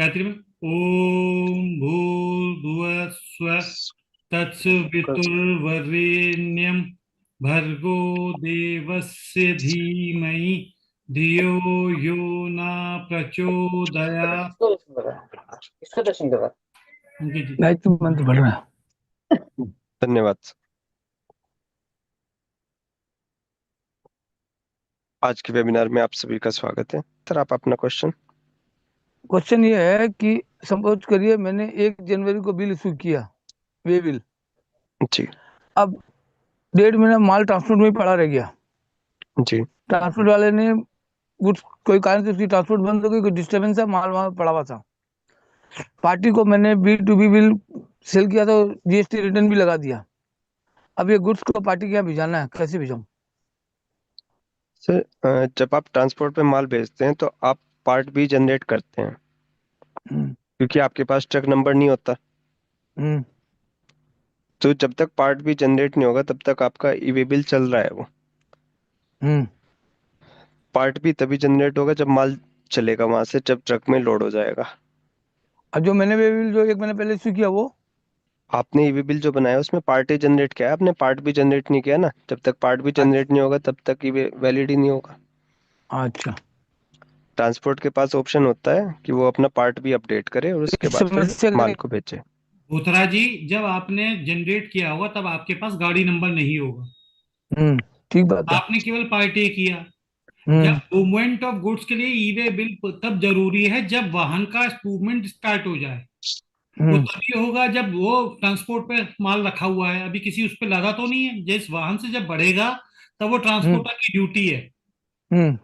गायत्री में ओम भूर्भुवः स्वः तत्सवितुर्वरेण्यं भर्गो देवस्य धीमहि धियो यो न प्रचोदयात्। इसको दर्शन करा जी जी। गायत्री मंत्र पढ़ रहा है। धन्यवाद। आज के वेबिनार में आप सभी का स्वागत है। सर, आप अपना क्वेश्चन। क्वेश्चन ये है कि सपोज करिए मैंने 1 जनवरी को बिल इशू किया, वे बिल। जी अब 1.5 महीना माल ट्रांसपोर्ट में ही पड़ा रह गया। जी ट्रांसपोर्ट वाले ने गुड्स कोई कारण से उसकी ट्रांसपोर्ट बंद हो गई, कोई डिस्टर्बेंस है, माल वहां पड़ा हुआ था। पार्टी को मैंने B2B बिल सेल किया तो GST रिटर्न भी लगा दिया। अब ये गुड्स को पार्टी के यहाँ भिजाना है, कैसे भिजाऊं? सर, जब आप ट्रांसपोर्ट पे माल भेजते हैं तो आप पार्ट भी जनरेट करते हैं, हम्म, क्योंकि आपके पास ट्रक नंबर नहीं होता। हम्म, तो जब तक पार्ट भी जनरेट नहीं होगा तब तक आपका ईवे बिल चल रहा है। वो हम्म। पार्ट भी तभी जनरेट होगा जब माल चलेगा वहां से, जब ट्रक में लोड हो जाएगा। और जो मैंने वे बिल जो 1 महीना पहले इशू किया वो आपने ईवे बिल जो बनाया उसमें पार्ट ही जनरेट किया है, आपने पार्ट भी जनरेट नहीं किया ना। जब तक पार्ट भी जनरेट नहीं होगा तब तक ईवे वैलिड ही नहीं होगा। अच्छा, ट्रांसपोर्ट के पास ऑप्शन होता है कि वो अपना पार्ट भी अपडेट करे और उसके इस बाद फिर समस्या माल को बेचे। भूतरा जी, जब आपने जनरेट किया होगा तब आपके पास गाड़ी नंबर नहीं होगा। ठीक बात है। आपने केवल पार्टी किया। हम्म, जब मूवमेंट ऑफ गुड्स के लिए ई वे बिल तब जरूरी है जब वाहन का मूवमेंट स्टार्ट हो जाए। वो हम्म, तभी होगा जब वो ट्रांसपोर्ट पे माल रखा हुआ है, अभी किसी उस पे लगा तो नहीं है। जिस वाहन से जब बढ़ेगा तब वो हम्म, ट्रांसपोर्टर की ड्यूटी है, हम्म,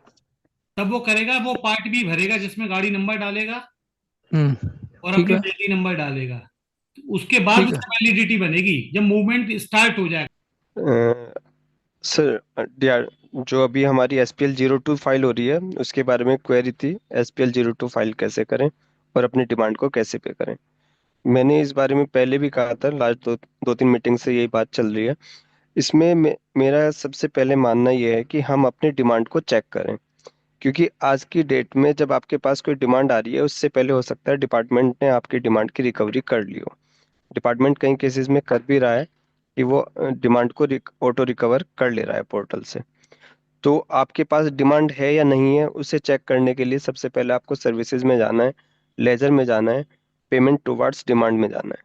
तब वो करेगा। वो पार्ट भी भरेगा जिसमें गाड़ी नंबर डालेगा और ठीक अपनी है, डेली नंबर डालेगा। उसके बाद ठीक है। उसकी वैलिडिटी बनेगी जब मूवमेंट स्टार्ट हो जाएगा। सर, डीआर जो अभी हमारी SPL02 फाइल हो रही है उसके बारे में क्वेरी थी। SPL02 फाइल कैसे करें और अपनी डिमांड को कैसे पे करें। मैंने इस बारे में पहले भी कहा था, लास्ट दो तीन मीटिंग से यही बात चल रही है। इसमें मेरा सबसे पहले मानना यह है कि हम अपनी डिमांड को चेक करें, क्योंकि आज की डेट में जब आपके पास कोई डिमांड आ रही है उससे पहले हो सकता है डिपार्टमेंट ने आपकी डिमांड की रिकवरी कर ली हो। डिपार्टमेंट कई केसेस में कर भी रहा है कि वो डिमांड को ऑटो रिकवर कर ले रहा है पोर्टल से। तो आपके पास डिमांड है या नहीं है उसे चेक करने के लिए सबसे पहले आपको सर्विसेज में जाना है, लेजर में जाना है, पेमेंट टुवर्ड्स डिमांड में जाना है।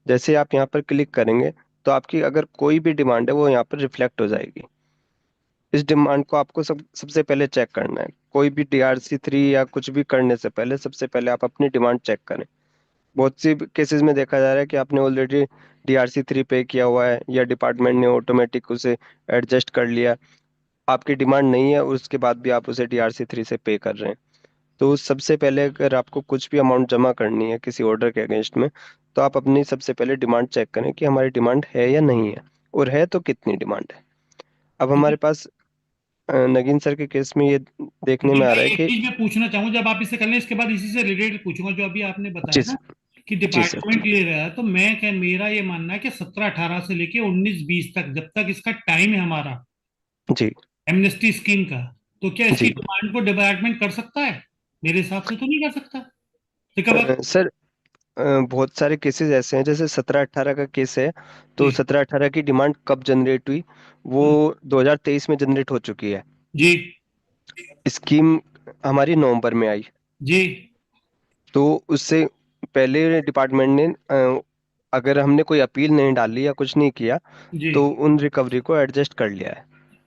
जैसे आप यहाँ पर क्लिक करेंगे तो आपकी अगर कोई भी डिमांड है वो यहाँ पर रिफ्लेक्ट हो जाएगी। इस डिमांड को आपको सबसे पहले चेक करना है। कोई भी DRC3 या कुछ भी करने से पहले सबसे पहले आप अपनी डिमांड चेक करें। बहुत सी केसेस में देखा जा रहा है कि आपने ऑलरेडी DRC3 पे किया हुआ है या डिपार्टमेंट ने ऑटोमेटिक उसे एडजस्ट कर लिया, आपकी डिमांड नहीं है, उसके बाद भी आप उसे DRC3 से पे कर रहे हैं। तो सबसे पहले अगर आपको कुछ भी अमाउंट जमा करनी है किसी ऑर्डर के अगेंस्ट में, तो आप अपनी सबसे पहले डिमांड चेक करें कि हमारी डिमांड है या नहीं है, और है तो कितनी डिमांड है। अब हमारे पास नगीन सर के केस में ये देखने में लेकिन आ मैं रहा है एक कि चीज मैं पूछना चाहूंगा, जब आप इसे कर लें इसके बाद इसी से रिलेटेड पूछूंगा जो अभी आपने बताया जी ना सर। कि जी सर। डिपार्टमेंट ले रहा है। तो मैं क्या, मेरा ये मानना है कि 17-18 से लेके 19-20 तक जब तक इसका टाइम है हमारा जी एमनेस्टी स्कीम का, तो क्या इसकी जी डिमांड को डिपार्टमेंट कर सकता है? मेरे हिसाब से तो नहीं कर सकता रिकवर। सर, बहुत सारे केसेस ऐसे हैं, जैसे 17-18 का केस है। तो जी 17-18 की डिमांड कब जनरेट हुई? वो 2023 में जनरेट हो चुकी है। जी स्कीम हमारी नवंबर में आई। जी तो उससे पहले डिपार्टमेंट ने अगर हमने कोई अपील नहीं डाली या कुछ नहीं किया जी। तो उन रिकवरी को एडजस्ट कर लिया है।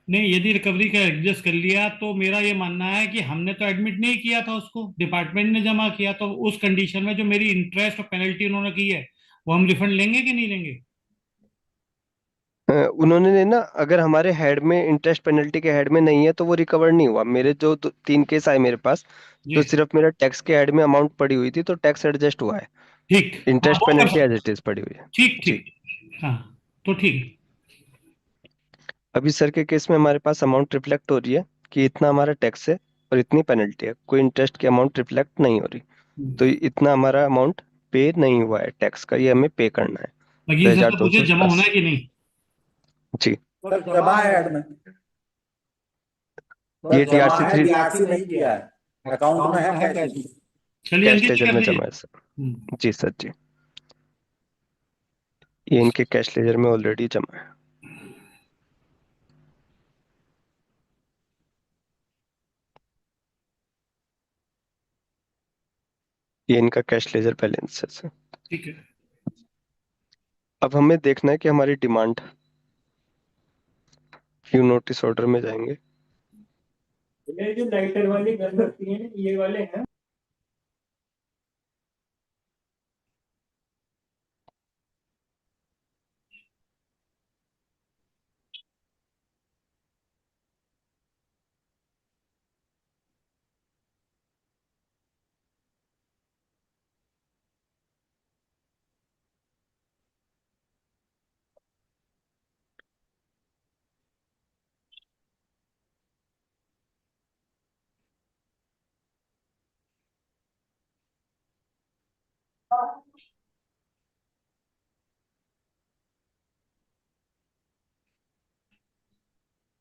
नहीं, यदि रिकवरी का एडजस्ट कर लिया तो मेरा ये मानना है कि हमने तो एडमिट नहीं किया था उसको, डिपार्टमेंट ने जमा किया, तो उस कंडीशन में जो मेरी इंटरेस्ट और पेनल्टी उन्होंने की है वो हम रिफंड लेंगे कि नहीं लेंगे? उन्होंने ना, अगर हमारे हेड में इंटरेस्ट पेनल्टी के हेड में नहीं है तो वो रिकवर नहीं हुआ। मेरे जो 3 केस आए मेरे पास, तो जी सिर्फ मेरा टैक्स के हेड में अमाउंट पड़ी हुई थी, तो टैक्स एडजस्ट हुआ है। ठीक। हाँ, इंटरेस्ट वो कर पेनल्टी एज सकते। इट इज पड़ी हुई है। ठीक जी। ठीक। हाँ, तो ठीक। अभी सर के केस में हमारे पास अमाउंट रिफ्लेक्ट हो रही है कि इतना हमारा टैक्स है और इतनी पेनल्टी है, कोई इंटरेस्ट की अमाउंट रिफ्लेक्ट नहीं हो रही। तो इतना हमारा अमाउंट पे नहीं हुआ है टैक्स का, ये हमें पे करना है, नगीन दो सर हजार से दो पूछे सौ जमा होना प्लस है कि नहीं। जी। सर जमा है ऐड में, ये जमा DRC है, 3। DRC नहीं किया है, अकाउंट में है कैश। चलिए कैश अंकित जी लेजर कर में लीजिए। जमा है सर। जी सर जी, ये इनके कैश लेजर में ऑलरेडी जमा है। ये इनका कैश लेजर बैलेंस है सर। ठीक है। अब हमें देखना है कि हमारी डिमांड, व्यू नोटिस ऑर्डर में जाएंगे। ये जो लाइटर वाली गन रखती है ये वाले हैं।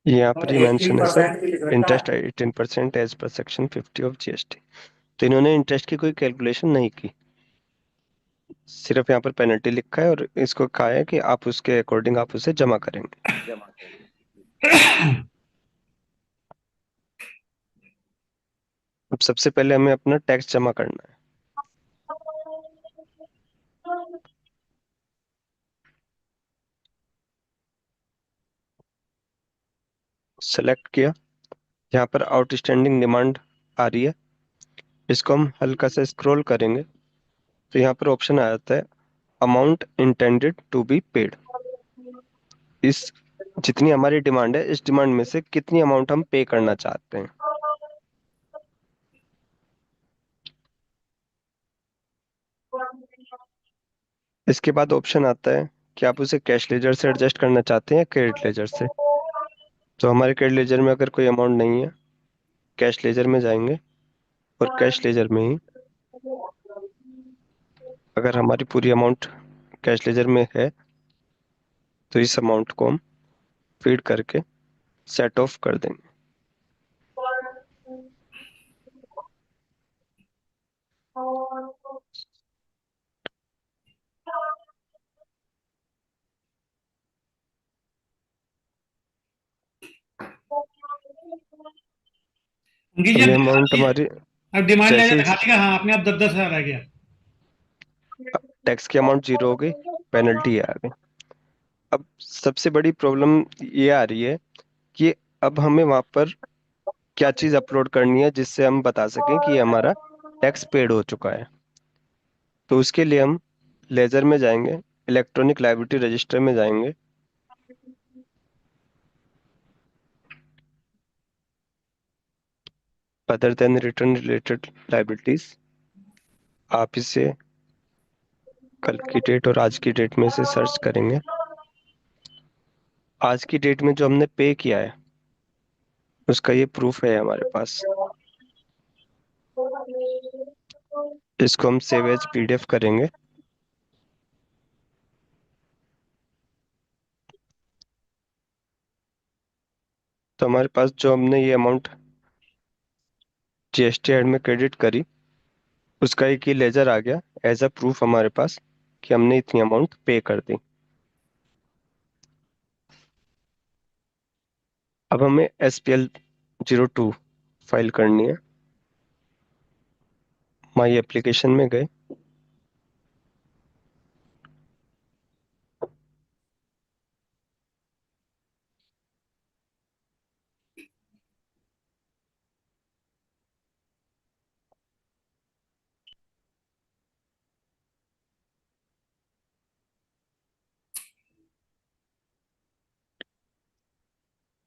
यहाँ पर ही मेंशन है सर, 18% की लिख रखा इंटरेस्ट है। 18% as per section 50 of GST. तो इन्होंने इंटरेस्ट की कोई कैलकुलेशन नहीं की, सिर्फ यहाँ पर पेनल्टी लिखा है और इसको कहा है कि आप उसके अकॉर्डिंग आप उसे जमा करेंगे। अब सबसे पहले हमें अपना टैक्स जमा करना है। सेलेक्ट किया, यहाँ पर आउटस्टैंडिंग डिमांड आ रही है, इसको हम हल्का से स्क्रॉल करेंगे तो यहाँ पर ऑप्शन आ जाता है amount intended to be paid. इस जितनी हमारी डिमांड है, इस डिमांड में से कितनी अमाउंट हम पे करना चाहते हैं। इसके बाद ऑप्शन आता है कि आप उसे कैश लेजर से एडजस्ट करना चाहते हैं या क्रेडिट लेजर से। तो हमारे क्रेडिट लेजर में अगर कोई अमाउंट नहीं है, कैश लेजर में जाएंगे और कैश लेजर में ही अगर हमारी पूरी अमाउंट कैश लेजर में है तो इस अमाउंट को हम फीड करके सेट ऑफ कर देंगे। अंकित जी अब अब ये दिखा अमाउंट दीजिए। हमारी अब डिमांड जैसे लेजर ही दिखा देगा, हाँ अपने आप 10-10 हजार आ गया। टैक्स की अमाउंट जीरो हो गई, पेनल्टी आ गई। अब सबसे बड़ी प्रॉब्लम ये आ रही है कि अब हमें वहां पर क्या चीज अपलोड करनी है जिससे हम बता सकें कि ये हमारा टैक्स पेड हो चुका है। तो उसके लिए हम लेजर में जाएंगे, इलेक्ट्रॉनिक लायबिलिटी रजिस्टर में जाएंगे, other than return related liabilities. आप इसे कल की डेट और आज की डेट में से सर्च करेंगे। आज की डेट में जो हमने पे किया है उसका ये प्रूफ है हमारे पास। इसको हम सेव एज पीडीएफ करेंगे। तो हमारे पास जो हमने ये अमाउंट जीएसटी एड में क्रेडिट करी उसका एक ही लेजर आ गया एज अ प्रूफ हमारे पास कि हमने इतनी अमाउंट पे कर दी। अब हमें SPL02 फाइल करनी है। माई एप्लीकेशन में गए,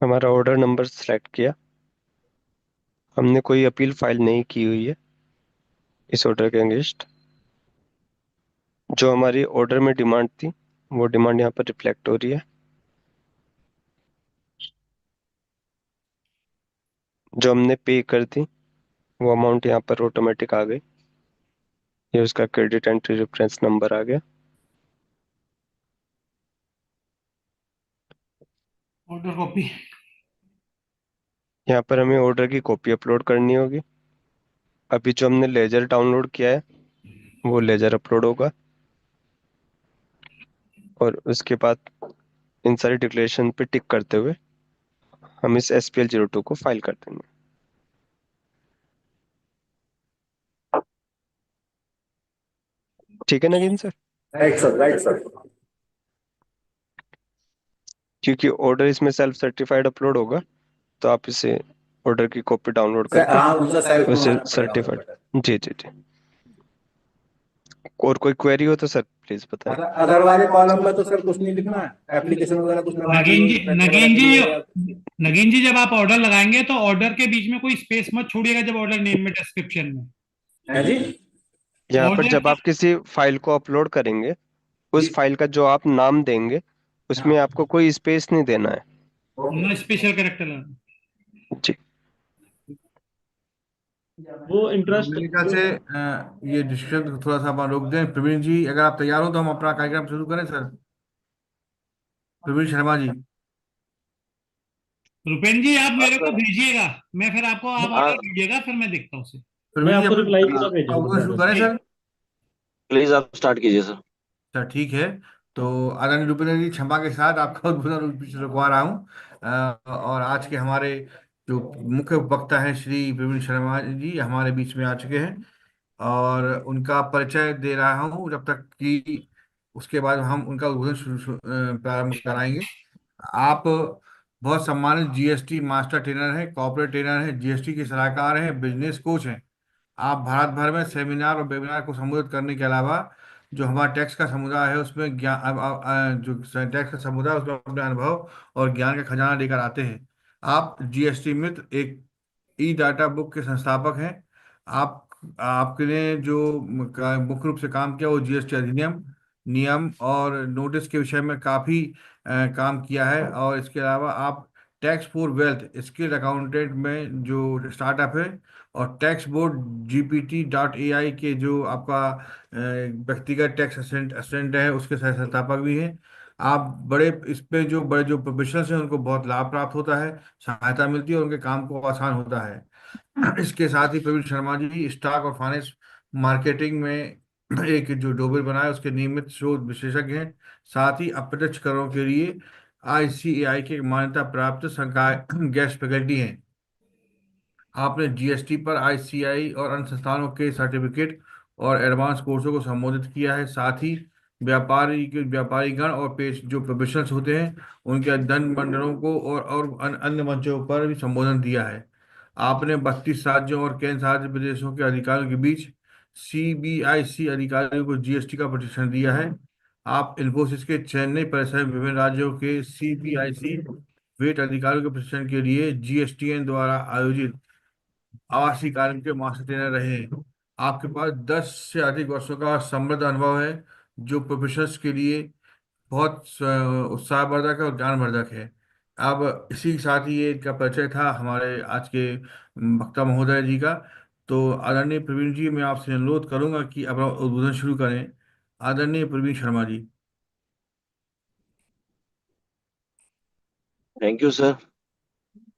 हमारा ऑर्डर नंबर सेलेक्ट किया, हमने कोई अपील फाइल नहीं की हुई है इस ऑर्डर के अगेंस्ट। जो हमारी ऑर्डर में डिमांड थी वो डिमांड यहाँ पर रिफ्लेक्ट हो रही है। जो हमने पे कर दी वो अमाउंट यहाँ पर ऑटोमेटिक आ गई, ये उसका क्रेडिट एंट्री रेफरेंस नंबर आ गया। Order copy. यहाँ पर हमें ऑर्डर की कॉपी अपलोड करनी होगी। अभी जो हमने लेजर डाउनलोड किया है वो लेजर अपलोड होगा, और उसके बाद इन सारी डिक्लेरेशन पे टिक करते हुए हम इस SPL02 को फाइल कर देंगे। ठीक है नगीन सर? Right sir. क्योंकि ऑर्डर इसमें सेल्फ सर्टिफाइड अपलोड होगा, तो आप इसे ऑर्डर की कॉपी डाउनलोड करके हाँ दूसरा सेल्फ उसे मंगाना पड़ेगा सर्टिफाइड। ऑर्डर। जी जी जी। और कोई क्वेरी हो तो सर प्लीज बताएं। अदर वाले कॉलम में तो सर कुछ नहीं लिखना है, एप्लीकेशन वगैरह कुछ लगा दिए नगीन जी, इंस्पेक्टर वाला नगीन के जी, लिए या नगीन जी, जब आप ऑर्डर लगाएंगे तो ऑर्डर के बीच में कोई स्पेस मत छोड़िएगा, जब ऑर्डर नेम में डिस्क्रिप्शन में है जी यहाँ पर ऑर्डर जब का। आप किसी फाइल को अपलोड करेंगे, जी उस फाइल का जो आप नाम देंगे हाँ उसमें आपको कोई स्पेस नहीं देना है। No okay. स्पेशल करेक्टर लगाना। जी। वो इंटरेस्ट मेरे ख्याल से ये डिस्कशन थोड़ा सा अपन रोक दें। प्रवीण जी अगर आप तैयार हो तो हम अपना कार्यक्रम शुरू करें सर। प्रवीण शर्मा जी। रुपेन जी, आप हाँ मेरे को सर। भेजिएगा, मैं फिर आपको, आप हाँ, ऑर्डर भेजिएगा, फिर मैं देखता हूँ उसे। मैं प्रवीण जी आपको रिप्लाई अपना पूरा भेजूंगा अपना शुरू सर। करें ठीक। सर। प्लीज आप स्टार्ट कीजिए सर। सर ठीक है। तो आदरणीय रुपेंद्र जी क्षमा के साथ आपका उद्बोधन रुकवा रहा हूँ। और आज के हमारे जो मुख्य वक्ता हैं श्री प्रवीण शर्मा जी हमारे बीच में आ चुके हैं, और उनका परिचय दे रहा हूँ जब तक कि उसके बाद हम उनका उद्बोधन प्रारंभ कराएंगे। आप बहुत सम्मानित जीएसटी मास्टर ट्रेनर हैं, कॉर्पोरेट ट्रेनर हैं, जीएसटी के सलाहकार हैं, बिजनेस कोच हैं। आप भारत भर में सेमिनार और वेबिनार को संबोधित करने के अलावा जो हमारा टैक्स का समुदाय है उसमें ज्ञान जो टैक्स का समुदाय है, उसमें अपने अनुभव और ज्ञान का खजाना लेकर आते हैं। आप जीएसटी मित्र एक ई डाटा बुक के संस्थापक हैं। आप आपके लिए जो मुख्य रूप से काम किया वो जीएसटी अधिनियम, नियम और नोटिस के विषय में काफ़ी काम किया है। और इसके अलावा आप tax for wealth skilled accountant में जो स्टार्टअप है, और टैक्स बोर्ड GPT.ai के जो आपका व्यक्तिगत टैक्स असिस्टेंट है उसके सह संस्थापक भी हैं। आप बड़े इस पे जो बड़े जो प्रोफेशनल्स हैं उनको बहुत लाभ प्राप्त होता है, सहायता मिलती है और उनके काम को आसान होता है। इसके साथ ही प्रवीण शर्मा जी स्टॉक और फाइनेंस मार्केटिंग में एक जो डोबल बनाए उसके नियमित शोध विशेषज्ञ हैं। साथ ही अप्रत्यक्ष करों के लिए ICAI के मान्यता प्राप्त संकाय गेस्ट फैकल्टी हैं। आपने जीएसटी पर ICAI और अन्य संस्थानों के सर्टिफिकेट और एडवांस कोर्सों को संबोधित किया है। साथ ही व्यापारीगण और पेश जो प्रोफेशनल्स होते हैं उनके अध्ययन मंडलों को और अन्य मंचों पर भी संबोधन दिया है। आपने 32 राज्यों और केंद्र शासित प्रदेशों के अधिकारियों के बीच CBIC अधिकारियों को जीएसटी का प्रशिक्षण दिया है। आप इन्फोसिस के चेन्नई परिसर में विभिन्न राज्यों के CBIC वेट अधिकारियों के प्रशिक्षण के लिए GSTN द्वारा आयोजित आवासीय कार्यक्रम के मास्टर ट्रेनर रहे हैं। आपके पास 10 से अधिक वर्षों का समृद्ध अनुभव है जो प्रोफेशनल्स के लिए बहुत उत्साहवर्धक है और ज्ञानवर्धक है। अब इसी के साथ ही ये इनका परिचय था हमारे आज के वक्ता महोदय जी का। तो आदरणीय प्रवीण जी मैं आपसे अनुरोध करूंगा कि अपना उद्बोधन शुरू करें। आदरणीय Praveen Sharma ji. Thank you sir.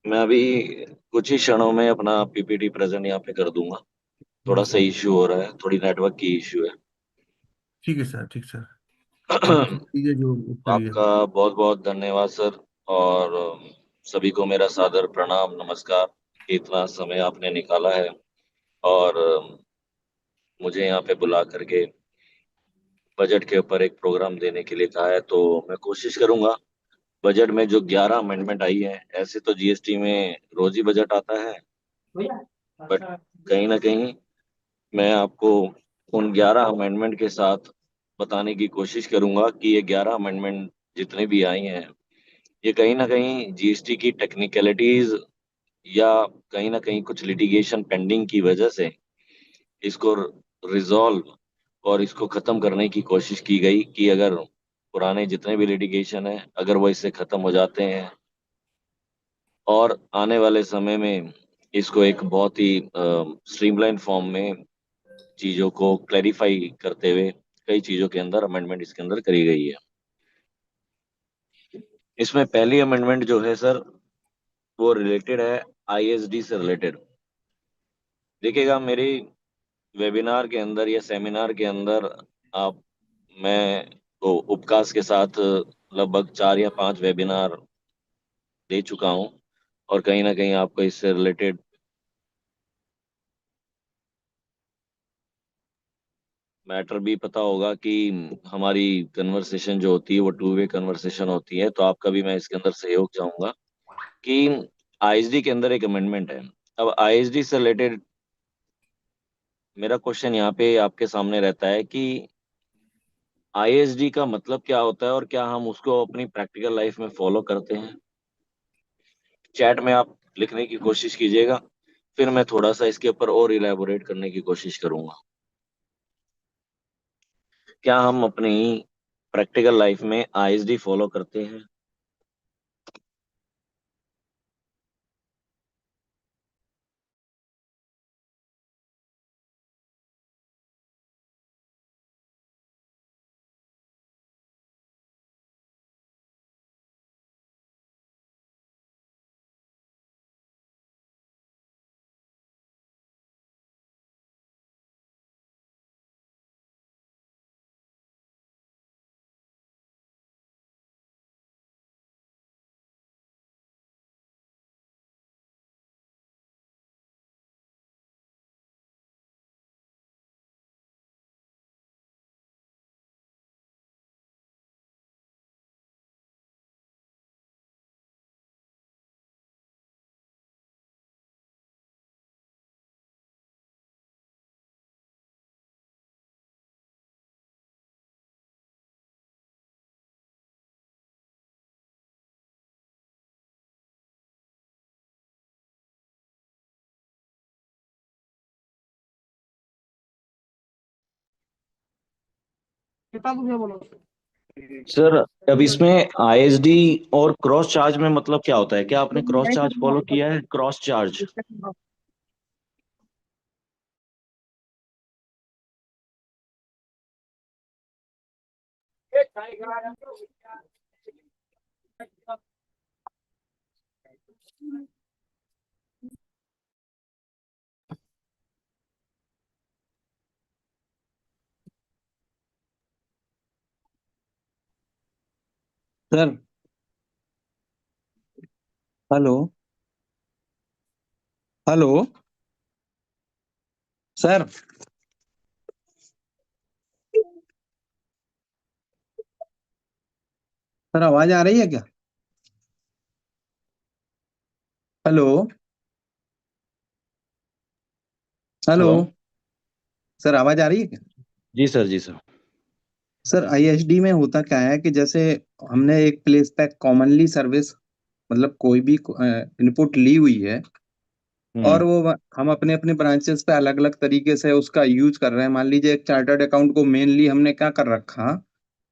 मैं अभी कुछ ही क्षणों में अपना पीपीटी प्रेजेंट यहाँ पे कर दूंगा। थोड़ा सा इश्यू हो रहा है, थोड़ी नेटवर्क की इश्यू ठीक है सर, ठीक सर। है। आप कीजिए जो करिए। आपका बहुत बहुत धन्यवाद सर। और सभी को मेरा सादर प्रणाम, नमस्कार कि इतना समय आपने निकाला है और मुझे यहाँ पे बुला करके बजट के ऊपर एक प्रोग्राम देने के लिए कहा है। तो मैं कोशिश करूंगा। बजट में जो 11 अमेंडमेंट आई है, ऐसे तो जीएसटी में रोज ही बजट आता है, बट कहीं ना कहीं मैं आपको उन 11 अमेंडमेंट के साथ बताने की कोशिश करूंगा कि ये 11 अमेंडमेंट जितने भी आई हैं, ये कहीं ना कहीं जीएसटी की टेक्निकलिटीज या कहीं ना कहीं कुछ लिटिगेशन पेंडिंग की वजह से इसको रिजॉल्व और इसको खत्म करने की कोशिश की गई कि अगर पुराने जितने भी लिटिगेशन है अगर वो इससे खत्म हो जाते हैं और आने वाले समय में इसको एक बहुत ही स्ट्रीमलाइन फॉर्म में चीजों को क्लैरिफाई करते हुए कई चीजों के अंदर अमेंडमेंट इसके अंदर करी गई है। इसमें पहली अमेंडमेंट जो है सर वो रिलेटेड है आईएसडी से रिलेटेड। देखिएगा, मेरी वेबिनार के अंदर या सेमिनार के अंदर आप मैं तो उपकास के साथ लगभग 4 या 5 वेबिनार दे चुका हूँ, और कहीं ना कहीं आपको इससे रिलेटेड मैटर भी पता होगा कि हमारी कन्वर्सेशन जो होती है वो 2 वे कन्वर्सेशन होती है। तो आपका भी मैं इसके अंदर सहयोग चाहूंगा कि आईएसडी के अंदर एक अमेंडमेंट है। अब आईएसडी से रिलेटेड मेरा क्वेश्चन यहाँ पे आपके सामने रहता है कि आईएसडी का मतलब क्या होता है और क्या हम उसको अपनी प्रैक्टिकल लाइफ में फॉलो करते हैं। चैट में आप लिखने की कोशिश कीजिएगा, फिर मैं थोड़ा सा इसके ऊपर और इलेबोरेट करने की कोशिश करूंगा। क्या हम अपनी प्रैक्टिकल लाइफ में आईएसडी फॉलो करते हैं? सर, अब इसमें आईएसडी और क्रॉस चार्ज में मतलब क्या होता है? क्या आपने क्रॉस चार्ज फॉलो किया है? Cross charge sir hello. Hello sir. Sir आवाज आ रही है क्या? हेलो। Hello hello. सर आवाज आ रही है क्या? जी सर, जी सर। सर आईएसडी में होता क्या है कि जैसे हमने एक प्लेस पे कॉमनली सर्विस मतलब कोई भी इनपुट ली हुई है और हम्म। हम अपने अपने ब्रांचेस पे अलग अलग तरीके से उसका यूज कर रहे हैं। मान लीजिए एक चार्टर्ड अकाउंट को मेनली हमने क्या कर रखा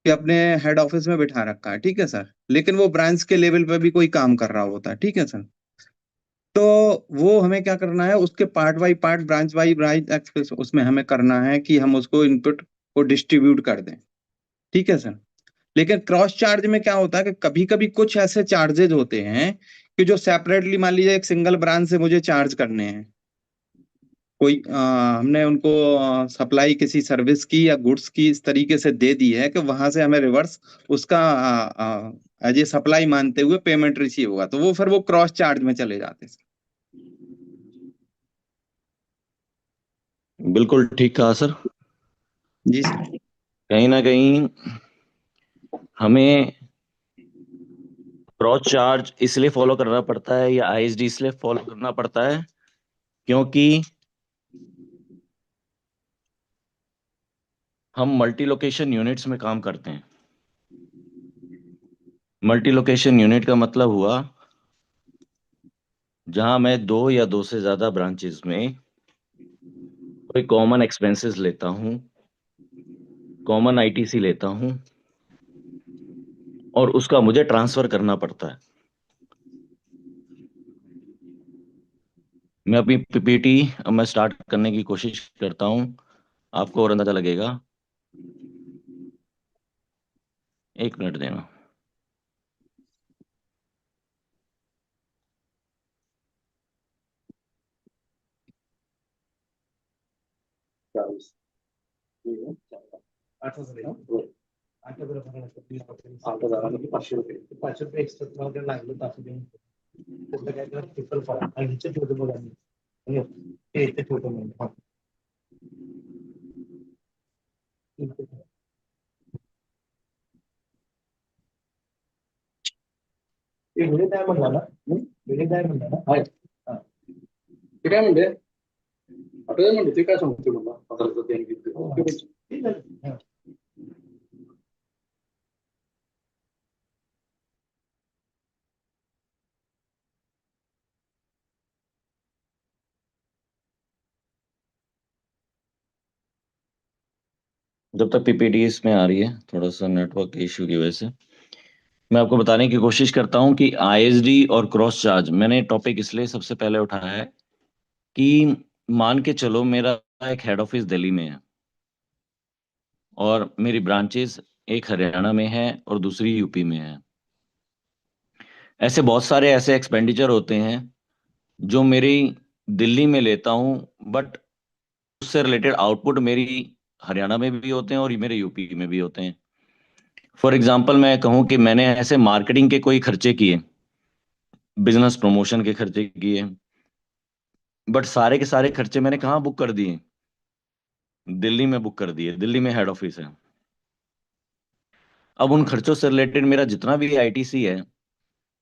कि अपने हेड ऑफिस में बिठा रखा है, ठीक है सर। लेकिन वो ब्रांच के लेवल पे भी कोई काम कर रहा होता है, ठीक है सर। तो वो हमें क्या करना है, उसके part by part branch by branch access उसमें हमें करना है कि हम उसको इनपुट को डिस्ट्रीब्यूट कर दें, ठीक है सर। लेकिन क्रॉस चार्ज में क्या होता है कि कभी कभी कुछ ऐसे चार्जेज होते हैं कि जो सेपरेटली मान लीजिए एक सिंगल ब्रांच से मुझे चार्ज करने हैं। कोई हमने उनको सप्लाई किसी सर्विस की या गुड्स की इस तरीके से दे दी है कि वहां से हमें रिवर्स उसका एज ए सप्लाई मानते हुए पेमेंट रिसीव होगा, तो वो फिर वो क्रॉस चार्ज में चले जाते हैं। बिल्कुल ठीक कहा सर। जी सर। कहीं ना कहीं हमें क्रॉस चार्ज इसलिए फॉलो करना पड़ता है या आईएसडी इसलिए फॉलो करना पड़ता है क्योंकि हम मल्टी लोकेशन यूनिट्स में काम करते हैं। मल्टी लोकेशन यूनिट का मतलब हुआ जहां मैं 2 या 2 से ज्यादा ब्रांचेस में कोई कॉमन एक्सपेंसेस लेता हूं, कॉमन आईटीसी लेता हूं, और उसका मुझे ट्रांसफर करना पड़ता है। मैं अपनी पीपीटी अब मैं स्टार्ट करने की कोशिश करता हूं, आपको और अंदाजा लगेगा। 1 मिनट देना। ₹500 एक्स्ट्रा तुम्हाला जर लागलं तर असं देऊन कुठलं काय तर ट्रिपल करा आणि ह्याचे छोटे मुलांनी हे इथे छोटे मुलं हा. ते व्हिडिओ काय म्हणला ना व्हिडिओ काय म्हणला ना ते काय म्हणते आता काय म्हणते ते काय सांगते मला ठीक आहे. हा. जब तक पीपीटी इसमें आ रही है, थोड़ा सा नेटवर्क इश्यू की वजह से मैं आपको बताने की कोशिश करता हूं कि आईएसडी और क्रॉस चार्ज मैंने टॉपिक इसलिए सबसे पहले उठाया है कि मान के चलो मेरा एक हेड ऑफिस दिल्ली में है और मेरी ब्रांचेस एक हरियाणा में है और दूसरी यूपी में है। ऐसे बहुत सारे ऐसे एक्सपेंडिचर होते हैं जो मेरी दिल्ली में लेता हूं, बट उससे रिलेटेड आउटपुट मेरी हरियाणा में भी होते हैं और मेरे यूपी में भी होते हैं। फॉर एग्जाम्पल मैं कहूं कि मैंने ऐसे मार्केटिंग के कोई खर्चे किए, बिजनेस प्रमोशन के खर्चे किए, बट सारे के सारे खर्चे मैंने कहाँ बुक कर दिए? दिल्ली में बुक कर दिए। दिल्ली में हेड ऑफिस है। अब उन खर्चों से रिलेटेड मेरा जितना भी आईटीसी है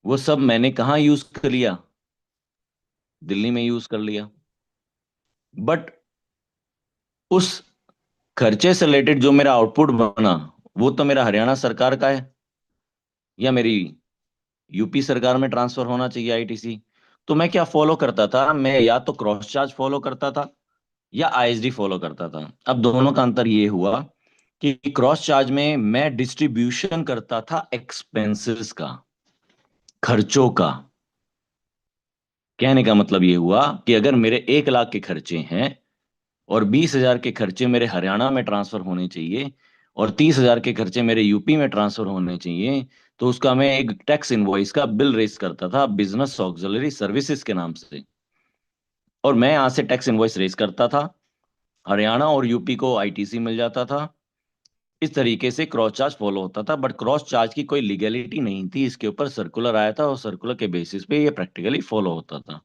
वो सब मैंने कहाँ यूज कर लिया? दिल्ली में यूज कर लिया। बट उस खर्चे से रिलेटेड जो मेरा आउटपुट बना वो तो मेरा हरियाणा सरकार का है या मेरी यूपी सरकार में ट्रांसफर होना चाहिए आईटीसी। तो मैं क्या फॉलो करता था? मैं या तो क्रॉस चार्ज फॉलो करता था या आईएसडी फॉलो करता था। अब दोनों का अंतर ये हुआ कि क्रॉस चार्ज में मैं डिस्ट्रीब्यूशन करता था एक्सपेंसेस का, खर्चों का। कहने का मतलब ये हुआ कि अगर मेरे 1 लाख के खर्चे हैं और 20,000 के खर्चे मेरे हरियाणा में ट्रांसफर होने चाहिए और 30,000 के खर्चे मेरे यूपी में ट्रांसफर होने चाहिए, तो उसका मैं एक टैक्स इनवॉइस का बिल रेज करता था बिजनेस ऑक्सिलरी सर्विसेज के नाम से, और मैं यहां से टैक्स इनवॉइस रेज करता था। हरियाणा और यूपी को आईटीसी मिल जाता था। इस तरीके से क्रॉस चार्ज फॉलो होता था, बट क्रॉस चार्ज की कोई लीगैलिटी नहीं थी। इसके ऊपर सर्कुलर आया था और सर्कुलर के बेसिस पे ये प्रैक्टिकली फॉलो होता था।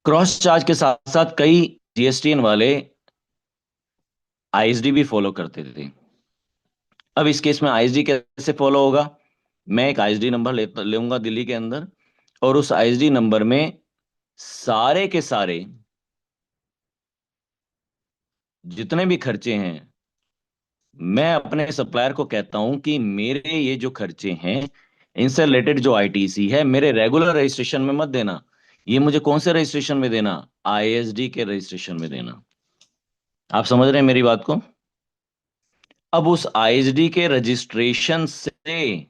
क्रॉस चार्ज के साथ साथ कई जीएसटीएन वाले आईएसडी भी फॉलो करते थे। अब इस केस में आईएसडी कैसे फॉलो होगा? मैं एक आईएसडी नंबर लेऊंगा दिल्ली के अंदर, और उस आईएसडी नंबर में सारे के सारे जितने भी खर्चे हैं मैं अपने सप्लायर को कहता हूं कि मेरे ये जो खर्चे हैं इनसे रिलेटेड जो आईटीसी है मेरे रेगुलर रजिस्ट्रेशन में मत देना, ये मुझे कौन से रजिस्ट्रेशन में देना? आईएसडी के रजिस्ट्रेशन में देना। आप समझ रहे हैं मेरी बात को? अब उस आईएसडी के रजिस्ट्रेशन से,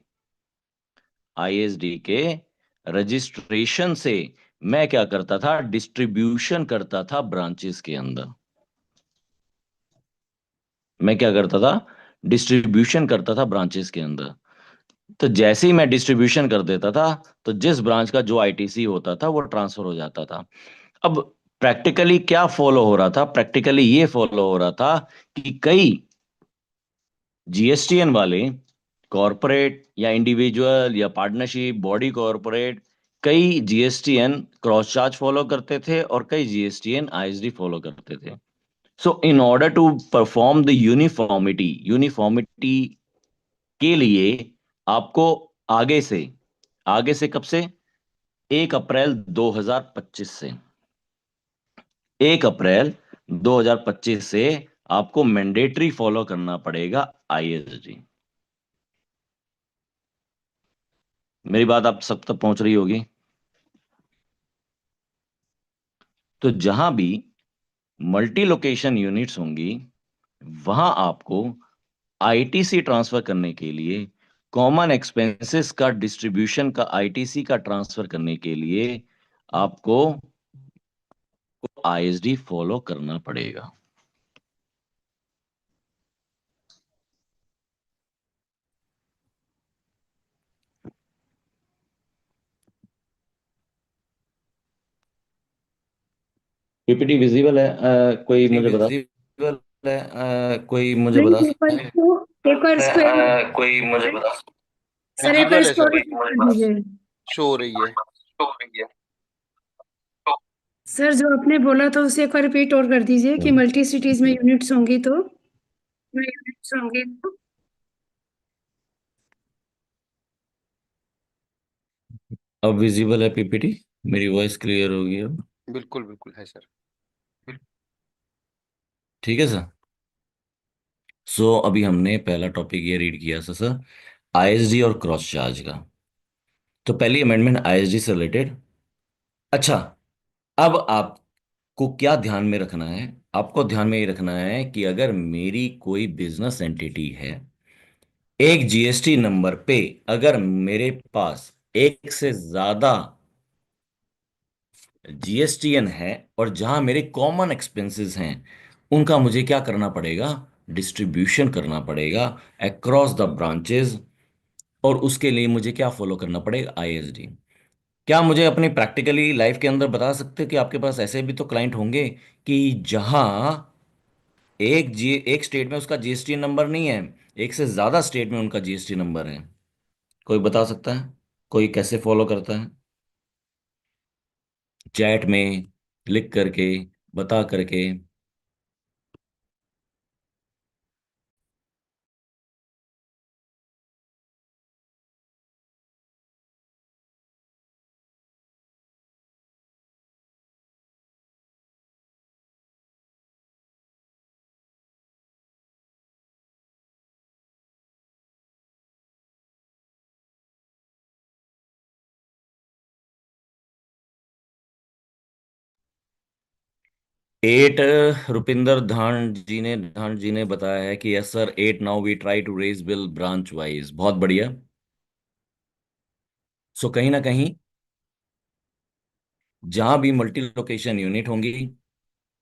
आईएसडी के रजिस्ट्रेशन से मैं क्या करता था? डिस्ट्रीब्यूशन करता था ब्रांचेस के अंदर। मैं क्या करता था? डिस्ट्रीब्यूशन करता था ब्रांचेस के अंदर। तो जैसे ही मैं डिस्ट्रीब्यूशन कर देता था तो जिस ब्रांच का जो आईटीसी होता था वो ट्रांसफर हो जाता था। अब प्रैक्टिकली क्या फॉलो हो रहा था? प्रैक्टिकली ये फॉलो हो रहा था कि कई जीएसटीएन वाले कॉरपोरेट या इंडिविजुअल या पार्टनरशिप बॉडी कॉरपोरेट, कई जीएसटीएन क्रॉस चार्ज फॉलो करते थे और कई जीएसटीएन आईएसडी फॉलो करते थे। So in order to perform the uniformity के लिए आपको आगे से कब से? 1 अप्रैल 2025 से, 1 अप्रैल 2025 से आपको मैंडेटरी फॉलो करना पड़ेगा आईएसडी। मेरी बात आप सब तक पहुंच रही होगी? तो जहां भी मल्टी लोकेशन यूनिट्स होंगी वहां आपको आईटीसी ट्रांसफर करने के लिए, कॉमन एक्सपेंसेस का डिस्ट्रीब्यूशन का आईटीसी का ट्रांसफर करने के लिए आपको आईएसडी फॉलो करना पड़ेगा। पीपीटी विजिबल है? कोई मुझे बता। कोई मुझे नहीं, बता एक बार सकता है? इसको, एक बार इसको कोई मुझे बता सकता सर, एक बार विजिबल है इसको सर, रिपीट कर दीजिए। शो हो रही है। सर, जो आपने बोला था उसे एक बार रिपीट और कर दीजिए कि है? मल्टी सिटीज में यूनिट्स होंगी तो। अब विजिबल है पीपीटी? मेरी वॉइस क्लियर होगी अब? बिल्कुल बिल्कुल है सर। ठीक है सर। सो अभी हमने पहला टॉपिक ये रीड किया सर, आईएसडी और क्रॉस चार्ज का। तो पहली अमेंडमेंट आईएसडी से रिलेटेड। अच्छा, अब आपको क्या ध्यान में रखना है? आपको ध्यान में ये रखना है कि अगर मेरी कोई बिजनेस एंटिटी है, एक जीएसटी नंबर पे अगर मेरे पास एक से ज्यादा जीएसटीएन है और जहां मेरे कॉमन एक्सपेंसेस हैं, उनका मुझे क्या करना पड़ेगा? डिस्ट्रीब्यूशन करना पड़ेगा अक्रॉस द ब्रांचेस। और उसके लिए मुझे क्या फॉलो करना पड़ेगा? आईएसडी। क्या मुझे अपनी प्रैक्टिकली लाइफ के अंदर बता सकते हैं कि आपके पास ऐसे भी तो क्लाइंट होंगे कि जहां एक स्टेट में उसका जीएसटी नंबर नहीं है, एक से ज्यादा स्टेट में उनका जीएसटी नंबर है? कोई बता सकता है? कोई कैसे फॉलो करता है? चैट में लिख करके, बता करके। 8 रुपिंदर धान जी ने बताया है कि yes sir, 8 now we try to raise bill branch wise. बहुत बढ़िया। सो कहीं ना कहीं जहां भी मल्टी लोकेशन यूनिट होंगी,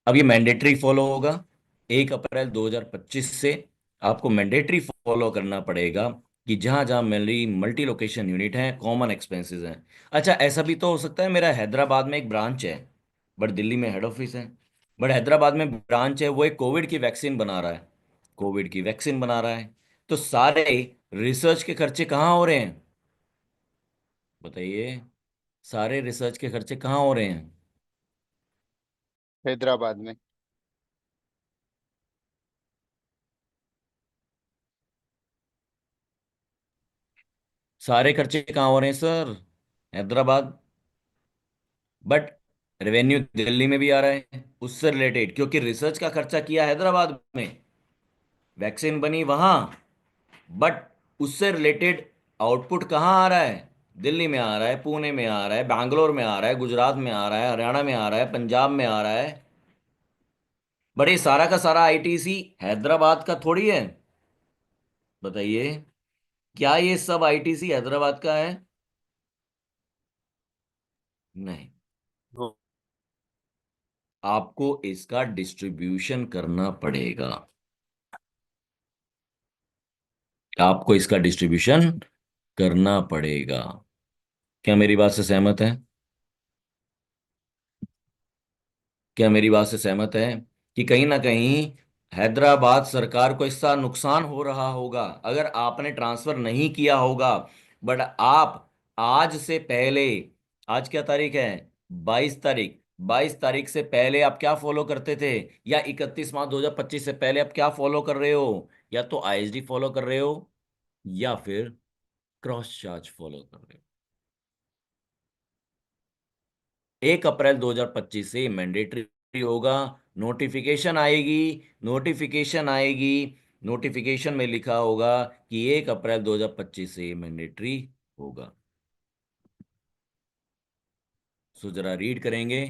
अब ये मैंडेटरी फॉलो होगा। 1 अप्रैल 2025 से आपको मैंडेटरी फॉलो करना पड़ेगा कि जहां जहां मेरी मल्टी लोकेशन यूनिट है, कॉमन एक्सपेंसेस हैं। अच्छा, ऐसा भी तो हो सकता है मेरा हैदराबाद में एक ब्रांच है, बट दिल्ली में हेड ऑफिस है। बट हैदराबाद में ब्रांच है, वो एक कोविड की वैक्सीन बना रहा है, कोविड की वैक्सीन बना रहा है। तो सारे रिसर्च के खर्चे कहाँ हो रहे हैं? बताइए, सारे रिसर्च के खर्चे कहाँ हो रहे हैं? हैदराबाद में। सारे खर्चे कहाँ हो रहे हैं sir? Hyderabad. But revenue Delhi में भी आ रहा है उससे रिलेटेड, क्योंकि रिसर्च का खर्चा किया हैदराबाद में, वैक्सीन बनी वहां। बट उससे रिलेटेड आउटपुट कहाँ आ रहा है? दिल्ली में आ रहा है, पुणे में आ रहा है, बैंगलोर में आ रहा है, गुजरात में आ रहा है, हरियाणा में आ रहा है, पंजाब में आ रहा है। बड़े सारा का सारा आईटीसी हैदराबाद का थोड़ी है। बताइए, क्या ये सब आईटीसी हैदराबाद का है? नहीं। आपको इसका डिस्ट्रीब्यूशन करना पड़ेगा। आपको इसका डिस्ट्रीब्यूशन करना पड़ेगा। क्या मेरी बात से सहमत है? क्या मेरी बात से सहमत है कि कहीं ना कहीं हैदराबाद सरकार को इसका नुकसान हो रहा होगा अगर आपने ट्रांसफर नहीं किया होगा? बट आप आज से पहले, आज क्या तारीख है? 22 तारीख। 22 तारीख से पहले आप क्या फॉलो करते थे? या 31 मार्च 2025 से पहले आप क्या फॉलो कर रहे हो? या तो आईएसडी फॉलो कर रहे हो, या फिर क्रॉस चार्ज फॉलो कर रहे हो। 1 अप्रैल 2025 से मैंडेटरी होगा। नोटिफिकेशन आएगी, नोटिफिकेशन आएगी, नोटिफिकेशन में लिखा होगा कि 1 अप्रैल 2025 से मैंडेटरी होगा। सो जरा रीड करेंगे।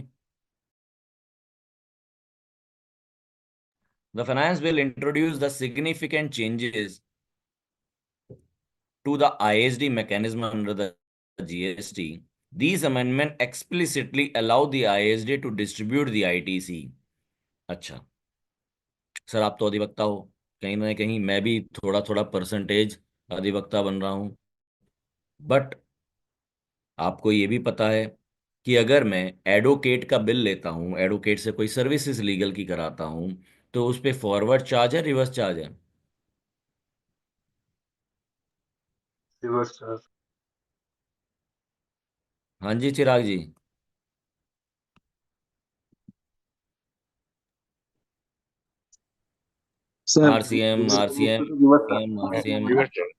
The finance bill introduce the significant changes to the ISD mechanism under the GST. These amendments explicitly allow the ISD to distribute the ITC. अच्छा सर, आप तो अधिवक्ता हो, कहीं ना कहीं मैं भी थोड़ा थोड़ा परसेंटेज अधिवक्ता बन रहा हूं। बट आपको ये भी पता है कि अगर मैं एडवोकेट का बिल लेता हूं, एडवोकेट से कोई सर्विसेज लीगल की कराता हूं, तो उस पे फॉरवर्ड चार्ज है, रिवर्स चार्ज है? Reverse charge. हाँ जी Chirag ji. Sir RCM RCM RCM RCM. Reverse charge.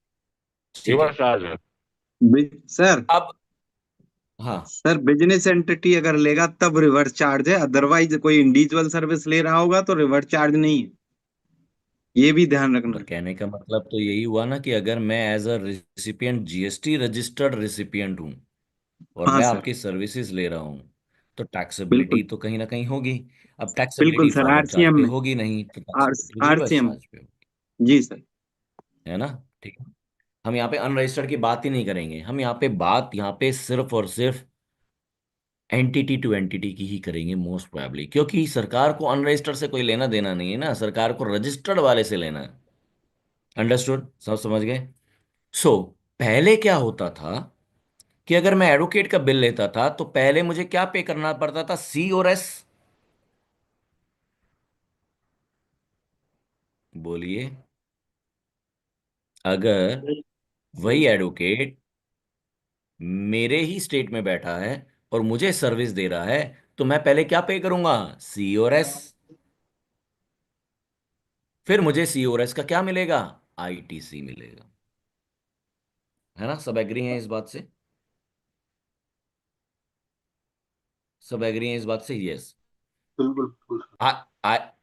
ठीक है। है। सर अब हाँ, सर बिजनेस एंटिटी अगर लेगा तब रिवर्स चार्ज है, अदरवाइज कोई इंडिविजुअल सर्विस ले रहा होगा तो रिवर्स चार्ज नहीं है, ये भी ध्यान पर रखना। कहने का मतलब तो यही हुआ ना कि अगर मैं as a recipient, GST registered recipient हूँ और हाँ मैं सर, आपकी सर्विसेज ले रहा हूँ, तो टैक्सेबिलिटी बिल्कुल तो कहीं ना कहीं होगी। अब बिल्कुल taxability sir, forward charge RCM pay में। होगी नहीं, तो आर taxability reverse RCM. Charge pay होगी। जी सर। है ना? ठीक है। हम यहाँ पे अनरजिस्टर्ड की बात ही नहीं करेंगे, हम यहाँ पे बात यहाँ पे सिर्फ और सिर्फ एंटिटी टू एंटिटी की ही करेंगे मोस्ट प्रोबेबली, क्योंकि सरकार को अनरजिस्टर्ड से कोई लेना देना नहीं है ना, सरकार को रजिस्टर्ड वाले से लेना है। अंडरस्टूड? सब समझ गए? सो पहले क्या होता था कि अगर मैं एडवोकेट का बिल लेता था तो पहले मुझे क्या पे करना पड़ता था? सी और एस। बोलिए। अगर वही एडवोकेट मेरे ही स्टेट में बैठा है और मुझे सर्विस दे रहा है, तो मैं पहले क्या पे करूंगा? सी और एस। फिर मुझे सी और एस का क्या मिलेगा? आईटीसी मिलेगा। है ना? सब एग्री हैं इस बात से? सब एग्री हैं इस बात से? यस। बिल्कुल बिल्कुल।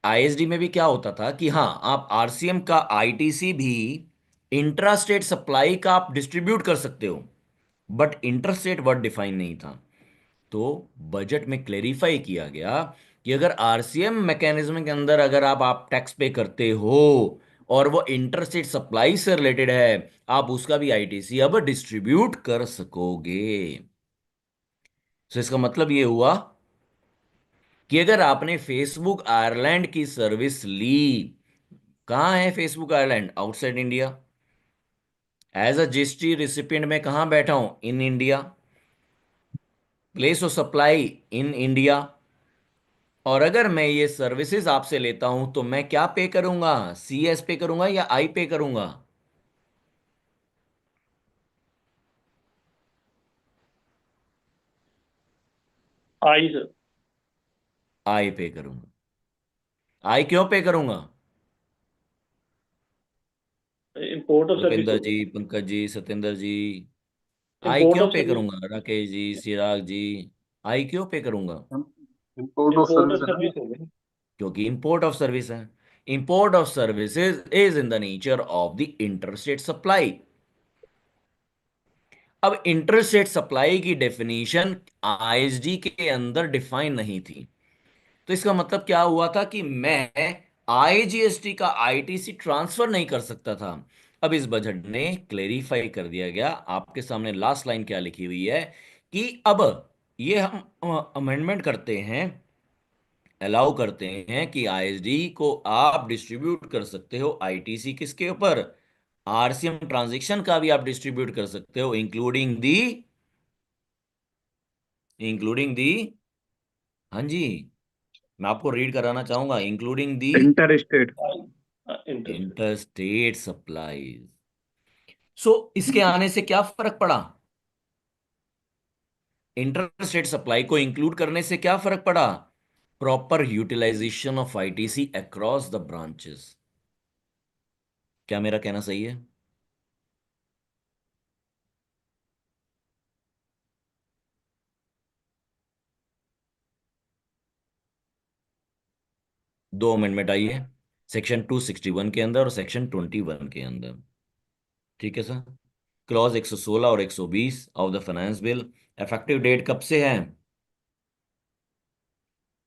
आईएसडी में भी क्या होता था कि हाँ, आप आरसीएम का आईटीसी भी इंट्रा स्टेट सप्लाई का आप डिस्ट्रीब्यूट कर सकते हो, but inter state word define नहीं था। तो बजट में क्लेरिफाई किया गया कि अगर आरसीएम मैकेनिज्म के अंदर अगर आप टैक्स पे करते हो और वो इंटर स्टेट सप्लाई से रिलेटेड है, आप उसका भी आईटीसी अब डिस्ट्रीब्यूट कर सकोगे। तो इसका मतलब ये हुआ कि अगर आपने फेसबुक आयरलैंड की सर्विस ली, कहाँ है Facebook Ireland? Outside India. As a GST recipient में कहाँ बैठा हूं? In India. Place of supply in India. और अगर मैं ये सर्विसेज आपसे लेता हूं तो मैं क्या पे करूंगा? सीएस पे करूंगा या आई पे करूंगा? आई सर। आई पे करूंगा। आई क्यों पे करूंगा? इम्पोर्ट ऑफ सर्विस भूपेंद्र होगा। जी, पंकज जी, सत्येंद्र जी, आई इम्पोर्ट क्यों ऑफ पे सर्विस। करूंगा? राकेश जी, चिराग जी, आई क्यों पे करूंगा? Import of import of service है ना। सर्विस होगी। क्योंकि इंपोर्ट ऑफ सर्विस है। Import of services is in the nature of the interstate supply. अब इंटरस्टेट सप्लाई की डेफिनेशन आईएसडी के अंदर डिफाइन नहीं थी। तो इसका मतलब क्या हुआ था कि मैं आईजीएसटी का आईटीसी ट्रांसफर नहीं कर सकता था। अब इस बजट ने क्लेरिफाई कर दिया गया। आपके सामने लास्ट लाइन क्या लिखी हुई है कि अब ये हम अमेंडमेंट करते हैं, अलाउ करते हैं कि आईएसडी को आप डिस्ट्रीब्यूट कर सकते हो आईटीसी किसके ऊपर? आरसीएम ट्रांजैक्शन का भी आप डिस्ट्रीब्यूट कर सकते हो, इंक्लूडिंग दी। हाँ जी, मैं आपको रीड कराना चाहूंगा, including the interstate. Interest. Interstate supplies. So इसके आने से क्या फर्क पड़ा? इंटरस्टेट सप्लाई को इंक्लूड करने से क्या फर्क पड़ा? Proper utilisation of ITC across the branches. क्या मेरा कहना सही है? 2 अमेंडमेंट आई है, सेक्शन 261 के अंदर और सेक्शन 21 के अंदर। ठीक है सर। क्लॉज 116 और 120 of the finance bill. Effective date कब से है?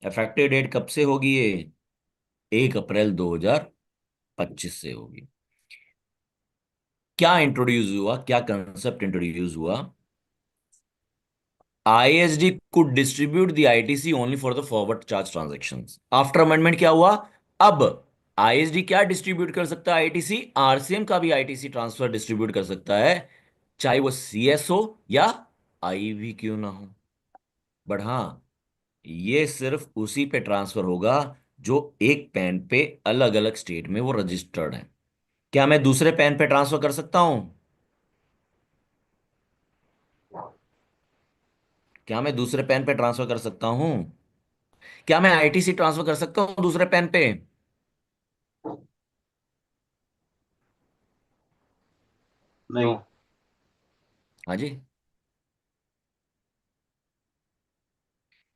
इफेक्टिव डेट कब से होगी ये? 1 अप्रैल 2025 से होगी। क्या इंट्रोड्यूस हुआ, क्या कंसेप्ट इंट्रोड्यूस हुआ? ISD could distribute the ITC only for the forward charge transactions. After amendment क्या हुआ? अब ISD क्या डिस्ट्रीब्यूट कर सकता है? आईटीसी। आरसीएम का भी आईटीसी ट्रांसफर डिस्ट्रीब्यूट कर सकता है, चाहे वो सीएस हो या आई भी क्यों ना हो। बट हाँ, ये सिर्फ उसी पे ट्रांसफर होगा जो एक पैन पे अलग अलग स्टेट में वो रजिस्टर्ड है। क्या मैं दूसरे पैन पे ट्रांसफर कर सकता हूं? क्या मैं दूसरे पैन पे ट्रांसफर कर सकता हूं? क्या मैं आईटीसी ट्रांसफर कर सकता हूं दूसरे पैन पे? नहीं। हाँ जी।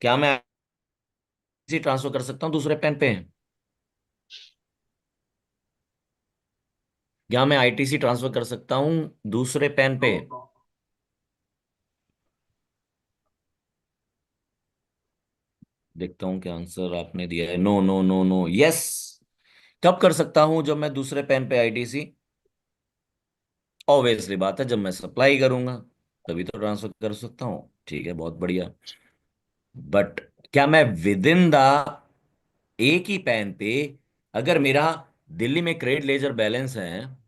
क्या मैं आईटीसी ट्रांसफर कर सकता हूं दूसरे पैन पे? क्या मैं आईटीसी ट्रांसफर कर सकता हूं दूसरे पैन पे? देखता हूं क्या आंसर आपने दिया है। No no no no yes. कब कर सकता हूं? जब मैं दूसरे पेन पे आईटीसी, ऑब्वियसली बात है, जब मैं सप्लाई करूंगा तभी तो ट्रांसफर कर सकता हूं। ठीक है, बहुत बढ़िया। बट क्या मैं विद इन द एक ही पेन पे, अगर मेरा दिल्ली में क्रेडिट लेजर बैलेंस है,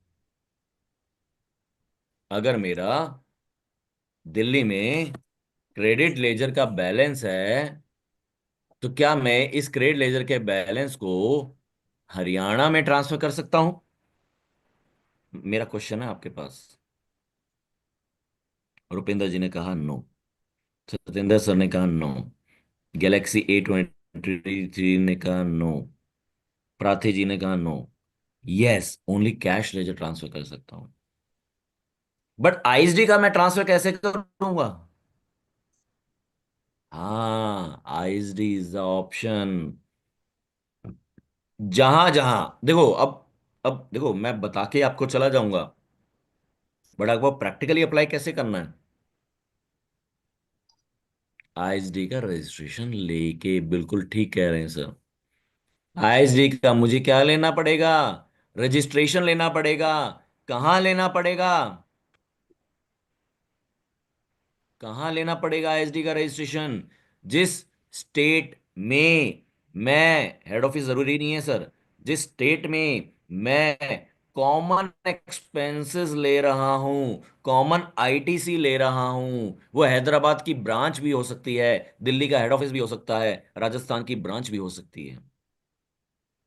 अगर मेरा दिल्ली में क्रेडिट लेजर का बैलेंस है, तो क्या मैं इस क्रेडिट लेजर के बैलेंस को हरियाणा में ट्रांसफर कर सकता हूं? मेरा क्वेश्चन है आपके पास। रुपिंदर जी ने कहा नो। सत्येंद्र सर ने कहा नो। Galaxy A23 ने कहा नो। प्रार्थी जी ने कहा no. Yes, only cash ledger transfer कर सकता हूं। बट आईएसडी का मैं ट्रांसफर कैसे करूंगा? हाँ, आईएसडी इज द ऑप्शन। जहां जहां देखो, अब देखो, मैं बता के आपको चला जाऊंगा, बट आपको प्रैक्टिकली अप्लाई कैसे करना है? आईएसडी का रजिस्ट्रेशन लेके, बिल्कुल ठीक कह रहे हैं सर। आईएसडी का मुझे क्या लेना पड़ेगा? रजिस्ट्रेशन लेना पड़ेगा। कहाँ लेना पड़ेगा? कहाँ लेना पड़ेगा आईएसडी का रजिस्ट्रेशन? जिस स्टेट में मैं, हेड ऑफिस जरूरी नहीं है सर, जिस स्टेट में मैं कॉमन एक्सपेंसेस ले रहा हूं, कॉमन आईटीसी ले रहा हूं, वो हैदराबाद की ब्रांच भी हो सकती है, दिल्ली का हेड ऑफिस भी हो सकता है, राजस्थान की ब्रांच भी हो सकती है।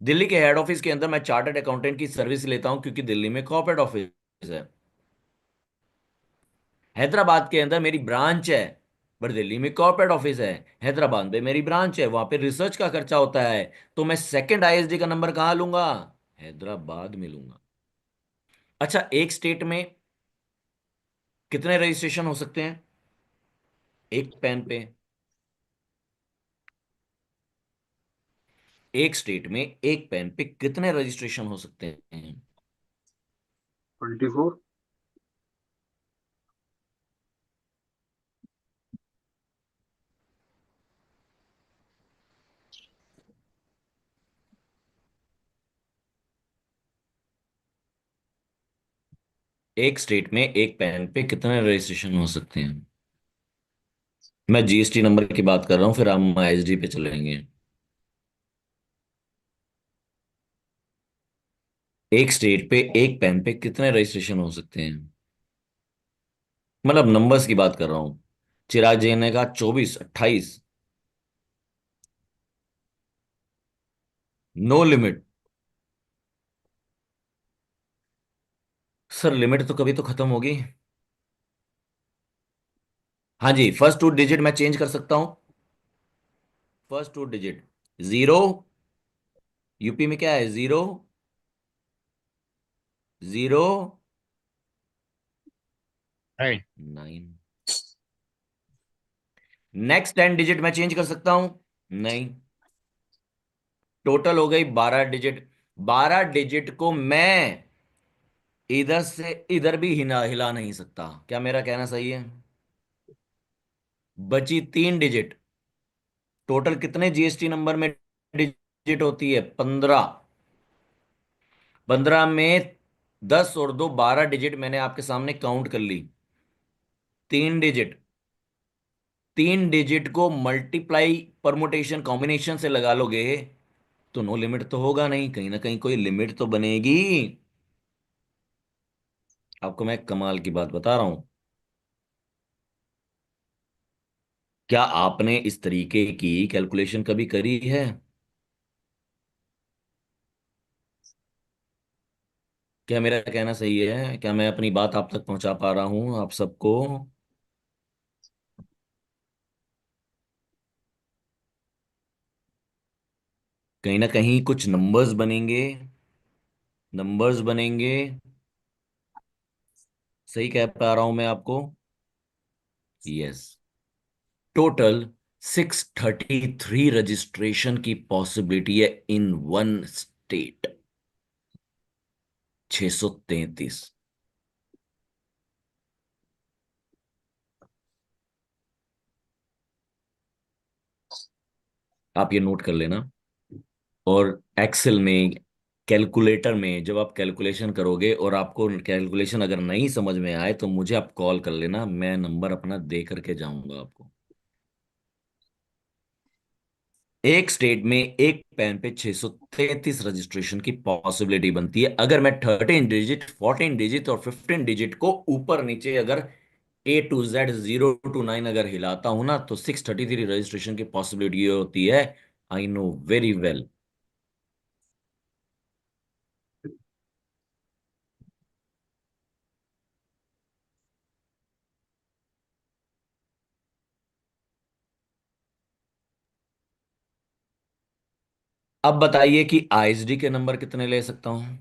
दिल्ली के हेड ऑफिस के अंदर मैं चार्टर्ड अकाउंटेंट की सर्विस लेता हूं क्योंकि दिल्ली में कॉर्पोरेट ऑफिस है। हैदराबाद के अंदर मेरी ब्रांच है, पर दिल्ली में कॉर्पोरेट ऑफिस है। हैदराबाद में मेरी ब्रांच है, वहां पे रिसर्च का खर्चा होता है, तो मैं सेकंड आईएसडी का नंबर कहाँ लूंगा? हैदराबाद में लूंगा। अच्छा, एक स्टेट में कितने रजिस्ट्रेशन हो सकते हैं एक पेन पे? एक स्टेट में एक पेन पे कितने रजिस्ट्रेशन हो सकते हैं? 24। एक स्टेट में एक पेन पे कितने रजिस्ट्रेशन हो सकते हैं? मैं जीएसटी नंबर की बात कर रहा हूं, फिर हम आईएसडी पे चलेंगे। एक स्टेट पे एक पेन पे कितने रजिस्ट्रेशन हो सकते हैं? मतलब नंबर्स की बात कर रहा हूं। चिराग जैन ने कहा 24, 28। No limit. सर लिमिट तो कभी तो खत्म होगी। हाँ जी, फर्स्ट टू डिजिट मैं चेंज कर सकता हूं। First two digit zero. UP में क्या है? Zero, zero, right. 9। Next 10 digit मैं चेंज कर सकता हूं? नहीं। टोटल हो गई 12 डिजिट। 12 डिजिट को मैं इधर से इधर भी हिला नहीं सकता। क्या मेरा कहना सही है? बची 3 डिजिट। टोटल कितने जीएसटी नंबर में डिजिट होती है? 15। 15 में 10 और 2, 12 डिजिट मैंने आपके सामने काउंट कर ली। 3 डिजिट, 3 डिजिट को मल्टीप्लाई परमुटेशन कॉम्बिनेशन से लगा लोगे तो नो लिमिट तो होगा नहीं, कहीं ना कहीं कोई लिमिट तो बनेगी। आपको मैं कमाल की बात बता रहा हूं। क्या आपने इस तरीके की कैलकुलेशन कभी करी है? क्या मेरा कहना सही है? क्या मैं अपनी बात आप तक पहुंचा पा रहा हूं आप सबको? कहीं ना कहीं कुछ नंबर्स बनेंगे, नंबर्स बनेंगे। सही कह पा रहा हूं मैं आपको? यस। टोटल 633 रजिस्ट्रेशन की पॉसिबिलिटी है इन वन स्टेट। 633। आप ये नोट कर लेना। और एक्सेल में, कैलकुलेटर में जब आप कैलकुलेशन करोगे और आपको कैलकुलेशन अगर नहीं समझ में आए तो मुझे आप कॉल कर लेना, मैं नंबर अपना दे करके जाऊंगा आपको। एक स्टेट में एक पेन पे 633 रजिस्ट्रेशन की पॉसिबिलिटी बनती है। अगर मैं 13 डिजिट, 14 डिजिट और 15 डिजिट को ऊपर नीचे अगर A to Z 0 to 9 अगर हिलाता हूं ना, तो 633 रजिस्ट्रेशन की पॉसिबिलिटी होती है। I know very well. अब बताइए कि आईएसडी के नंबर कितने ले सकता हूं?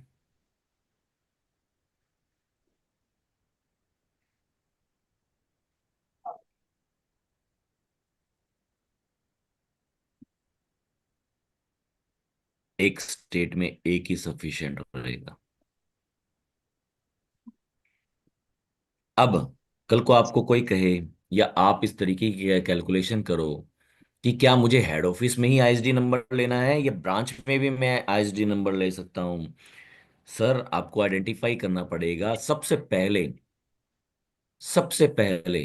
एक स्टेट में एक ही सफिशिएंट रहेगा। अब कल को आपको कोई कहे या आप इस तरीके की कैलकुलेशन करो कि क्या मुझे हेड ऑफिस में ही आईएसडी नंबर लेना है या ब्रांच में भी मैं आईएसडी नंबर ले सकता हूं? सर, आपको आइडेंटिफाई करना पड़ेगा सबसे पहले सबसे पहले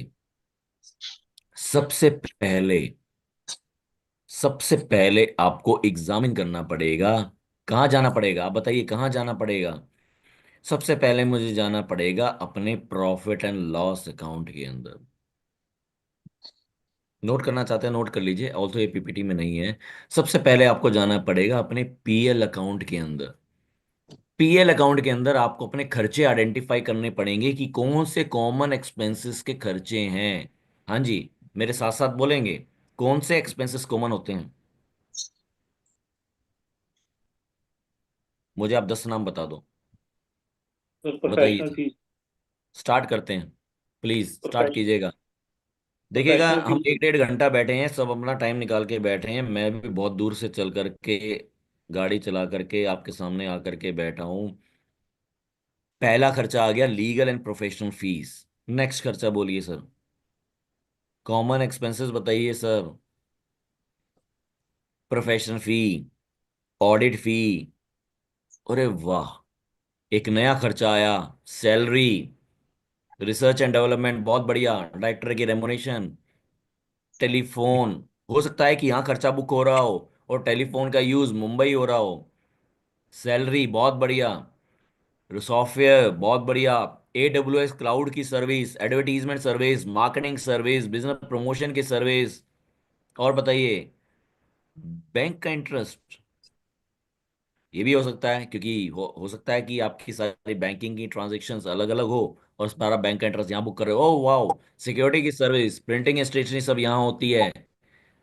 सबसे पहले आपको एग्जामिन करना पड़ेगा। कहाँ जाना पड़ेगा? आप बताइए, कहाँ जाना पड़ेगा? सबसे पहले मुझे जाना पड़ेगा अपने प्रॉफिट एंड लॉस अकाउंट के अंदर। नोट करना चाहते हैं नोट कर लीजिए, ऑल्सो ये पीपीटी में नहीं है। सबसे पहले आपको जाना पड़ेगा अपने पीएल अकाउंट के अंदर। पीएल अकाउंट के अंदर आपको अपने खर्चे आइडेंटिफाई करने पड़ेंगे कि कौन से कॉमन एक्सपेंसेस के खर्चे हैं। हाँ जी, मेरे साथ साथ बोलेंगे, कौन से एक्सपेंसेस कॉमन होते हैं? मुझे आप 10 नाम बता दो। बताइए प्रोफेशनल जी। फीस। स्टार्ट करते हैं, प्लीज स्टार्ट प्रोफेशनल कीजिएगा। देखिएगा, प्रोफेशनल हम फीस। 1 1.5 घंटा बैठे हैं, सब अपना टाइम निकाल के बैठे हैं। मैं भी बहुत दूर से चल करके, गाड़ी चला करके आपके सामने आकर के बैठा हूँ। पहला खर्चा आ गया legal and professional fees. Next खर्चा बोलिए सर। कॉमन एक्सपेंसेस बताइए सर। प्रोफेशनल फी, ऑडिट फी। अरे वाह, एक नया खर्चा आया, सैलरी, रिसर्च एंड डेवलपमेंट, बहुत बढ़िया। डायरेक्टर की रेमुनेशन, टेलीफोन। हो सकता है कि यहाँ खर्चा बुक हो रहा हो और टेलीफोन का यूज मुंबई हो रहा हो। सैलरी बहुत बढ़िया। सॉफ्टवेयर बहुत बढ़िया। AWS क्लाउड की service, advertisement service, marketing service, business promotion की सर्विस। और बताइए, बैंक का इंटरेस्ट। ये भी हो सकता है, क्योंकि हो सकता है कि आपकी सारी बैंकिंग की ट्रांजेक्शन्स अलग अलग हो और सारा बैंक का इंटरेस्ट यहाँ बुक कर रहे हो। Oh wow. सिक्योरिटी की सर्विस, प्रिंटिंग स्टेशनरी सब यहाँ होती है।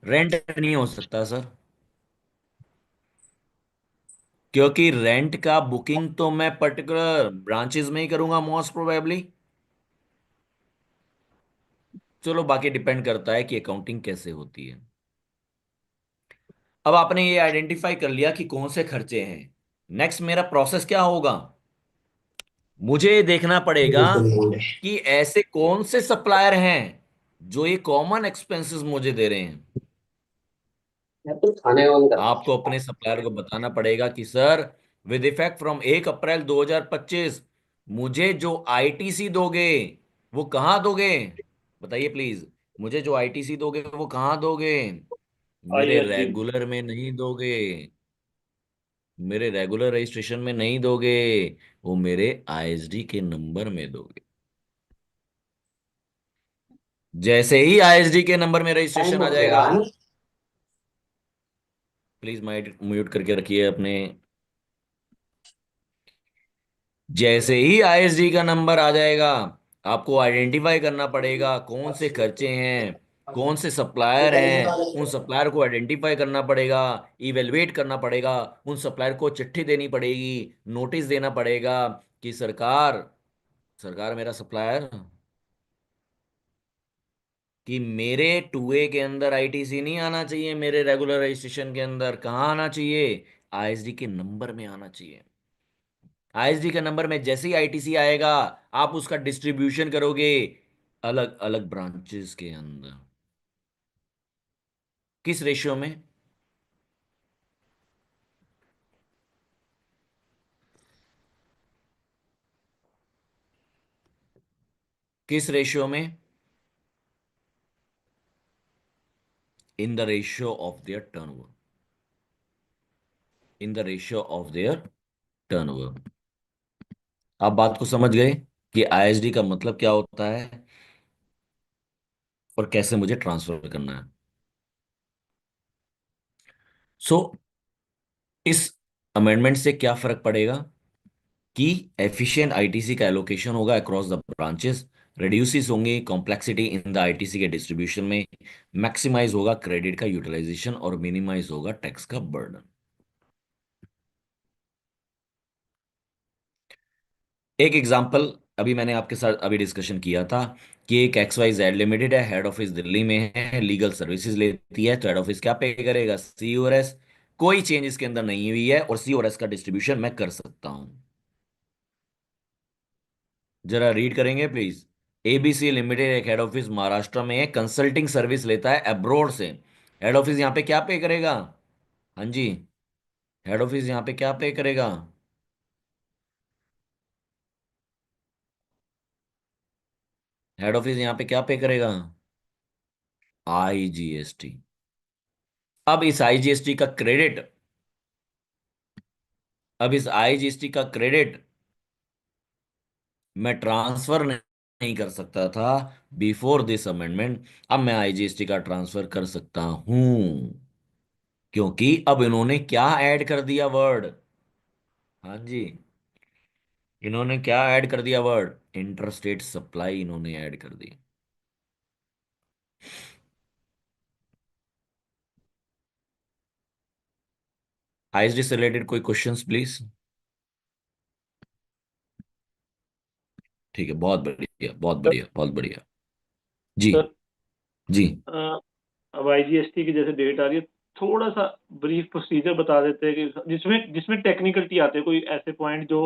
रेंट नहीं हो सकता सर, क्योंकि रेंट का बुकिंग तो मैं पर्टिकुलर ब्रांचेस में ही करूंगा मोस्ट प्रोबेबली। चलो, बाकी डिपेंड करता है कि अकाउंटिंग कैसे होती है। अब आपने ये आइडेंटिफाई कर लिया कि कौन से खर्चे हैं। नेक्स्ट मेरा प्रोसेस क्या होगा? मुझे देखना पड़ेगा कि ऐसे कौन से सप्लायर हैं जो ये कॉमन एक्सपेंसेस मुझे दे रहे हैं। तो खाने ऑन कर। आपको अपने सप्लायर को बताना पड़ेगा कि sir, with effect from 1 April 2025 मुझे जो आईटीसी दोगे वो कहाँ दोगे? बताइए प्लीज। मुझे जो आईटीसी दोगे वो कहाँ दोगे? मेरे आईएसडी। रेगुलर में नहीं दोगे, मेरे रेगुलर रजिस्ट्रेशन में नहीं दोगे, वो मेरे आईएसडी के नंबर में दोगे। जैसे ही आईएसडी के नंबर में टाइम रजिस्ट्रेशन आ हो जाएगा, गया है। प्लीज माइट म्यूट करके रखिए अपने। जैसे ही आईएसडी का नंबर आ जाएगा, आपको आइडेंटिफाई करना पड़ेगा कौन से खर्चे हैं, कौन से सप्लायर हैं, उन सप्लायर को आइडेंटिफाई करना पड़ेगा, इवेलुएट करना पड़ेगा, उन सप्लायर को चिट्ठी देनी पड़ेगी, नोटिस देना पड़ेगा कि सरकार, सरकार मेरा सप्लायर, कि मेरे 2A के अंदर आईटीसी नहीं आना चाहिए, मेरे रेगुलर रजिस्ट्रेशन के अंदर कहाँ आना चाहिए, आईएसडी के नंबर में आना चाहिए। आईएसडी के नंबर में जैसे ही आईटीसी आएगा, आप उसका डिस्ट्रीब्यूशन करोगे अलग अलग ब्रांचेस के अंदर। किस रेशियो में? किस रेशियो में? In the ratio of their turnover. In the ratio of their turnover. आप बात को समझ गए कि आईएसडी का मतलब क्या होता है और कैसे मुझे ट्रांसफर करना है। सो इस अमेंडमेंट से क्या फर्क पड़ेगा कि एफिशिएंट आईटीसी का एलोकेशन होगा अक्रॉस द ब्रांचेस, रिड्यूसेस होंगे कॉम्प्लेक्सिटी इन द आईटीसी के डिस्ट्रीब्यूशन में, मैक्सिमाइज होगा क्रेडिट का यूटिलाइजेशन और मिनिमाइज होगा टैक्स का बर्डन। एक एग्जांपल अभी मैंने आपके साथ अभी डिस्कशन किया था कि एक XYZ लिमिटेड है, हेड ऑफिस दिल्ली में है, लीगल सर्विसेज लेती है, तो हेड ऑफिस क्या पे करेगा? CORS। कोई चेंज इसके अंदर नहीं हुई है और CORS का डिस्ट्रीब्यूशन मैं कर सकता हूं। जरा रीड करेंगे प्लीज। ABC लिमिटेड एक हेड ऑफिस महाराष्ट्र में है, कंसल्टिंग सर्विस लेता है अब्रोड से। हेड ऑफिस यहाँ पे क्या पे करेगा? हाँ जी, हेड ऑफिस यहाँ पे क्या पे करेगा? हेड ऑफिस यहाँ पे क्या पे करेगा? IGST। अब इस IGST का क्रेडिट, अब इस IGST का क्रेडिट मैं ट्रांसफर नहीं कर सकता था बिफोर दिस अमेंडमेंट। अब मैं IGST का ट्रांसफर कर सकता हूं, क्योंकि अब इन्होंने क्या ऐड कर दिया वर्ड? हाँ जी, इन्होंने क्या ऐड कर दिया वर्ड? इंटरस्टेट सप्लाई इन्होंने ऐड कर दी। ISD से रिलेटेड कोई क्वेश्चंस प्लीज? ठीक है, बहुत बढ़िया, बहुत बढ़िया, बहुत बढ़िया। जी सर, जी। अब आईजीएसटी की जैसे डेट आ रही है, थोड़ा सा ब्रीफ प्रोसीजर बता देते हैं कि जिसमें जिसमें टेक्निकलिटी आते हैं, कोई ऐसे पॉइंट जो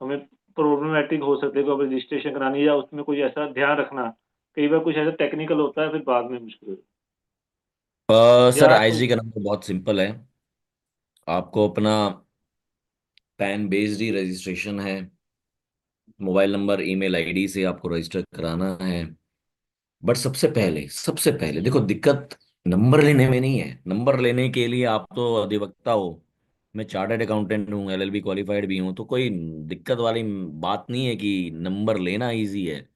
हमें प्रॉब्लमेटिक हो सकते हैं, कोई रजिस्ट्रेशन करानी है या उसमें कोई ऐसा ध्यान रखना। कई बार कुछ ऐसा टेक्निकल होता है, फिर बाद में मुश्किल हो सर या तो। ISD का नंबर बहुत सिंपल है। आपको अपना पैन बेस्ड ही रजिस्ट्रेशन है, मोबाइल नंबर ईमेल आईडी से आपको रजिस्टर कराना है। बट सबसे पहले देखो, दिक्कत नंबर लेने में नहीं है। नंबर लेने के लिए आप तो अधिवक्ता हो, मैं चार्टर्ड अकाउंटेंट हूँ, LLB क्वालिफाइड भी हूँ, तो कोई दिक्कत वाली बात नहीं है कि नंबर लेना इजी है।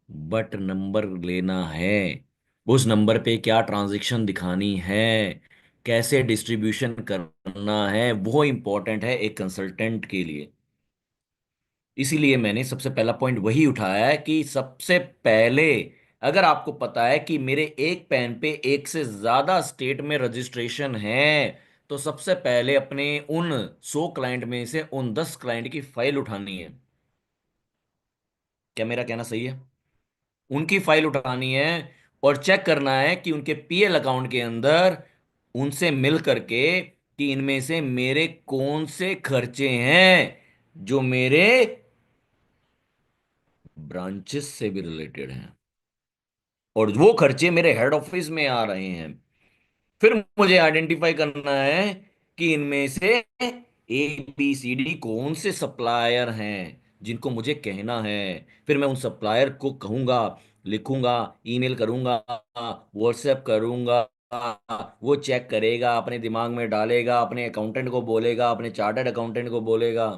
बट नंबर लेना है, उस नंबर पे क्या ट्रांजैक्शन दिखानी है, कैसे डिस्ट्रीब्यूशन करना है, वो इंपॉर्टेंट है एक कंसल्टेंट के लिए। इसीलिए मैंने सबसे पहला पॉइंट वही उठाया है कि सबसे पहले, अगर आपको पता है कि मेरे एक पैन पे एक से ज्यादा स्टेट में रजिस्ट्रेशन है, तो सबसे पहले अपने उन 100 क्लाइंट में से उन 10 क्लाइंट की फाइल उठानी है। क्या मेरा कहना सही है? उनकी फाइल उठानी है और चेक करना है कि उनके PL अकाउंट के अंदर उनसे मिल करके कि इनमें से मेरे कौन से खर्चे हैं जो मेरे ब्रांचेस से भी रिलेटेड हैं और वो खर्चे मेरे हेड ऑफिस में आ रहे हैं। फिर मुझे आइडेंटिफाई करना है कि इनमें से ABCD कौन से सप्लायर हैं जिनको मुझे कहना है। फिर मैं उन सप्लायर को कहूंगा, लिखूंगा, ईमेल करूंगा, व्हाट्सएप करूंगा, वो चेक करेगा, अपने दिमाग में डालेगा, अपने अकाउंटेंट को बोलेगा, अपने चार्टर्ड अकाउंटेंट को बोलेगा।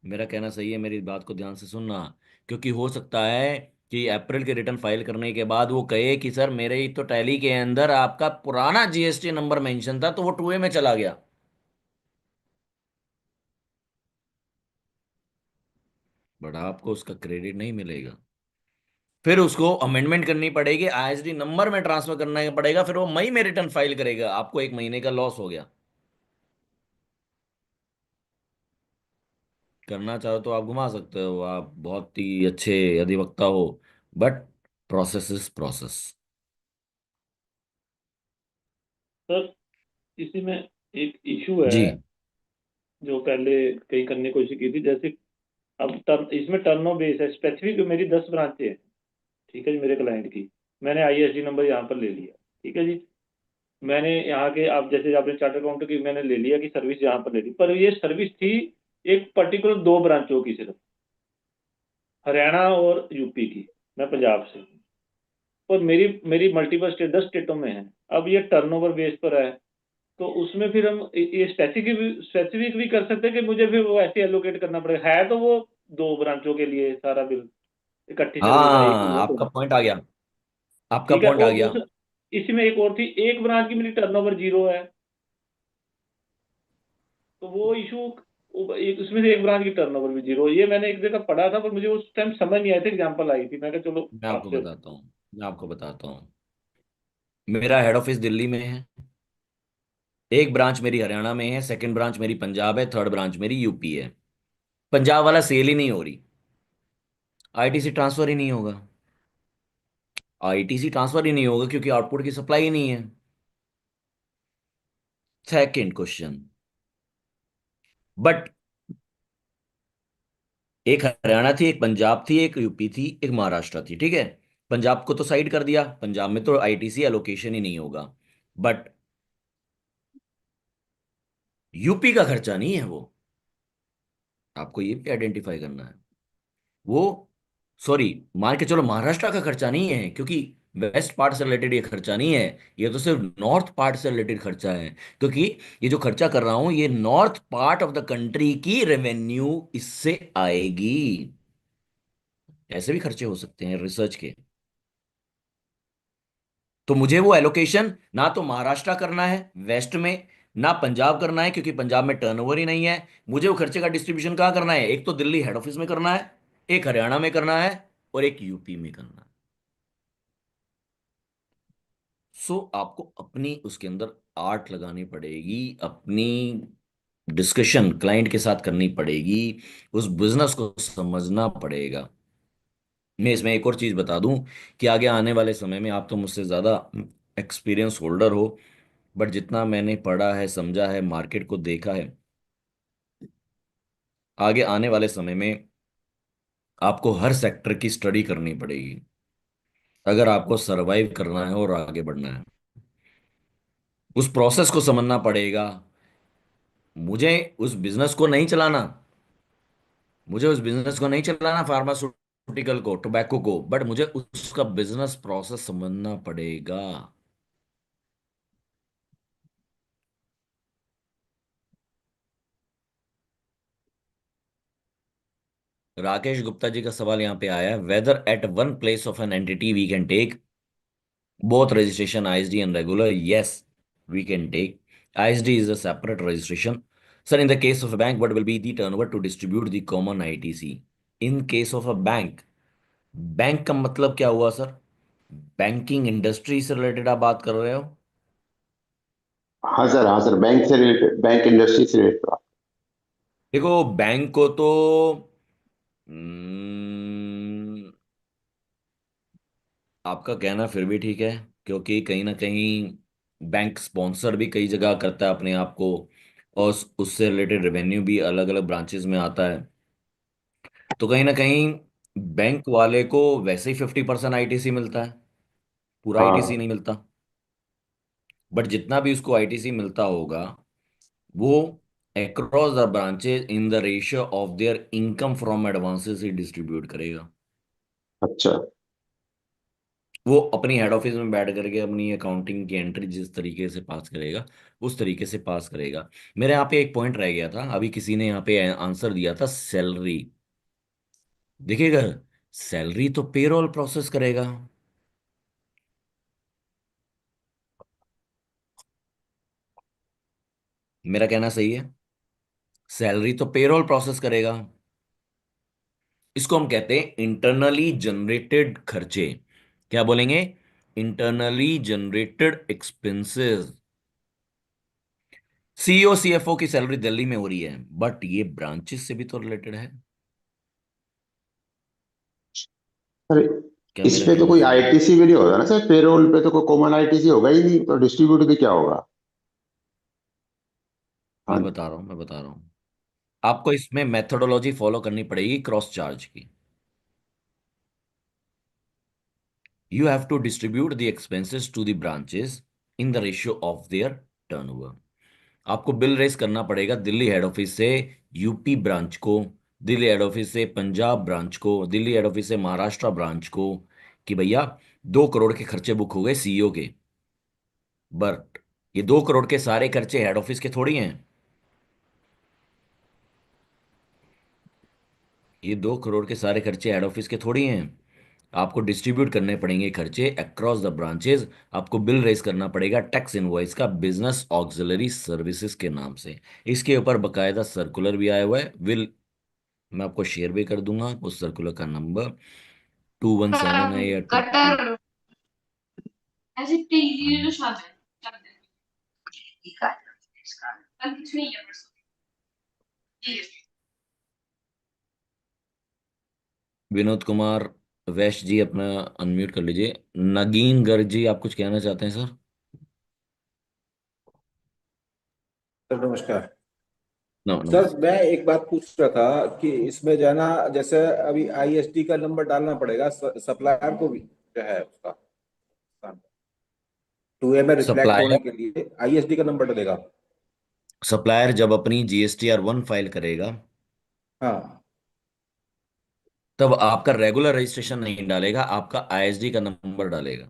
मेरा कहना सही है? मेरी बात को ध्यान से सुनना, क्योंकि हो सकता है कि अप्रैल के रिटर्न फाइल करने के बाद वो कहे कि सर मेरे ही तो टैली के अंदर आपका पुराना GST नंबर मेंशन था, तो वो 2A में चला गया। बट आपको उसका क्रेडिट नहीं मिलेगा। फिर उसको अमेंडमेंट करनी पड़ेगी, आईएसडी नंबर में ट्रांसफर करना पड़ेगा, फिर वो मई में रिटर्न फाइल करेगा, आपको 1 महीने का लॉस हो गया। करना चाहो तो आप घुमा सकते हो, आप बहुत ही अच्छे अधिवक्ता हो, but process is process. Sir इसी में एक इशू है जी जो पहले कहीं करने की कोशिश की थी, जैसे अब इसमें टर्न बेस है, स्पेसिफिक मेरी 10 ब्रांचें हैं, ठीक है जी, मेरे क्लाइंट की। मैंने आईएसडी नंबर यहाँ पर ले लिया, ठीक है जी। मैंने यहाँ के, आप जैसे आपने चार्टर अकाउंट की मैंने ले लिया कि सर्विस यहाँ पर ले ली, पर ये सर्विस थी एक पर्टिकुलर 2 ब्रांचों की सिर्फ, हरियाणा और यूपी की। मैं पंजाब से, और मेरी मेरी मल्टीपल स्टेट 10 स्टेटों में है। अब ये टर्नओवर बेस पर है, तो उसमें फिर हम ये स्पेसिफिक भी कर सकते हैं कि मुझे फिर वो ऐसे एलोकेट करना पड़ेगा, है तो वो 2 ब्रांचों के लिए सारा बिल इकट्ठी सर्विस आएगी हाँ, वो आपका तो। पॉइंट आ गया, आपका ठीक है, पॉइंट आ और गया। उस इसी में एक और थी, एक ब्रांच की मेरी टर्नओवर 0 है, तो वो इशू, एक उसमें से एक ब्रांच की टर्नओवर भी 0। ये मैंने एक जगह पढ़ा था, पर मुझे उस टाइम समझ नहीं आया था, एग्जांपल आई थी, मैं कहा चलो मैं आपको आपसे। बताता हूँ, मैं आपको बताता हूँ। मेरा हेड ऑफिस दिल्ली में है, एक ब्रांच मेरी हरियाणा में है, सेकंड ब्रांच मेरी पंजाब है, थर्ड ब्रांच मेरी यूपी है। पंजाब वाला सेल ही नहीं हो रही, आईटीसी ट्रांसफर ही नहीं होगा। आईटीसी ट्रांसफर ही नहीं होगा क्योंकि आउटपुट की सप्लाई ही नहीं है। सेकंड क्वेश्चन, बट एक हरियाणा थी, एक पंजाब थी, एक यूपी थी, एक महाराष्ट्र थी, ठीक है। पंजाब को तो साइड कर दिया, पंजाब में तो आईटीसी एलोकेशन ही नहीं होगा। बट यूपी का खर्चा नहीं है वो, आपको ये भी आइडेंटिफाई करना है। वो, सॉरी, मान के चलो महाराष्ट्र का खर्चा नहीं है, क्योंकि वेस्ट पार्ट से रिलेटेड ये खर्चा नहीं है, ये तो सिर्फ नॉर्थ पार्ट से रिलेटेड खर्चा है। क्योंकि ये जो खर्चा कर रहा हूं, ये north part of the country की रेवेन्यू इससे आएगी। ऐसे भी खर्चे हो सकते हैं रिसर्च के। तो मुझे वो एलोकेशन ना तो महाराष्ट्र करना है वेस्ट में, ना पंजाब करना है, क्योंकि पंजाब में टर्नओवर ही नहीं है। मुझे वो खर्चे का डिस्ट्रीब्यूशन कहाँ करना है, एक तो दिल्ली हेड ऑफिस में करना है, एक हरियाणा में करना है, और एक यूपी में करना है। सो आपको अपनी उसके अंदर आर्ट लगानी पड़ेगी, अपनी डिस्कशन क्लाइंट के साथ करनी पड़ेगी, उस बिजनेस को समझना पड़ेगा। मैं इसमें एक और चीज बता दूं कि आगे आने वाले समय में, आप तो मुझसे ज्यादा एक्सपीरियंस होल्डर हो, बट जितना मैंने पढ़ा है, समझा है, मार्केट को देखा है, आगे आने वाले समय में आपको हर सेक्टर की स्टडी करनी पड़ेगी अगर आपको सरवाइव करना है और आगे बढ़ना है। उस प्रोसेस को समझना पड़ेगा। मुझे उस बिजनेस को नहीं चलाना, मुझे उस बिजनेस को नहीं चलाना, फार्मास्यूटिकल को, टोबैको को, बट मुझे उसका बिजनेस प्रोसेस समझना पड़ेगा। राकेश गुप्ता जी का सवाल यहाँ पे आया है, whether at one place of an entity we can take both registration ISD and regular. Yes, we can take. ISD is a separate registration. Sir, in the case of a bank, what will be the turnover to distribute the common ITC? In case of a bank, bank का मतलब क्या हुआ sir? Banking industry से related आप बात कर रहे हो? हाँ सर, बैंक से रिलेटेड, बैंक इंडस्ट्री से रिलेटेड। देखो, बैंक को तो हम्म, आपका कहना फिर भी ठीक है, क्योंकि कहीं ना कहीं बैंक स्पॉन्सर भी कई जगह करता है अपने आप को, और उससे रिलेटेड रेवेन्यू भी अलग अलग ब्रांचेस में आता है। तो कहीं ना कहीं बैंक वाले को वैसे ही 50% आईटीसी मिलता है, पूरा आईटीसी हाँ। नहीं मिलता। बट जितना भी उसको आईटीसी मिलता होगा, वो across the branches in the ratio of their income from advances he distribute करेगा। अच्छा। वो अपनी हेड ऑफिस में बैठ करके अपनी अकाउंटिंग की एंट्री जिस तरीके से पास करेगा, उस तरीके से पास करेगा। मेरे यहाँ पे एक पॉइंट रह गया था, अभी किसी ने यहाँ पे आंसर दिया था, सैलरी। देखिएगा, सैलरी तो पेरोल प्रोसेस करेगा। मेरा कहना सही है, सैलरी तो पेरोल प्रोसेस करेगा। इसको हम कहते हैं इंटरनली जनरेटेड खर्चे। क्या बोलेंगे? Internally generated expenses. CEO CFO की सैलरी दिल्ली में हो रही है, बट ये ब्रांचेस से भी तो रिलेटेड है। अरे क्या मेरा इसपे तो कहना कोई समझ? आईटीसी भी नहीं होगा ना सर, पेरोल पे तो कोई कॉमन आईटीसी होगा ही नहीं, तो डिस्ट्रीब्यूट भी क्या होगा? मैं हाँ। बता रहा हूं, मैं बता रहा हूं। आपको इसमें मेथोडोलॉजी फॉलो करनी पड़ेगी क्रॉस चार्ज की। You have to distribute the expenses to the branches in the ratio of their turnover. आपको बिल रेस करना पड़ेगा दिल्ली हेड ऑफिस से यूपी ब्रांच को, दिल्ली हेड ऑफिस से पंजाब ब्रांच को, दिल्ली हेड ऑफिस से महाराष्ट्र ब्रांच को, कि भैया 2 करोड़ के खर्चे बुक हो गए सीईओ के। बट ये 2 करोड़ के सारे खर्चे हेड ऑफिस के थोड़ी हैं। ये 2 करोड़ के सारे खर्चे हेड ऑफिस के थोड़ी हैं। आपको डिस्ट्रीब्यूट करने पड़ेंगे खर्चे अक्रॉस द ब्रांचेस। आपको बिल रेज करना पड़ेगा टैक्स इनवॉइस का बिजनेस ऑक्सिलरी सर्विसेज के नाम से। इसके ऊपर बकायदा सर्कुलर भी आया हुआ है। विल मैं आपको शेयर भी कर दूंगा उस सर्कुलर का नंबर। 217 है या 22? विनोद कुमार वैश्य जी, अपना अनम्यूट कर लीजिए। नगीन गर्ग जी, आप कुछ कहना चाहते हैं सर? सर नमस्कार। सर नमस्ते। मैं एक बात पूछ रहा था कि इसमें जो है ना, जैसे अभी आईएसडी का नंबर डालना पड़ेगा सप्लायर को भी, जो है उसका 2A में रिफ्लेक्ट होने सप्लायर के लिए आईएसडी का नंबर डलेगा। सप्लायर जब अपनी जीएसटीआर 1 फाइल करेगा, हाँ तब आपका रेगुलर रजिस्ट्रेशन नहीं डालेगा, आपका आईएसडी का नंबर डालेगा।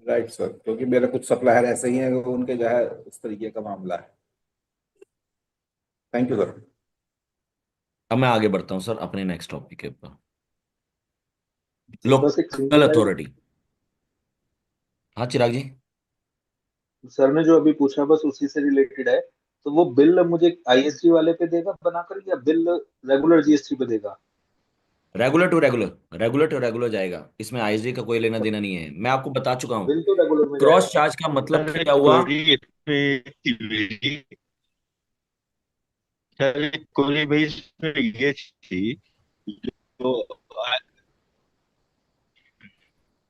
राइट सर, क्योंकि मेरे कुछ सप्लायर ऐसे ही हैं, वो उनके जो है इस तरीके का मामला है। Thank you sir. अब मैं आगे बढ़ता हूं सर अपने नेक्स्ट टॉपिक के ऊपर। सर बस एक लोकल सिंपल, अथॉरिटी। हाँ चिराग जी। सर ने जो अभी पूछा बस उसी से रिलेटेड है। तो वो बिल मुझे आईएसडी वाले पे देगा बनाकर, या बिल रेगुलर जीएसटी पे देगा? Regular to regular, regular to regular जाएगा, इसमें आईएसडी का कोई लेना देना नहीं है। मैं आपको बता चुका हूँ। बिल तो रेगुलर में जाएगा क्रॉस ना? चार्ज का मतलब सर क्या हुआ? क्वेरी भाई इसमें ये थी, तो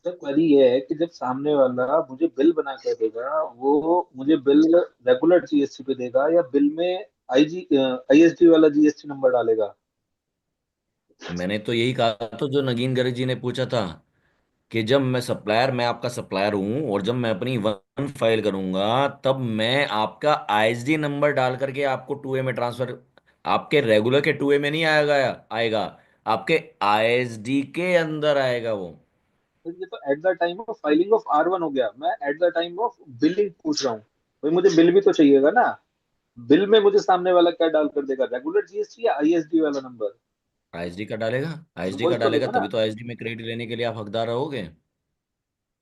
सर क्वेरी ये है कि जब सामने वाला मुझे बिल बना कर देगा, वो मुझे बिल रेगुलर जीएसटी पे देगा, या बिल में आईजी आईएसडी वाला जीएसटी नंबर डालेगा? मैंने तो यही कहा था जो नगीन गर्ग जी ने पूछा था, कि जब मैं आपका सप्लायर हूं और जब मैं अपनी 1 फाइल करूंगा, तब मैं आपका आईएसडी नंबर डाल करके आपको 2A में ट्रांसफर, आपके रेगुलर के 2A में नहीं आएगा, आएगा आपके आईएसडी के अंदर आएगा वो। तो ये तो at the time of filing of R1 हो गया, मैं at the time of billing पूछ रहा हूँ। भाई मुझे बिल भी तो चाहिएगा ना। बिल में मुझे सामने वाला क्या डाल कर देगा, रेगुलर जीएसटी या आईएसडी वाला नंबर? आईएसडी का डालेगा, आईएसडी का इनवॉइस तो डालेगा, देगा तभी ना? तो आईएसडी में क्रेडिट लेने के लिए आप हकदार रहोगे।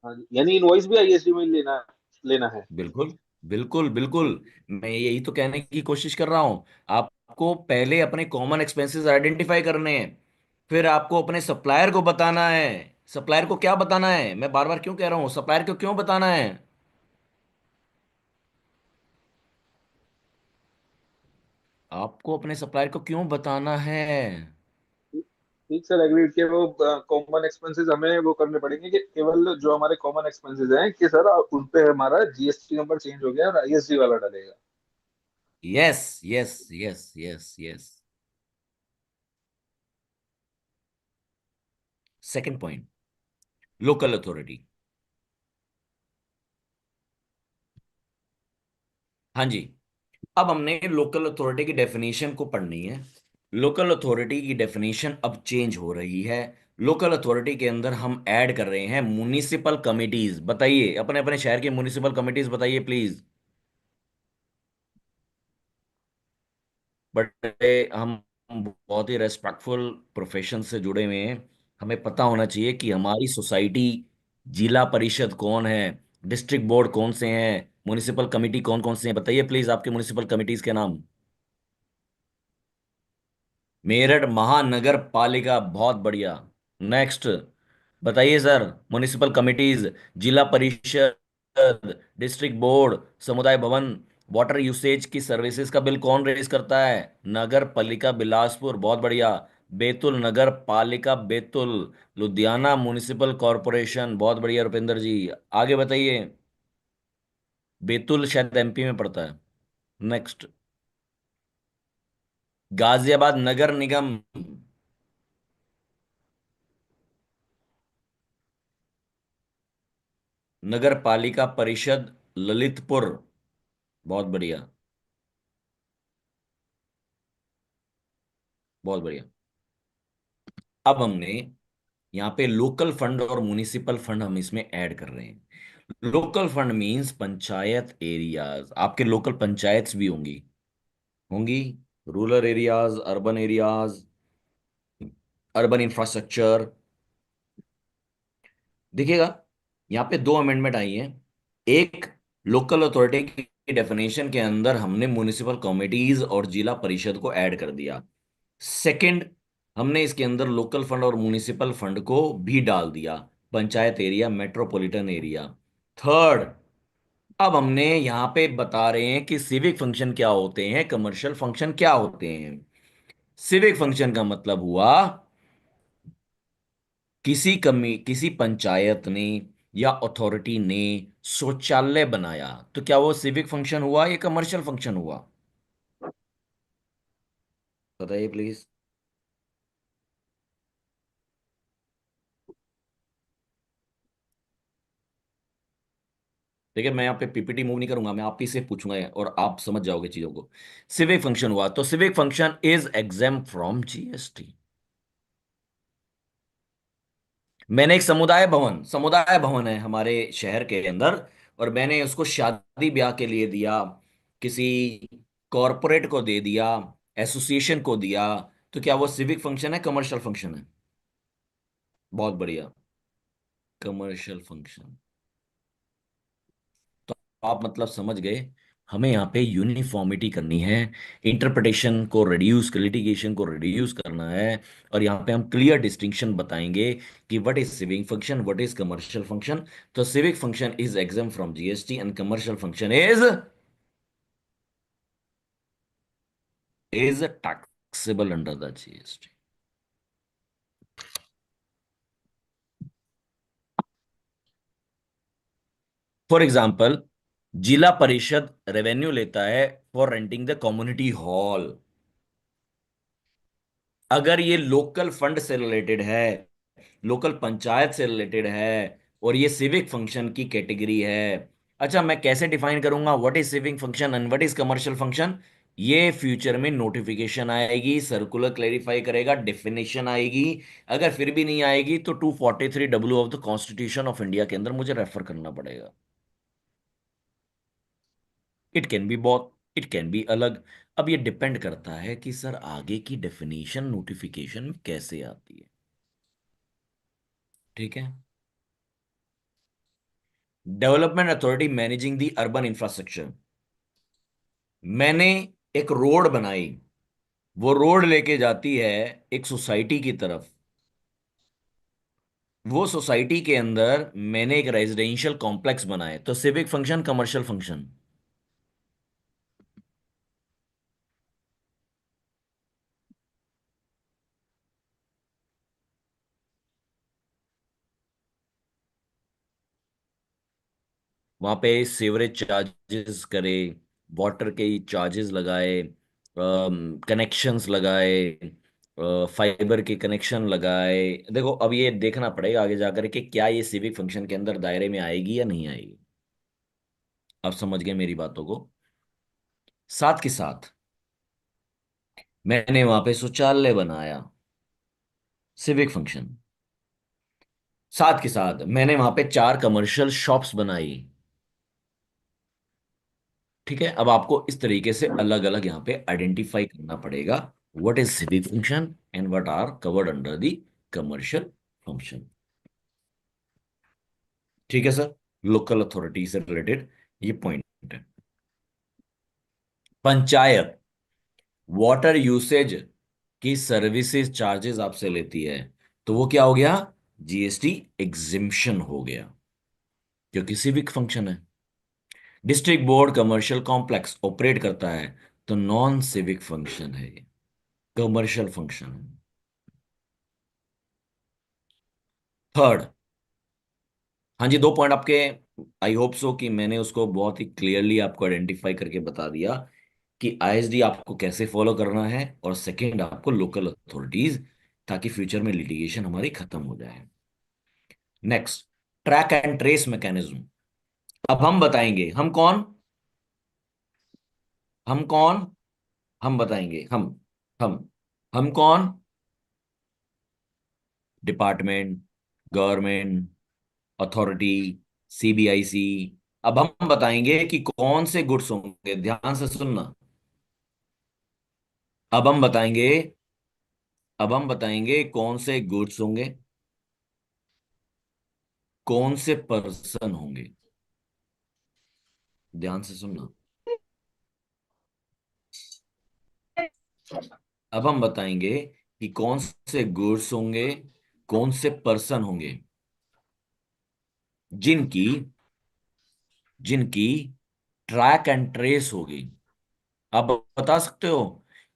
हाँ जी, यानी इनवॉइस भी आईएसडी में ही लेना लेना है। बिल्कुल बिल्कुल बिल्कुल। मैं यही तो कहने की कोशिश कर रहा हूं। आपको पहले अपने कॉमन एक्सपेंसेस आइडेंटिफाई करने हैं, फिर आपको अपने सप्लायर को बताना है। सप्लायर को क्या बताना है? मैं बार बार क्यों कह रहा हूं सप्लायर को क्यों बताना है? आपको अपने सप्लायर को क्यों बताना है? ठीक सर, एग्रीड के वो कॉमन एक्सपेंसेस हमें वो करने पड़ेंगे, कि केवल जो हमारे कॉमन एक्सपेंसेस हैं कि सर उन पे हमारा जीएसटी नंबर चेंज हो गया और आईएसडी वाला डलेगा। Yes yes yes yes yes. Second point, local authority. हाँ जी। अब हमने लोकल अथॉरिटी की डेफिनेशन को पढ़नी है। लोकल अथॉरिटी की डेफिनेशन अब चेंज हो रही है। लोकल अथॉरिटी के अंदर हम ऐड कर रहे हैं म्युनिसिपल कमिटीज। बताइए अपने अपने शहर की म्युनिसिपल कमिटीज बताइए प्लीज। बट हम बहुत ही रेस्पेक्टफुल प्रोफेशन से जुड़े हुए हैं। हमें पता होना चाहिए कि हमारी सोसाइटी, जिला परिषद कौन है, डिस्ट्रिक्ट बोर्ड कौन से हैं, म्युनिसिपल कमिटी कौन कौन से हैं। बताइए प्लीज आपके म्युनिसिपल कमिटीज के नाम। मेरठ महानगर पालिका, बहुत बढ़िया। नेक्स्ट बताइए सर। म्युनिसिपल कमिटीज, जिला परिषद, डिस्ट्रिक्ट बोर्ड, समुदाय भवन, वाटर यूसेज की सर्विसेज का बिल कौन रेज करता है? नगर पालिका बिलासपुर, बहुत बढ़िया। बैतुल नगर पालिका बैतुल। लुधियाना म्युनिसिपल कॉरपोरेशन, बहुत बढ़िया रुपेंद्र जी। आगे बताइए। बैतुल शायद एमपी में पड़ता है। नेक्स्ट। गाजियाबाद नगर निगम, नगर पालिका परिषद ललितपुर, बहुत बढ़िया, बहुत बढ़िया। अब हमने यहाँ पे लोकल फंड और म्युनिसिपल फंड हम इसमें ऐड कर रहे हैं। Local fund means panchayat areas, आपके लोकल पंचायत्स भी होंगी, होंगी, rural areas, urban areas, urban infrastructure. देखिएगा, यहाँ पे दो अमेंडमेंट आई हैं। एक, लोकल अथॉरिटी की डेफिनेशन के अंदर हमने म्युनिसिपल कमिटीज और जिला परिषद को ऐड कर दिया। सेकंड, हमने इसके अंदर लोकल फंड और म्युनिसिपल फंड को भी डाल दिया, panchayat area, metropolitan area. Third, अब हमने यहाँ पे बता रहे हैं कि सिविक फंक्शन क्या होते हैं, कमर्शियल फंक्शन क्या होते हैं। सिविक फंक्शन का मतलब हुआ किसी पंचायत ने या अथॉरिटी ने शौचालय बनाया, तो क्या वो सिविक फंक्शन हुआ या कमर्शियल फंक्शन हुआ? बताइए प्लीज। देखिए, मैं यहाँ पे पीपीटी मूव नहीं करूंगा, मैं आप ही से पूछूंगा और आप समझ जाओगे चीजों को। सिविक फंक्शन हुआ तो civic function is exempt from GST. मैंने एक समुदाय भवन है हमारे शहर के अंदर, और मैंने उसको शादी ब्याह के लिए दिया, किसी कॉरपोरेट को दे दिया, एसोसिएशन को दिया, तो क्या वो सिविक फंक्शन है, कमर्शियल फंक्शन है? बहुत बढ़िया, कमर्शियल फंक्शन। तो आप मतलब समझ गए, हमें यहाँ पे यूनिफॉर्मिटी करनी है, इंटरप्रिटेशन को रिड्यूस, लिटिगेशन को रिड्यूस करना है। और यहाँ पे हम क्लियर डिस्टिंक्शन बताएंगे कि what is civic function, what is commercial function. तो civic function is exempt from GST and commercial function is taxable under the GST. For example, Zila Parishad revenue लेता है for renting the community hall. अगर ये local fund से related है, local panchayat से related है, और ये सिविक फंक्शन की कैटेगरी है। अच्छा, मैं कैसे डिफाइन करूंगा what is civic function and what is commercial function? ये फ्यूचर में नोटिफिकेशन आएगी, सर्कुलर क्लेरिफाई करेगा, डेफिनेशन आएगी। अगर फिर भी नहीं आएगी तो 243 of the constitution of India के अंदर मुझे रेफर करना पड़ेगा। इट कैन बी बहुत, इट कैन बी अलग। अब ये डिपेंड करता है कि सर आगे की डेफिनेशन नोटिफिकेशन में कैसे आती है। ठीक है। Development authority managing the urban infrastructure. मैंने एक रोड बनाई, वो रोड लेके जाती है एक सोसाइटी की तरफ। वो सोसाइटी के अंदर मैंने एक रेजिडेंशियल कॉम्प्लेक्स बनाए, तो सिविक फंक्शन, कमर्शियल फंक्शन? वहां पे सीवरेज चार्जेस करे, वाटर के चार्जेस लगाए, कनेक्शंस लगाए, फाइबर के कनेक्शन लगाए। देखो, अब ये देखना पड़ेगा आगे जाकर कि क्या ये सिविक फंक्शन के अंदर दायरे में आएगी या नहीं आएगी। आप समझ गए मेरी बातों को। साथ के साथ मैंने वहां पे शौचालय बनाया, सिविक फंक्शन। साथ के साथ मैंने वहां पे 4 कमर्शियल शॉप्स बनाई। ठीक है, अब आपको इस तरीके से अलग अलग यहाँ पे आइडेंटिफाई करना पड़ेगा what is civic function and what are covered under the commercial function. ठीक है सर, लोकल अथॉरिटी से रिलेटेड ये पॉइंट है। पंचायत, वाटर यूसेज कि सर्विसेज चार्जेस आपसे लेती है, तो वो क्या हो गया, जीएसटी एग्जिम्पशन हो गया, क्योंकि सिविक फंक्शन है। District board commercial complex operate करता है, तो नॉन सिविक फंक्शन है, कमर्शियल फंक्शन है। थर्ड, हाँ जी, 2 पॉइंट आपके, आई होप सो कि मैंने उसको बहुत ही क्लियरली आपको आइडेंटिफाई करके बता दिया कि आईएसडी आपको कैसे फॉलो करना है, और सेकंड आपको लोकल अथॉरिटीज, ताकि फ्यूचर में लिटिगेशन हमारी खत्म हो जाए। Next, track and trace mechanism. अब हम बताएंगे हम कौन, हम कौन, हम बताएंगे हम हम कौन, डिपार्टमेंट, गवर्नमेंट, अथॉरिटी, सीबीआईसी। अब हम बताएंगे कि कौन से गुड्स होंगे, ध्यान से सुनना। अब हम बताएंगे, अब हम बताएंगे कौन से गुड्स होंगे, कौन से पर्सन होंगे, ध्यान से सुनना। अब हम बताएंगे कि कौन से गुड्स होंगे, कौन से पर्सन होंगे, जिनकी जिनकी ट्रैक एंड ट्रेस होगी। आप बता सकते हो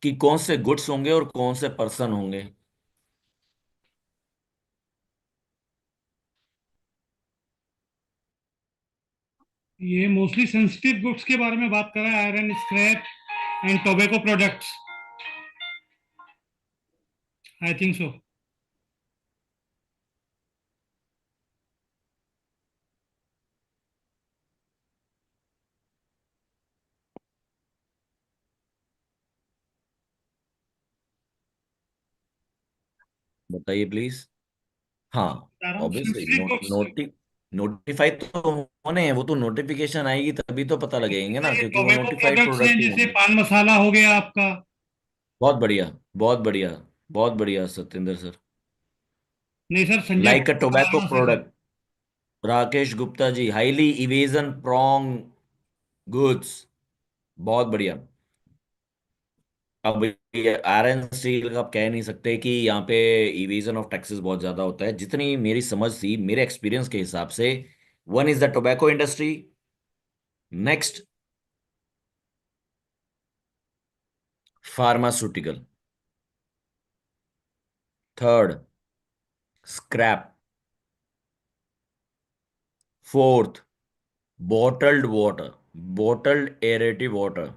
कि कौन से गुड्स होंगे और कौन से पर्सन होंगे? ये मोस्टली सेंसिटिव गुड्स के बारे में बात कर रहा है, iron, scrap and tobacco products, I think so. बताइए प्लीज। हाँ, बता रहा हूँ, ऑब्वियसली सेंसिटिव गुड्स। नोटिफाई तो होने हैं, वो तो नोटिफिकेशन आएगी तभी तो पता लगेंगे ना, ये क्योंकि वो टोबैको नोटिफाइड प्रोडक्ट्स हैं, प्रोडक्ट ही जैसे होंगे। पान मसाला हो गया आपका। बहुत बढ़िया, बहुत बढ़िया, बहुत बढ़िया सत्येंद्र सर। नहीं sir, Sanjay like a Gupta tobacco मराणा से sir. Product, Rakesh Gupta ji, highly evasion prone goods, बहुत बढ़िया। अब ये आयरन स्टील का आप कह नहीं सकते कि यहाँ पे इवेजन ऑफ टैक्सेस बहुत ज्यादा होता है, जितनी मेरी समझ थी, मेरे एक्सपीरियंस के हिसाब से, one is the tobacco industry, next pharmaceutical, third scrap, fourth bottled water, bottled aerated water.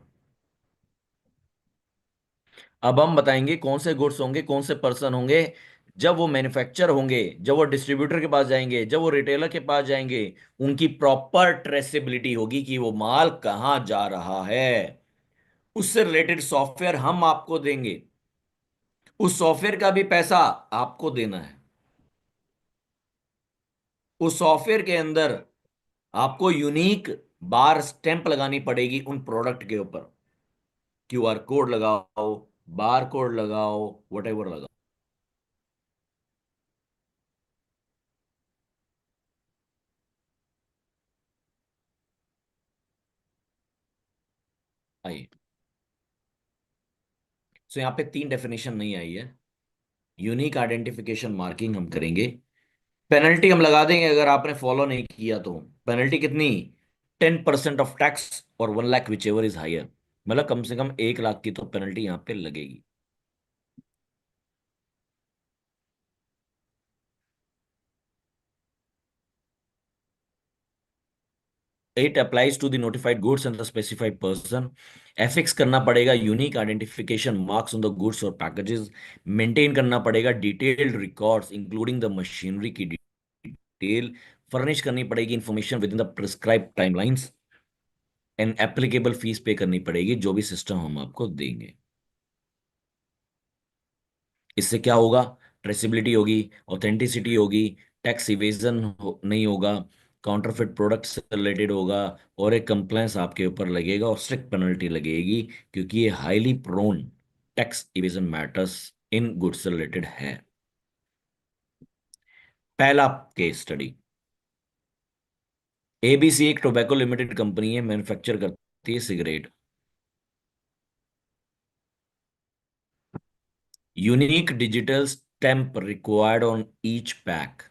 अब हम बताएंगे कौन से गुड्स होंगे, कौन से पर्सन होंगे, जब वो मैन्युफैक्चर होंगे, जब वो डिस्ट्रीब्यूटर के पास जाएंगे, जब वो रिटेलर के पास जाएंगे, उनकी प्रॉपर ट्रेसेबिलिटी होगी कि वो माल कहां जा रहा है। उससे रिलेटेड सॉफ्टवेयर हम आपको देंगे, उस सॉफ्टवेयर का भी पैसा आपको देना है। उस सॉफ्टवेयर के अंदर आपको यूनिक बार स्टैंप लगानी पड़ेगी उन प्रोडक्ट के ऊपर, क्यूआर कोड लगाओ, बार कोड लगाओ, वट लगाओ। आइए, सो यहाँ पे 3 डेफिनेशन नहीं आई है। यूनिक आइडेंटिफिकेशन मार्किंग हम करेंगे, पेनल्टी हम लगा देंगे अगर आपने फॉलो नहीं किया तो। पेनल्टी कितनी, 10% ऑफ टैक्स और 1 lakh whichever is higher, मतलब कम से कम 1 लाख की तो पेनल्टी यहाँ पे लगेगी। It applies to the notified goods and the specified person. Affix करना पड़ेगा unique identification marks on the goods और पैकेजेस। मेंटेन करना पड़ेगा detailed records including the machinery की डिटेल। फर्निश करनी पड़ेगी information within the prescribe timelines. And applicable fees pay करनी पड़ेगी, जो भी सिस्टम हम आपको देंगे। इससे क्या होगा, ट्रेसिबिलिटी होगी, ऑथेंटिसिटी होगी, टैक्स इवेजन नहीं होगा, काउंटरफिट प्रोडक्ट से रिलेटेड होगा, और एक कंप्लायंस आपके ऊपर लगेगा और स्ट्रिक्ट पेनल्टी लगेगी, क्योंकि ये highly prone tax evasion matters in goods से रिलेटेड है। पहला केस स्टडी, एबीसी एक टोबैको लिमिटेड कंपनी है, मैन्युफैक्चर करती है cigarette. Unique digital stamp required on each pack,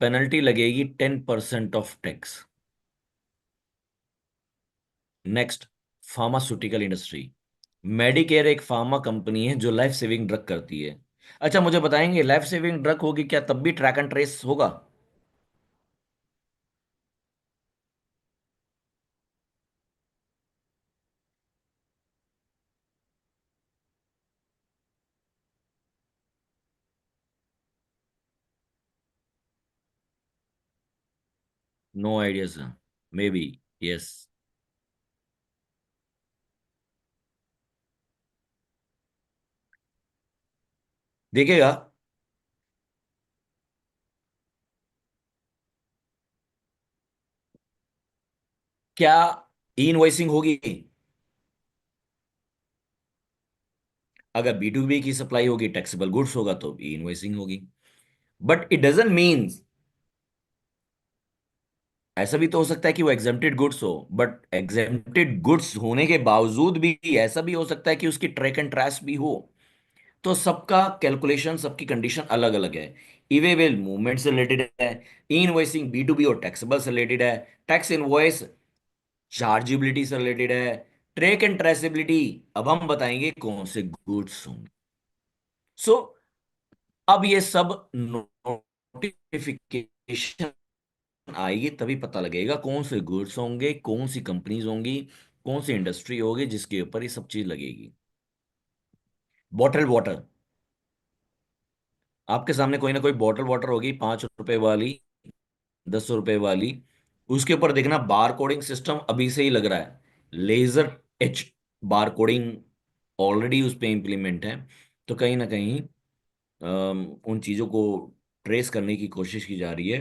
penalty लगेगी 10% of tax. Next, pharmaceutical industry. Medicare एक फार्मा कंपनी है जो लाइफ सेविंग ड्रग करती है। अच्छा, मुझे बताएंगे लाइफ सेविंग ड्रग होगी क्या तब भी ट्रैक एंड ट्रेस होगा? No idea sir, maybe, yes. देखिएगा, क्या ई इनवॉइसिंग होगी? अगर बी टू बी की सप्लाई होगी, टैक्सेबल गुड्स होगा तो ई इनवॉइसिंग होगी। बट इट डजंट मीन्स, ऐसा भी तो हो सकता है कि वो एग्जेम्प्टेड गुड्स हो, बट एग्जेम्प्टेड गुड्स होने के बावजूद भी ऐसा भी हो सकता है कि उसकी ट्रैक एंड ट्रेस भी हो। तो सबका कैलकुलेशन, सबकी कंडीशन अलग अलग है। ई वे बिल मूवमेंट से रिलेटेड है, ई इनवॉइसिंग बी टू बी और टैक्सेबल से रिलेटेड है, टैक्स इनवॉइस चार्जेबिलिटी से रिलेटेड है, ट्रैक एंड ट्रेसेबिलिटी अब हम बताएंगे कौन से गुड्स होंगे। सो अब ये सब नोटिफिकेशन आएगी तभी पता लगेगा कौन से गुड्स होंगे, कौन सी कंपनीज होंगी, कौन सी इंडस्ट्री होगी जिसके ऊपर ये सब चीज लगेगी। बॉटल वाटर, आपके सामने कोई ना कोई बॉटल वाटर होगी, 5 रुपए वाली, 10 रुपए वाली। उसके ऊपर देखना बार कोडिंग सिस्टम अभी से ही लग रहा है, लेजर एच बार कोडिंग ऑलरेडी उस पे इम्प्लीमेंट है। तो कहीं ना कहीं उन चीजों को ट्रेस करने की कोशिश की जा रही है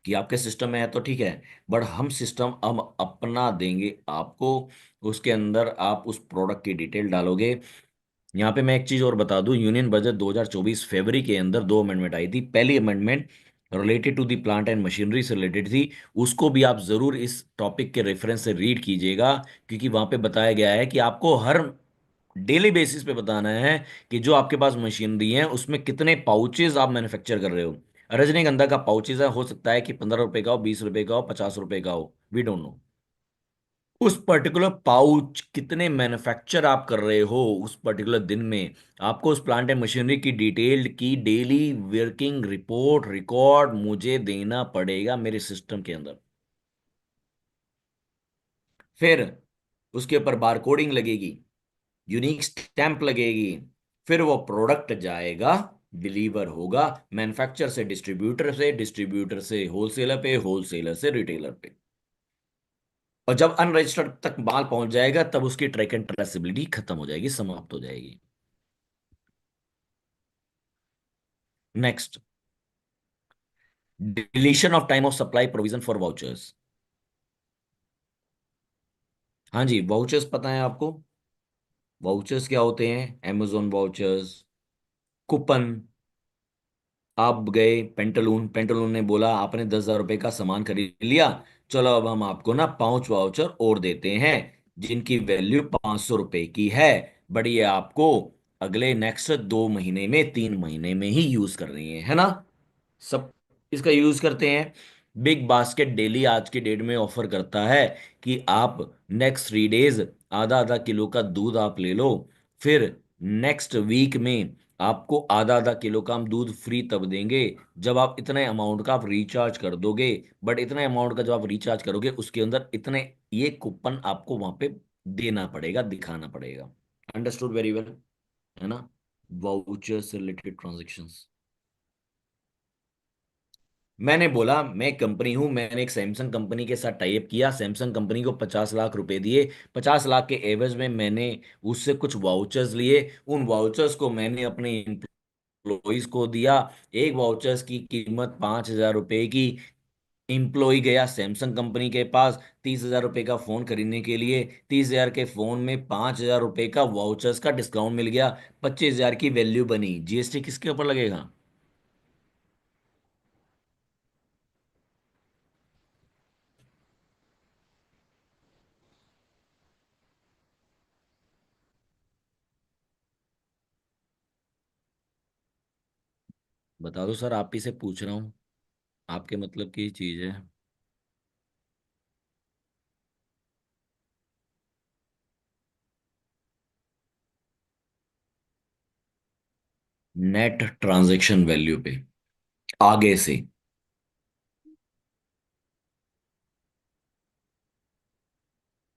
कि आपके सिस्टम में है तो ठीक है, बट हम सिस्टम अब अपना देंगे आपको। उसके अंदर आप उस प्रोडक्ट की डिटेल डालोगे। यहाँ पे मैं एक चीज और बता दूं, यूनियन बजट 2024 फरवरी के अंदर दो अमेंडमेंट आई थी। पहली amendment related to the plant and machinery से रिलेटेड थी, उसको भी आप जरूर इस टॉपिक के रेफरेंस से रीड कीजिएगा, क्योंकि वहां पे बताया गया है कि आपको हर डेली बेसिस पे बताना है कि जो आपके पास मशीनरी है उसमें कितने पाउचेज आप मैन्युफैक्चर कर रहे हो। रजनीगंधा का पाउचेज है, हो सकता है कि 15 रुपए का हो, 20 रुपए का हो, 50 रुपए का हो, वी डोंट नो। उस पर्टिकुलर पाउच कितने मैन्युफैक्चर आप कर रहे हो उस पर्टिकुलर दिन में, आपको उस प्लांट एंड मशीनरी की डिटेल्ड की डेली वर्किंग रिपोर्ट रिकॉर्ड मुझे देना पड़ेगा मेरे सिस्टम के अंदर। फिर उसके ऊपर बार कोडिंग लगेगी, यूनिक स्टैंप लगेगी। फिर वो प्रोडक्ट जाएगा, डिलीवर होगा मैन्युफैक्चर से डिस्ट्रीब्यूटर से, डिस्ट्रीब्यूटर से होलसेलर पे, होलसेलर से रिटेलर पे। और जब अनरजिस्टर्ड तक माल पहुंच जाएगा तब उसकी ट्रैक एंड ट्रेसेबिलिटी खत्म हो जाएगी, समाप्त हो जाएगी। Next, deletion of time of supply provision for vouchers. हाँ जी, वाउचर्स पता है आपको? वाउचर्स क्या होते हैं? amazon vouchers, coupon. आप गए पेंटालून, पेंटालून ने बोला आपने 10,000 रुपए का सामान खरीद लिया, चलो अब हम आपको ना 5 वाउचर और देते हैं जिनकी वैल्यू 500 रुपए की है, बट ये आपको अगले नेक्स्ट 2 महीने में, 3 महीने में ही यूज कर रही है ना? सब इसका यूज करते हैं। बिग बास्केट डेली आज के डेट में ऑफर करता है कि आप नेक्स्ट 3 डेज आधा आधा किलो का दूध आप ले लो, फिर नेक्स्ट वीक में आपको आधा आधा किलो का हम दूध फ्री तब देंगे जब आप इतने अमाउंट का आप रिचार्ज कर दोगे। बट इतने अमाउंट का जब आप रिचार्ज करोगे उसके अंदर इतने ये कूपन आपको वहां पे देना पड़ेगा, दिखाना पड़ेगा। अंडरस्टूड वेरी वेल, है ना? वाउचर से रिलेटेड ट्रांजेक्शंस। मैंने बोला मैं कंपनी हूं, मैंने एक सैमसंग कंपनी के साथ टाई अप किया, सैमसंग कंपनी को 50 लाख रुपए दिए, 50 लाख के एवज में मैंने उससे कुछ वाउचर्स लिए, उन वाउचर्स को मैंने अपने एम्प्लॉइज को दिया। एक वाउचर्स की कीमत 5,000 रुपए की। एम्प्लॉय गया सैमसंग कंपनी के पास 30,000 रुपए का फोन खरीदने के लिए, 30,000 के फोन में 5,000 रुपए का वाउचर्स का डिस्काउंट मिल गया, 25,000 की वैल्यू बनी। जीएसटी किसके ऊपर लगेगा? बता दो सर, आप ही से पूछ रहा हूँ, आपके मतलब की चीज है। नेट ट्रांजैक्शन वैल्यू पे आगे से।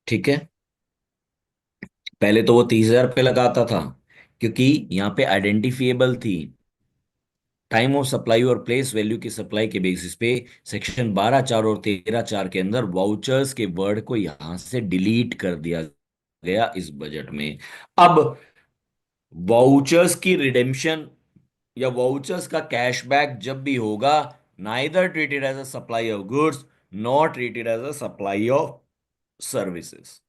ठीक है, पहले तो वो 30,000 पे लगाता था, क्योंकि यहाँ पे आइडेंटिफिएबल थी टाइम ऑफ सप्लाई और प्लेस वैल्यू की सप्लाई के बेसिस पे। सेक्शन 12(4) और 13(4) के अंदर वाउचर्स के वर्ड को यहां से डिलीट कर दिया गया इस बजट में। अब वाउचर्स की रिडेम्पशन या वाउचर्स का कैशबैक जब भी होगा, neither treated as a supply of goods not treated as a supply of services.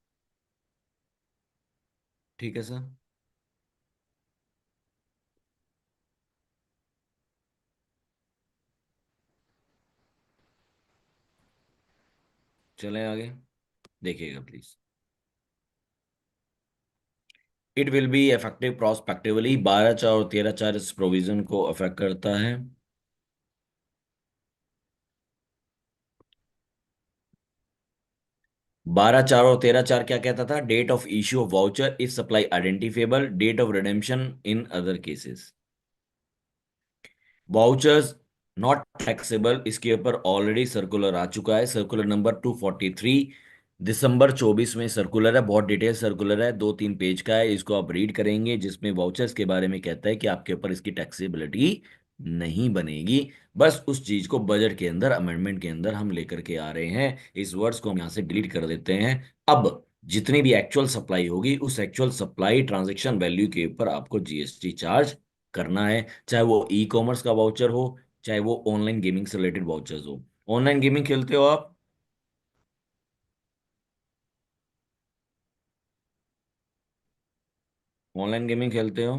ठीक है सर। चलें आगे, देखिएगा please. It will be effective prospectively. 12(4) और 13(4) इस प्रोविजन को अफेक्ट करता है। 12(4) और 13(4) क्या कहता था? Date of issue of voucher if supply identifiable, date of redemption in other cases. Vouchers not taxable, इसके ऊपर ऑलरेडी सर्कुलर आ चुका है, सर्कुलर नंबर 243, दिसंबर 24 में सर्कुलर है। बहुत डिटेल सर्कुलर है, 2-3 पेज का है, इसको आप रीड करेंगे, जिसमें वाउचर्स के बारे में कहता है कि आपके ऊपर इसकी टैक्सेबिलिटी नहीं बनेगी। बस उस चीज को बजट के अंदर अमेंडमेंट के अंदर हम लेकर के आ रहे हैं। इस वर्ड्स को हम यहां से डिलीट कर देते हैं। अब जितनी भी एक्चुअल सप्लाई होगी, उस एक्चुअल सप्लाई ट्रांजैक्शन वैल्यू के ऊपर आपको जीएसटी चार्ज करना है, चाहे वो ई कॉमर्स का वाउचर हो, चाहे वो ऑनलाइन गेमिंग से रिलेटेड वाउचर्स हो। ऑनलाइन गेमिंग खेलते हो आप? ऑनलाइन गेमिंग खेलते हो?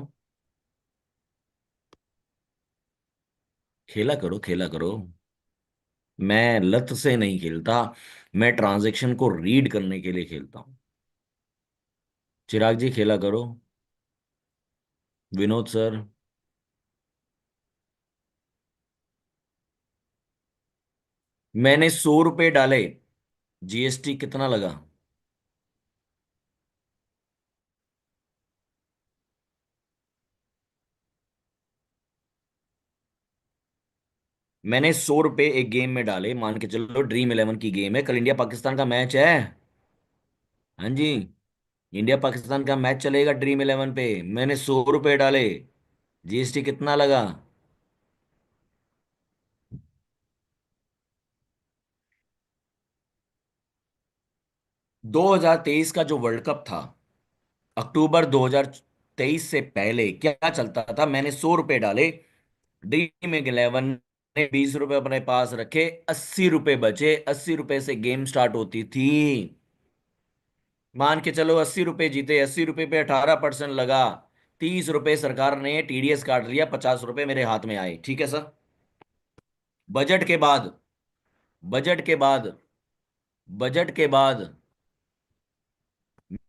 खेला करो, खेला करो। मैं लत से नहीं खेलता, मैं ट्रांजैक्शन को रीड करने के लिए खेलता हूँ। चिराग जी खेला करो। विनोद सर। मैंने 100 रुपए डाले, जीएसटी कितना लगा? मैंने 100 रुपए एक गेम में डाले, मान के चलो ड्रीम 11 की गेम है, कल इंडिया पाकिस्तान का मैच है। हाँ जी, इंडिया पाकिस्तान का मैच चलेगा ड्रीम 11 पे, मैंने 100 रुपए डाले, जीएसटी कितना लगा? 2023 का जो वर्ल्ड कप था, अक्टूबर 2023 से पहले क्या चलता था? मैंने 100 रुपए डाले, ड्रीम 11 ने 20 रुपए अपने पास रखे, 80 रुपए बचे, 80 रुपए से गेम स्टार्ट होती थी। मान के चलो 80 रुपए जीते, 80 रुपए पे 18% लगा, 30 रुपए सरकार ने टीडीएस काट लिया, 50 रुपए मेरे हाथ में आए। ठीक है सर। बजट के बाद, बजट के बाद, बजट के बाद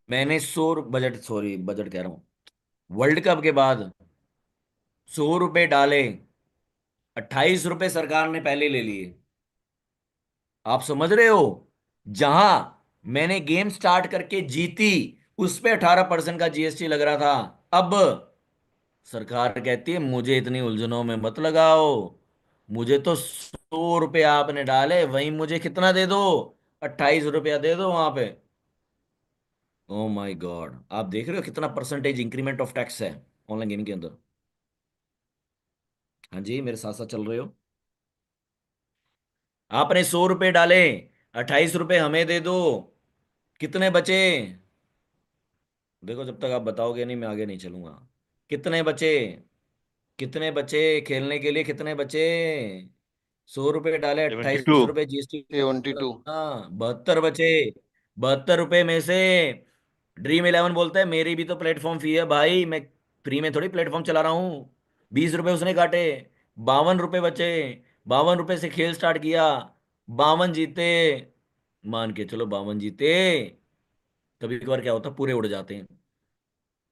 मैंने बजट, सॉरी बजट कह रहा हूं, वर्ल्ड कप के बाद 100 रुपए डाले, 28 रुपए सरकार ने पहले ले लिए। आप समझ रहे हो? जहां मैंने गेम स्टार्ट करके जीती, उस पे 18% का जीएसटी लग रहा था। अब सरकार कहती है मुझे इतनी उलझनों में मत लगाओ, मुझे तो 100 रुपए आपने डाले, वहीं मुझे कितना दे दो, 28 रुपया दे दो वहां पे। ओ माय गॉड, आप देख रहे हो कितना परसेंटेज इंक्रीमेंट ऑफ टैक्स है ऑनलाइन गेमिंग के अंदर। हाँ जी, मेरे साथ साथ चल रहे हो? आपने 100 रुपए डाले, 28 रुपए हमें दे दो, कितने बचे? देखो, जब तक आप बताओगे नहीं मैं आगे नहीं चलूंगा। कितने बचे? कितने बचे खेलने के लिए, कितने बचे? 100 रुपए डाले, 72। 28 रुपए जीएसटी। 72। हाँ, 72 बचे। 72 रुपए में से ड्रीम 11 बोलता है मेरी भी तो प्लेटफॉर्म फी है भाई, मैं फ्री में थोड़ी प्लेटफॉर्म चला रहा हूँ। 20 रुपए उसने काटे, 52 रुपए बचे। 52 रुपए से खेल स्टार्ट किया, 52 जीते, मान के चलो 52 जीते। कभी कभार क्या होता है, पूरे उड़ जाते हैं।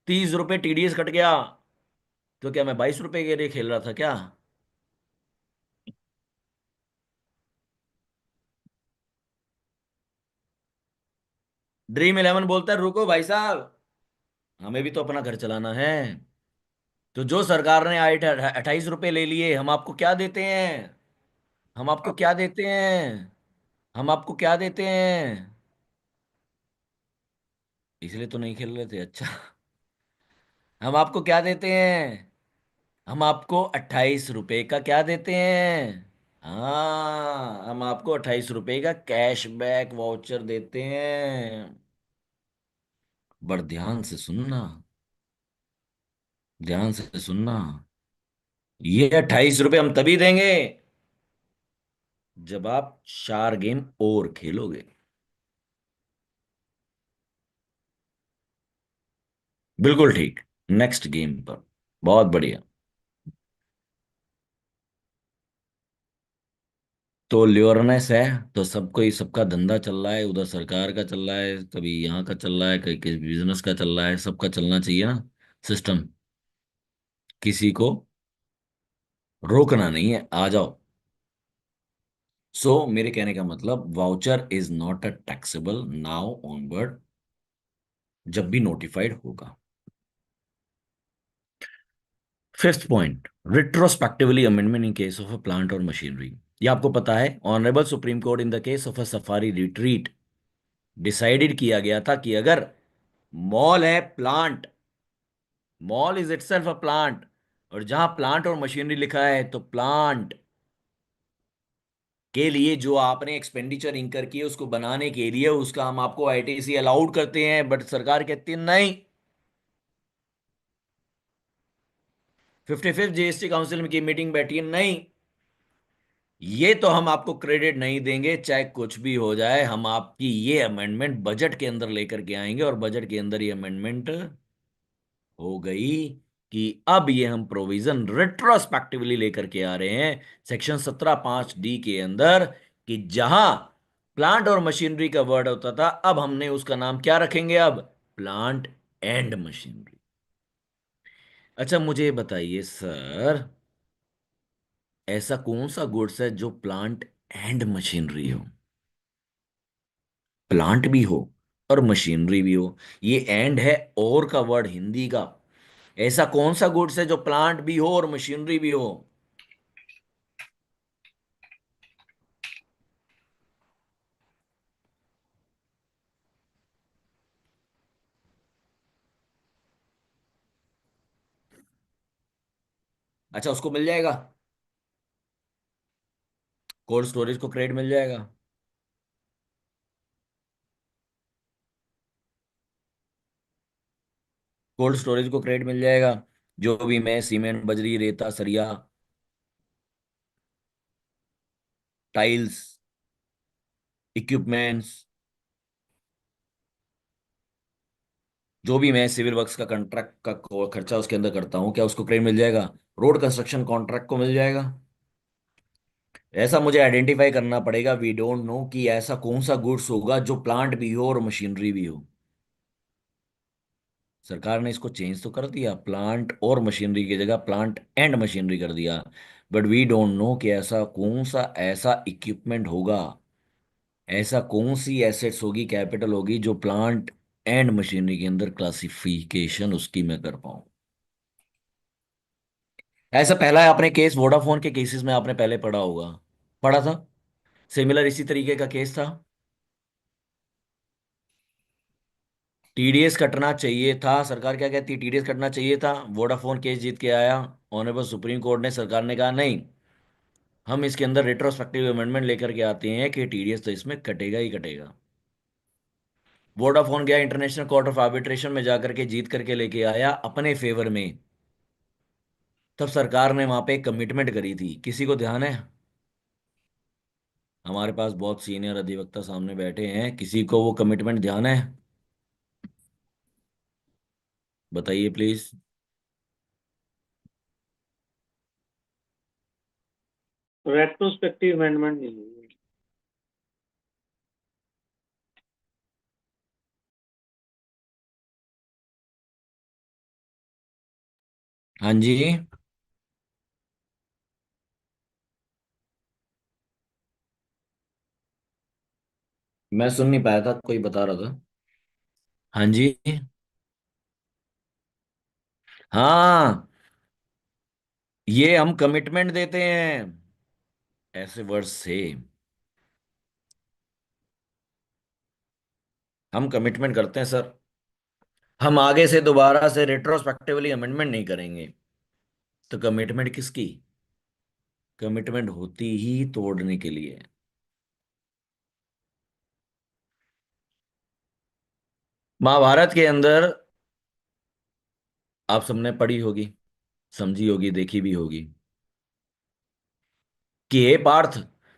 30 रुपए टीडीएस कट गया, तो क्या मैं 22 रुपए के लिए खेल रहा था क्या? ड्रीम इलेवन बोलता है रुको भाई साहब, हमें भी तो अपना घर चलाना है। तो जो सरकार ने 28 रुपए ले लिए, हम आपको क्या देते हैं? हम आपको क्या देते हैं? हम आपको क्या देते हैं? इसलिए तो नहीं खेल रहे थे। अच्छा, हम आपको क्या देते हैं? हम आपको 28 रुपए का क्या देते हैं? हाँ, हम आपको 28 रुपए का कैशबैक वाउचर देते हैं। बड़ ध्यान से सुनना, ध्यान से सुनना। ये 28 रुपए हम तभी देंगे जब आप 4 गेम और खेलोगे। बिल्कुल ठीक। नेक्स्ट गेम पर। बहुत बढ़िया। तो ल्योरनेस है, तो सबको ही सबका धंधा चल रहा है, उधर सरकार का चल रहा है, कभी यहाँ का चल रहा है, कहीं किस बिजनेस का चल रहा है, सबका चलना चाहिए ना सिस्टम। किसी को रोकना नहीं है, आ जाओ। सो मेरे कहने का मतलब, voucher is not a taxable now onward, जब भी नोटिफाइड होगा। Fifth point, retrospectively amendment in case of a plant और मशीनरी। ये आपको पता है, honourable supreme court in the case of a safari retreat decided किया गया था कि अगर मॉल है plant, mall is itself a plant, और जहां प्लांट और मशीनरी लिखा है तो प्लांट के लिए जो आपने एक्सपेंडिचर इंकर की है उसको बनाने के लिए, उसका हम आपको आईटीसी अलाउड करते हैं। बट सरकार कहती है नहीं। 55th जीएसटी काउंसिल की मीटिंग बैठी है, नहीं, ये तो हम आपको क्रेडिट नहीं देंगे, चाहे कुछ भी हो जाए। हम आपकी ये अमेंडमेंट बजट के अंदर लेकर के आएंगे, और बजट के अंदर ये अमेंडमेंट हो गई कि अब ये हम प्रोविजन रेट्रोस्पेक्टिवली लेकर के आ रहे हैं सेक्शन 17(5)(d) के अंदर, कि जहां प्लांट और मशीनरी का वर्ड होता था, अब हमने उसका नाम क्या रखेंगे? अब प्लांट एंड मशीनरी। अच्छा, मुझे बताइए सर, ऐसा कौन सा गुड्स है जो प्लांट एंड मशीनरी हो? प्लांट भी हो और मशीनरी भी हो, ये एंड है और का वर्ड हिंदी का। ऐसा कौन सा गुड्स है जो प्लांट भी हो और मशीनरी भी हो? अच्छा, उसको मिल जाएगा, कोल्ड स्टोरेज को क्रेडिट मिल जाएगा। कोल्ड स्टोरेज को क्रेडिट मिल जाएगा। जो भी मैं सीमेंट, बजरी, रेता, सरिया, टाइल्स, इक्विपमेंट्स, जो भी मैं सिविल वर्क्स का कॉन्ट्रैक्ट का खर्चा उसके अंदर करता हूँ, क्या उसको क्रेडिट मिल जाएगा? रोड कंस्ट्रक्शन कॉन्ट्रैक्ट को मिल जाएगा। ऐसा मुझे आइडेंटिफाई करना पड़ेगा, वी डोंट नो, कि ऐसा कौन सा गुड्स होगा जो प्लांट भी हो और मशीनरी भी हो। सरकार ने इसको चेंज तो कर दिया, प्लांट और मशीनरी की जगह प्लांट एंड मशीनरी कर दिया। बट वी डोंट नो कि ऐसा कौन सा ऐसा इक्विपमेंट होगा, ऐसा कौन सी एसेट्स होगी, कैपिटल होगी, जो प्लांट एंड मशीनरी के अंदर क्लासिफिकेशन उसकी मैं कर पाऊं। ऐसा पहला है, आपने केस वोडाफोन के केसेस में आपने पहले पढ़ा होगा, पढ़ा था, सिमिलर इसी तरीके का केस था। टीडीएस कटना चाहिए था, सरकार क्या कहती है? टीडीएस कटना चाहिए था। वोडाफोन केस जीत के आया ऑनरेबल सुप्रीम कोर्ट ने, सरकार ने कहा नहीं, हम इसके अंदर रेट्रोस्पेक्टिव अमेंडमेंट लेकर के आते हैं कि टीडीएस तो इसमें कटेगा ही कटेगा। वोडाफोन गया इंटरनेशनल कोर्ट ऑफ आर्बिट्रेशन में जाकर के जीत करके लेके आया अपने फेवर में। तब सरकार ने वहां पे एक कमिटमेंट करी थी, किसी को ध्यान है? हमारे पास बहुत सीनियर अधिवक्ता सामने बैठे हैं, किसी को वो कमिटमेंट ध्यान है? बताइए प्लीज। रेट्रोस्पेक्टिव अमेंडमेंट नहीं है। हाँ जी, मैं सुन नहीं पाया था, कोई बता रहा था। हाँ जी। हाँ, ये हम कमिटमेंट देते हैं, ऐसे वर्ड से हम कमिटमेंट करते हैं सर। हम आगे से दोबारा से रेट्रोस्पेक्टिवली अमेंडमेंट नहीं करेंगे। तो कमिटमेंट किसकी? कमिटमेंट होती ही तोड़ने के लिए। महाभारत के अंदर आप सबने पढ़ी होगी, समझी होगी, देखी भी होगी कि हे पार्थ,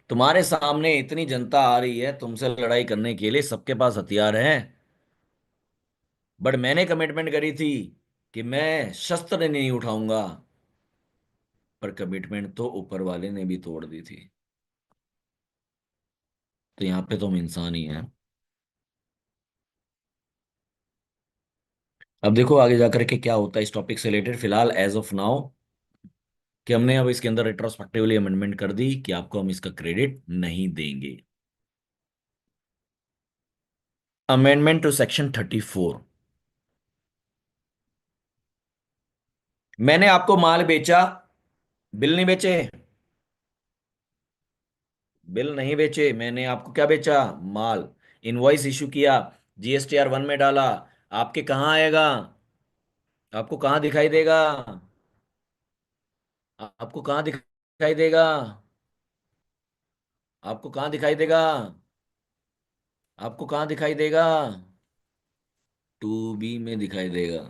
तुम्हारे सामने इतनी जनता आ रही है तुमसे लड़ाई करने के लिए, सबके पास हथियार हैं, बट मैंने कमिटमेंट करी थी कि मैं शस्त्र नहीं उठाऊंगा। पर कमिटमेंट तो ऊपर वाले ने भी तोड़ दी थी। तो यहाँ पे तो हम इंसान ही हैं। अब देखो आगे जाकर के क्या होता है इस टॉपिक से रिलेटेड। फिलहाल एज ऑफ नाउ कि हमने अब इसके अंदर रेट्रोस्पेक्टिवली अमेंडमेंट कर दी कि आपको हम इसका क्रेडिट नहीं देंगे। Amendment to section 34। मैंने आपको माल बेचा, बिल नहीं बेचे। बिल नहीं बेचे, मैंने आपको क्या बेचा? माल। इनवॉइस इशू किया, GSTR 1 में डाला। आपके कहाँ आएगा? आपको कहाँ दिखाई देगा? आपको कहाँ दिखाई देगा? आपको कहाँ दिखाई देगा? आपको कहाँ दिखाई देगा? 2B में दिखाई देगा।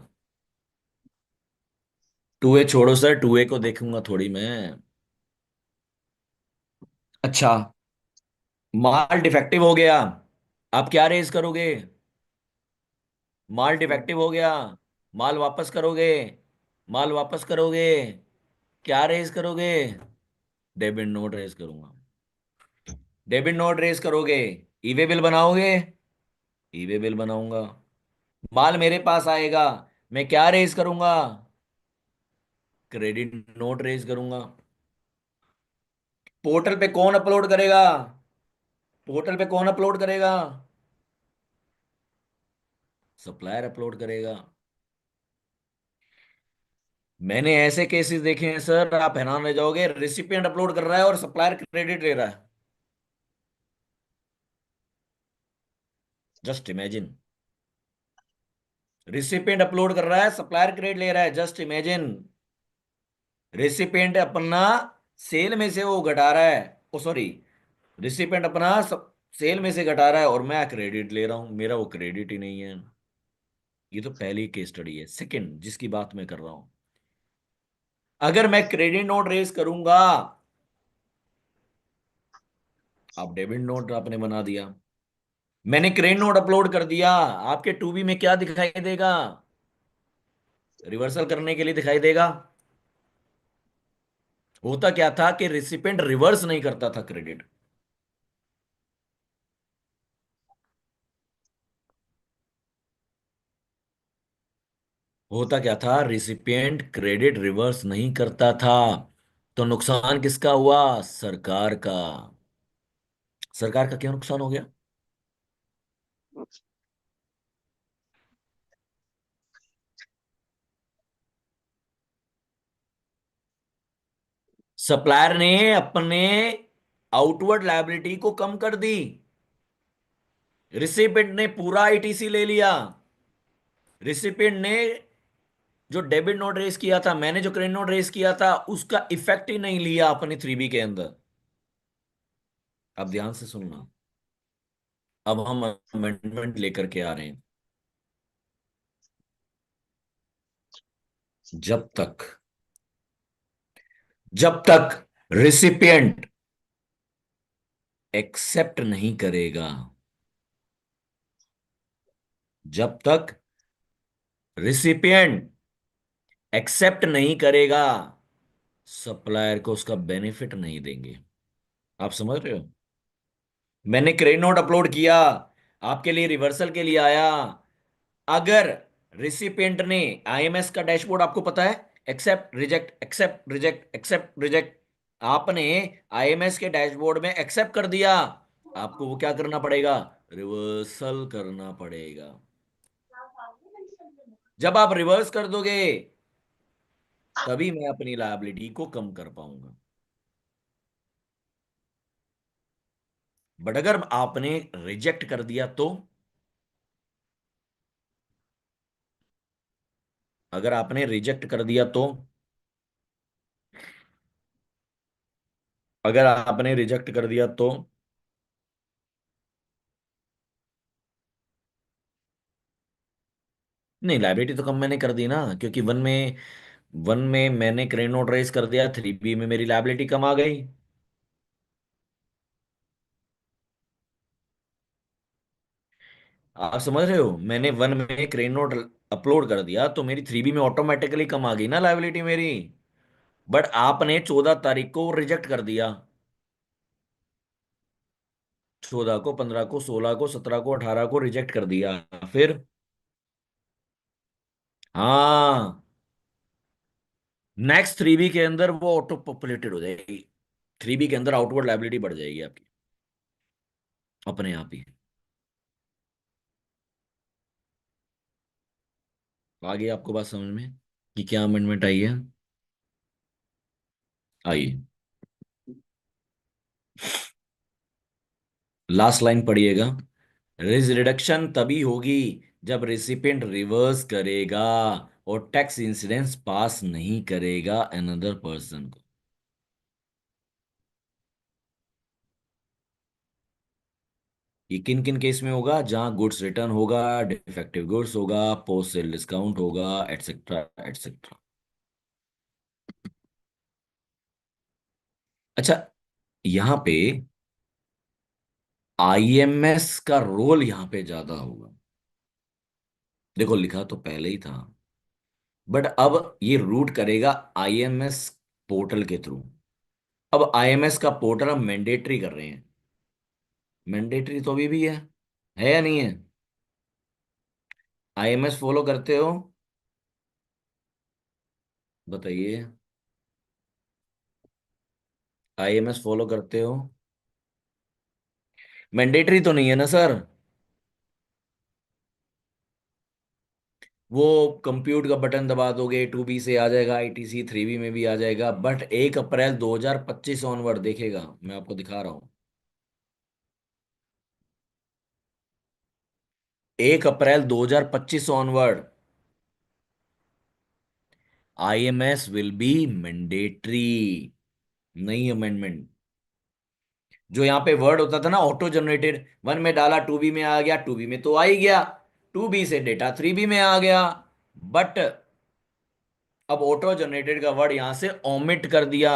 2A छोड़ो सर, 2A को देखूंगा थोड़ी मैं। अच्छा, माल डिफेक्टिव हो गया, आप क्या रेज करोगे? माल डिफेक्टिव हो गया, माल वापस करोगे? माल वापस करोगे? क्या रेज करोगे? डेबिट नोट रेज करूंगा। डेबिट नोट रेज करोगे, ईवे बिल बनाओगे? ईवे बिल बनाऊंगा। माल मेरे पास आएगा, मैं क्या रेज करूंगा? क्रेडिट नोट रेज करूंगा। पोर्टल पे कौन अपलोड करेगा? पोर्टल पे कौन अपलोड करेगा? सप्लायर अपलोड करेगा। मैंने ऐसे केसेस देखे हैं सर, आप हैरान रह जाओगे। रिसिपिएंट अपलोड कर रहा है और सप्लायर क्रेडिट ले रहा है। Just imagine. रिसिपिएंट अपलोड कर रहा है, सप्लायर क्रेडिट ले रहा है। Just imagine. रिसिपिएंट अपना सेल में से वो घटा रहा है, ओ सॉरी, रिसिपिएंट अपना सेल में से घटा रहा है और मैं क्रेडिट ले रहा हूं, मेरा वो क्रेडिट ही नहीं है। ये तो पहली केस स्टडी है। सेकंड जिसकी बात मैं कर रहा हूं, अगर मैं क्रेडिट नोट रेज करूंगा, आप डेबिट नोट आपने बना दिया। मैंने क्रेडिट नोट अपलोड कर दिया, आपके 2B में क्या दिखाई देगा? रिवर्सल करने के लिए दिखाई देगा। होता क्या था कि रिसिपेंट रिवर्स नहीं करता था क्रेडिट। होता क्या था, रिसिपिएंट क्रेडिट रिवर्स नहीं करता था। तो नुकसान किसका हुआ? सरकार का। सरकार का क्या नुकसान हो गया? सप्लायर ने अपने आउटवर्ड लायबिलिटी को कम कर दी। रिसिपिएंट ने पूरा ITC ले लिया। रिसिपिएंट ने जो डेबिट नोट रेस किया था, मैंने जो क्रेडिट नोट रेस किया था, उसका इफेक्ट ही नहीं लिया अपनी 3B के अंदर। अब ध्यान से सुनना, अब हम अमेंडमेंट लेकर के आ रहे हैं। जब तक जब तक रिसिपिएंट एक्सेप्ट नहीं करेगा, जब तक रिसिपिएंट एक्सेप्ट नहीं करेगा, सप्लायर को उसका बेनिफिट नहीं देंगे। आप समझ रहे हो? मैंने क्रेडिट नोट अपलोड किया, आपके लिए रिवर्सल के लिए आया। अगर रिसिपिएंट ने IMS का डैशबोर्ड आपको पता है, accept reject accept reject accept reject, आपने IMS के डैशबोर्ड में एक्सेप्ट कर दिया, आपको वो क्या करना पड़ेगा? रिवर्सल करना पड़ेगा। जब आप रिवर्स कर दोगे तभी मैं अपनी लायबिलिटी को कम कर पाऊंगा। बट अगर आपने रिजेक्ट कर दिया तो, अगर आपने रिजेक्ट कर दिया तो, अगर आपने रिजेक्ट कर दिया तो नहीं, लाइबिलिटी तो कम मैंने कर दी ना, क्योंकि वन में मैंने क्रेडिट नोट रेज कर दिया, 3B में मेरी लाइबिलिटी कम आ गई। आप समझ रहे हो, मैंने वन में क्रेडिट नोट अपलोड कर दिया तो मेरी 3B में ऑटोमेटिकली कम आ गई ना लाइबिलिटी मेरी। बट आपने 14 तारीख को रिजेक्ट कर दिया, 14 को, 15 को, 16 को, 17 को, 18 को रिजेक्ट कर दिया। फिर हाँ, नेक्स्ट 3B के अंदर वो ऑटो पॉपुलेटेड हो जाएगी, 3B के अंदर आउटवर्ड लाइबिलिटी बढ़ जाएगी आपकी अपने आप ही। आगे आपको बात समझ में कि क्या अमेंडमेंट आई है? आइए, लास्ट लाइन पढ़िएगा। रिज रिडक्शन तभी होगी जब रेसिपिएंट रिवर्स करेगा और टैक्स इंसिडेंस पास नहीं करेगा अनदर पर्सन को। ये किन किन केस में होगा? जहां गुड्स रिटर्न होगा, डिफेक्टिव गुड्स होगा, पोस्ट सेल डिस्काउंट होगा, एटसेट्रा एटसेट्रा। अच्छा, यहां पे IMS का रोल यहां पे ज्यादा होगा। देखो, लिखा तो पहले ही था, बट अब ये रूट करेगा IMS पोर्टल के थ्रू। अब IMS का पोर्टल हम मैंडेटरी कर रहे हैं। मैंडेटरी तो अभी भी है या नहीं है? IMS फॉलो करते हो? बताइए, IMS फॉलो करते हो? मैंडेटरी तो नहीं है ना सर? वो कंप्यूट का बटन दबा दोगे 2B से आ जाएगा, ITC 3B में भी आ जाएगा, बट 1 अप्रैल 2025 ऑनवर्ड देखेगा, मैं आपको दिखा रहा हूं। 1 April 2025 onward IMS will be mandatory. नई अमेंडमेंट, जो यहाँ पे वर्ड होता था ना ऑटो जनरेटेड, वन में डाला 2B में आ गया, 2B में तो आ ही गया, 2B से डेटा 3B में आ गया, बट अब ऑटो जनरेटेड का वर्ड यहां से ओमिट कर दिया।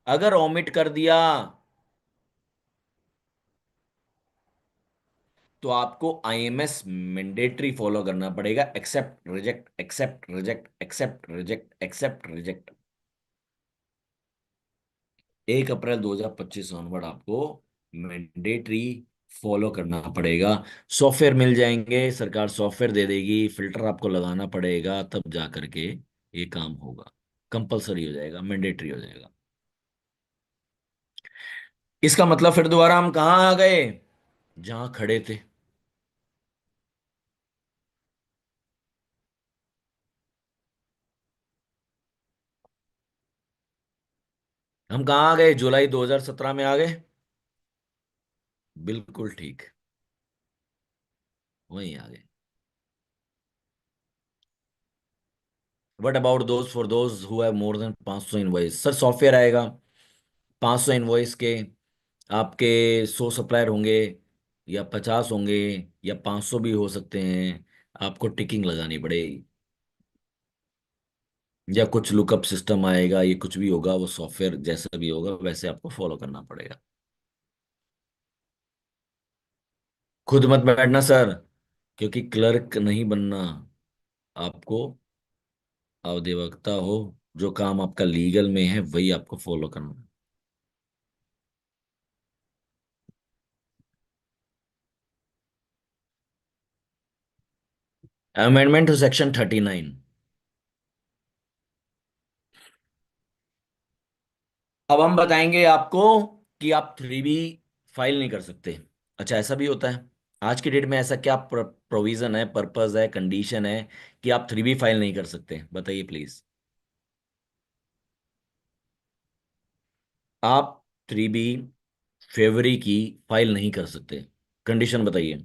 अगर ओमिट कर दिया तो आपको IMS मैंडेटरी फॉलो करना पड़ेगा, accept reject accept reject accept reject accept reject. 1 April 2025 onward आपको मैंडेटरी फॉलो करना पड़ेगा। सॉफ्टवेयर मिल जाएंगे, सरकार सॉफ्टवेयर दे देगी, फिल्टर आपको लगाना पड़ेगा, तब जा करके ये काम होगा, कंपलसरी हो जाएगा, मैंडेटरी हो जाएगा। इसका मतलब फिर दोबारा हम कहाँ आ गए? जहां खड़े थे। हम कहाँ आ गए? जुलाई 2017 में आ गए। बिल्कुल ठीक, वहीं आ गए। What about those, for those who have more than 500 invoice? Sir software आएगा, 500 इनवॉइस के आपके 100 सप्लायर होंगे, या 50 होंगे, या 500 भी हो सकते हैं। आपको टिकिंग लगानी पड़ेगी, या कुछ लुकअप सिस्टम आएगा, ये कुछ भी होगा, वो सॉफ्टवेयर जैसा भी होगा वैसे आपको फॉलो करना पड़ेगा। खुद मत बैठना सर, क्योंकि क्लर्क नहीं बनना आपको। अधिवक्ता हो, जो काम आपका लीगल में है वही आपको फॉलो करना है। Amendment to section 39। अब हम बताएंगे आपको कि आप 3B फाइल नहीं कर सकते। अच्छा, ऐसा भी होता है? आज की डेट में ऐसा क्या प्रोविजन है, पर्पस है, कंडीशन है कि आप 3B फाइल नहीं कर सकते? बताइए प्लीज। आप 3B फेवरी की फाइल नहीं कर सकते, कंडीशन बताइए।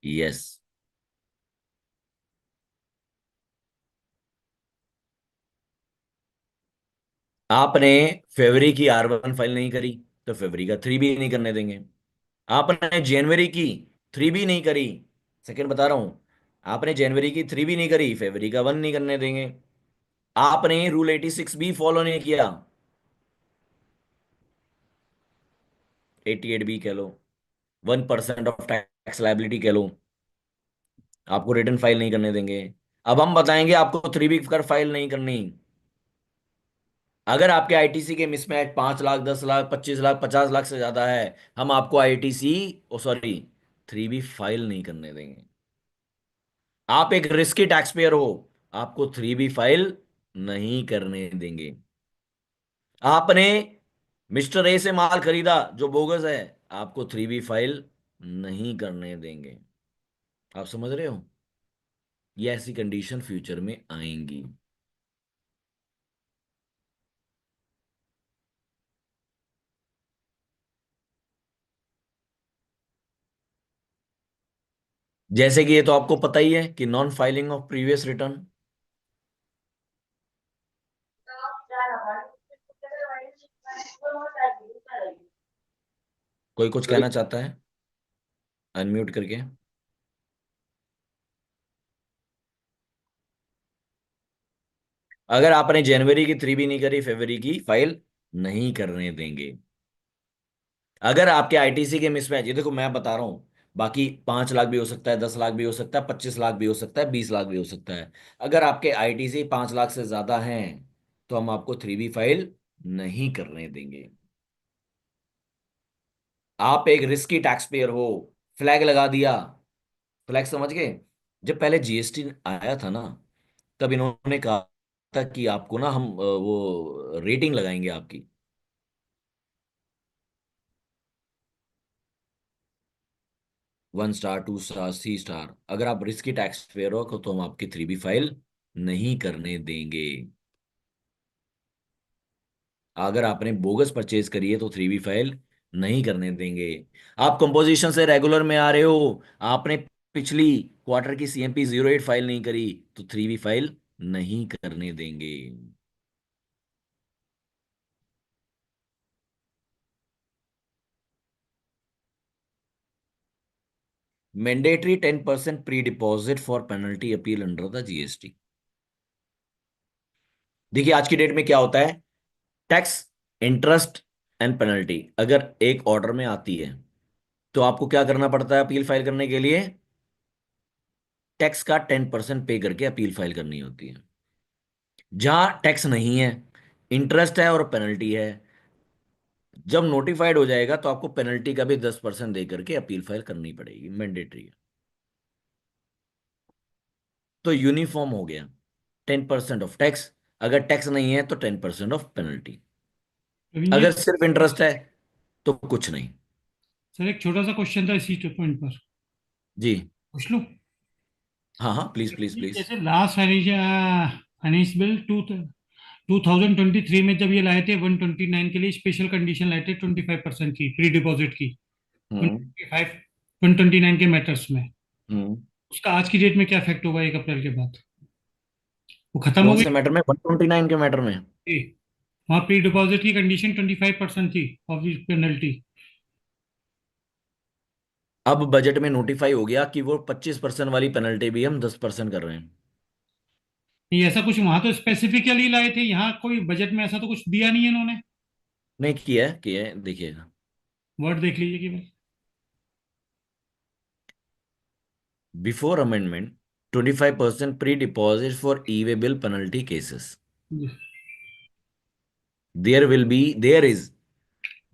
यस। आपने फेवरी की R1 फाइल नहीं करी तो फेवरी का 3B नहीं करने देंगे। आपने जनवरी की 3B नहीं करी, सेकंड बता रहा हूं, आपने जनवरी की 3B नहीं करी, फेवरी का 1 नहीं करने देंगे। आपने रूल 86 भी फॉलो नहीं किया, 88B कह लो, 1% ऑफ टैक्स लाइबिलिटी कह लो, आपको रिटर्न फाइल नहीं करने देंगे। अब हम बताएंगे आपको 3B कर फाइल नहीं करनी। अगर आपके आईटीसी के मिसमैच 5 लाख, 10 लाख, 25 लाख, 50 लाख से ज्यादा है, हम आपको आईटीसी, ओ सॉरी, 3B फाइल नहीं करने देंगे। आप एक रिस्की टैक्स पेयर हो, आपको 3B फाइल नहीं करने देंगे। आपने मिस्टर ए से माल खरीदा जो बोगस है, आपको 3B फाइल नहीं करने देंगे। आप समझ रहे हो? ये ऐसी कंडीशन फ्यूचर में आएंगी। जैसे कि ये तो आपको पता ही है कि non filing of previous return. कोई कुछ कहना चाहता है? अनम्यूट करके। अगर आपने जनवरी की 3B नहीं करी, फरवरी की फाइल नहीं करने देंगे। अगर आपके आईटीसी के मिसमैच, ये देखो मैं बता रहा हूं, बाकी 5 लाख भी हो सकता है, 10 लाख भी हो सकता है, 25 लाख भी हो सकता है, 20 लाख भी हो सकता है। अगर आपके आईटीसी 5 लाख से ज्यादा हैं तो हम आपको 3B फाइल नहीं करने देंगे। आप एक रिस्की टैक्स पेयर हो, फ्लैग लगा दिया। फ्लैग समझ गए? जब पहले जीएसटी आया था ना, तब इन्होंने कहा था कि आपको ना हम वो रेटिंग लगाएंगे आपकी, 1 स्टार, 2 स्टार, 3 स्टार। अगर आप रिस्की टैक्स पेयर हो तो हम आपकी 3B फाइल नहीं करने देंगे। अगर आपने बोगस परचेज करी है तो 3B फाइल नहीं करने देंगे। आप कंपोजिशन से रेगुलर में आ रहे हो, आपने पिछली क्वार्टर की CMP 08 फाइल नहीं करी तो 3B फाइल नहीं करने देंगे। Mandatory 10% pre deposit for penalty appeal under the GST. देखिए आज की डेट में क्या होता है, टैक्स, इंटरेस्ट एंड पेनल्टी अगर एक ऑर्डर में आती है तो आपको क्या करना पड़ता है अपील फाइल करने के लिए? टैक्स का 10% पे करके अपील फाइल करनी होती है। जहां टैक्स नहीं है, इंटरेस्ट है और पेनल्टी है, जब नोटिफाइड हो जाएगा तो आपको पेनल्टी का भी 10% दे करके अपील फाइल करनी पड़ेगी, मैंडेटरी है। तो यूनिफॉर्म हो गया, 10% ऑफ टैक्स, अगर टैक्स नहीं है तो 10% ऑफ पेनल्टी, प्रवीण जी, अगर सिर्फ इंटरेस्ट है तो कुछ नहीं। सर एक छोटा सा क्वेश्चन था इसी पॉइंट पर, जी पूछ लूं? हाँ हाँ, प्लीज प्लीज ये प्लीज। जैसे लास्ट फाइनेंस बिल 2023 में जब ये लाए थे 129 के लिए स्पेशल कंडीशन लाए थे 25% की प्री डिपॉजिट की, हम्म 125 129 के मैटर्स में, हम्म। उसका आज की डेट में क्या इफेक्ट होगा 1 अप्रैल के बाद? वो खत्म हो कौन गई से मैटर में? 129 के मैटर में? थी? वहाँ प्री डिपॉजिट की कंडीशन 25% थी ऑफ पेनल्टी। अब बजट में नोटिफाई हो गया कि वो 25% वाली पेनल्टी भी हम 10% कर रहे हैं। ये ऐसा कुछ वहां तो स्पेसिफिकली लाए थे, यहाँ कोई बजट में ऐसा तो कुछ दिया नहीं है इन्होंने। नहीं किया है, देखिएगा। वर्ड देख लीजिए कि बस। Before amendment, 25% pre deposit for E way bill penalty cases, there is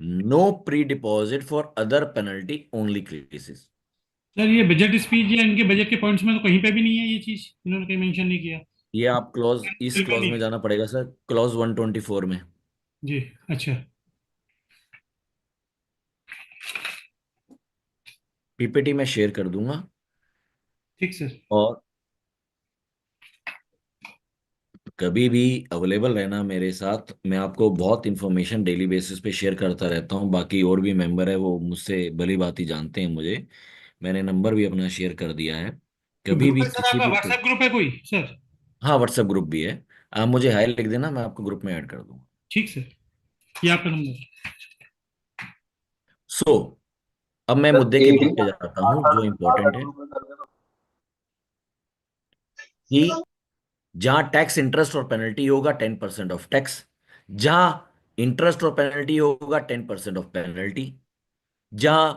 no pre deposit for other penalty only cases. Sir ये बजट स्पीच या इनके बजट के पॉइंट्स में तो कहीं पे भी नहीं है ये चीज, इन्होंने कहीं मेंशन नहीं किया। ये आप क्लॉज, इस बिल्कुल क्लॉज नहीं। में जाना पड़ेगा सर, क्लॉज 124 में। जी, अच्छा। पीपीटी में शेयर कर दूंगा। ठीक सर। और कभी भी अवेलेबल रहना मेरे साथ, मैं आपको बहुत इंफॉर्मेशन डेली बेसिस पे शेयर करता रहता हूँ। बाकी और भी मेंबर है वो मुझसे भली भांति जानते हैं मुझे, मैंने नंबर भी अपना शेयर कर दिया है। कभी ग्रुप भी है सर किसी आपका, भी व्हाट्सएप ग्रुप है कोई सर? हाँ, व्हाट्सएप ग्रुप भी है। आप मुझे हाई लिख देना, मैं आपको ग्रुप में ऐड कर दूंगा। ठीक सर, ये आपका नंबर। सो अब मैं सर मुद्दे की एक ही बात पे जाता हूँ जो इम्पोर्टेंट है, ग्रुप में कर देना। कि जहां टैक्स इंटरेस्ट और पेनल्टी होगा 10% ऑफ टैक्स, जहां इंटरेस्ट और पेनल्टी होगा 10% ऑफ पेनल्टी, जहां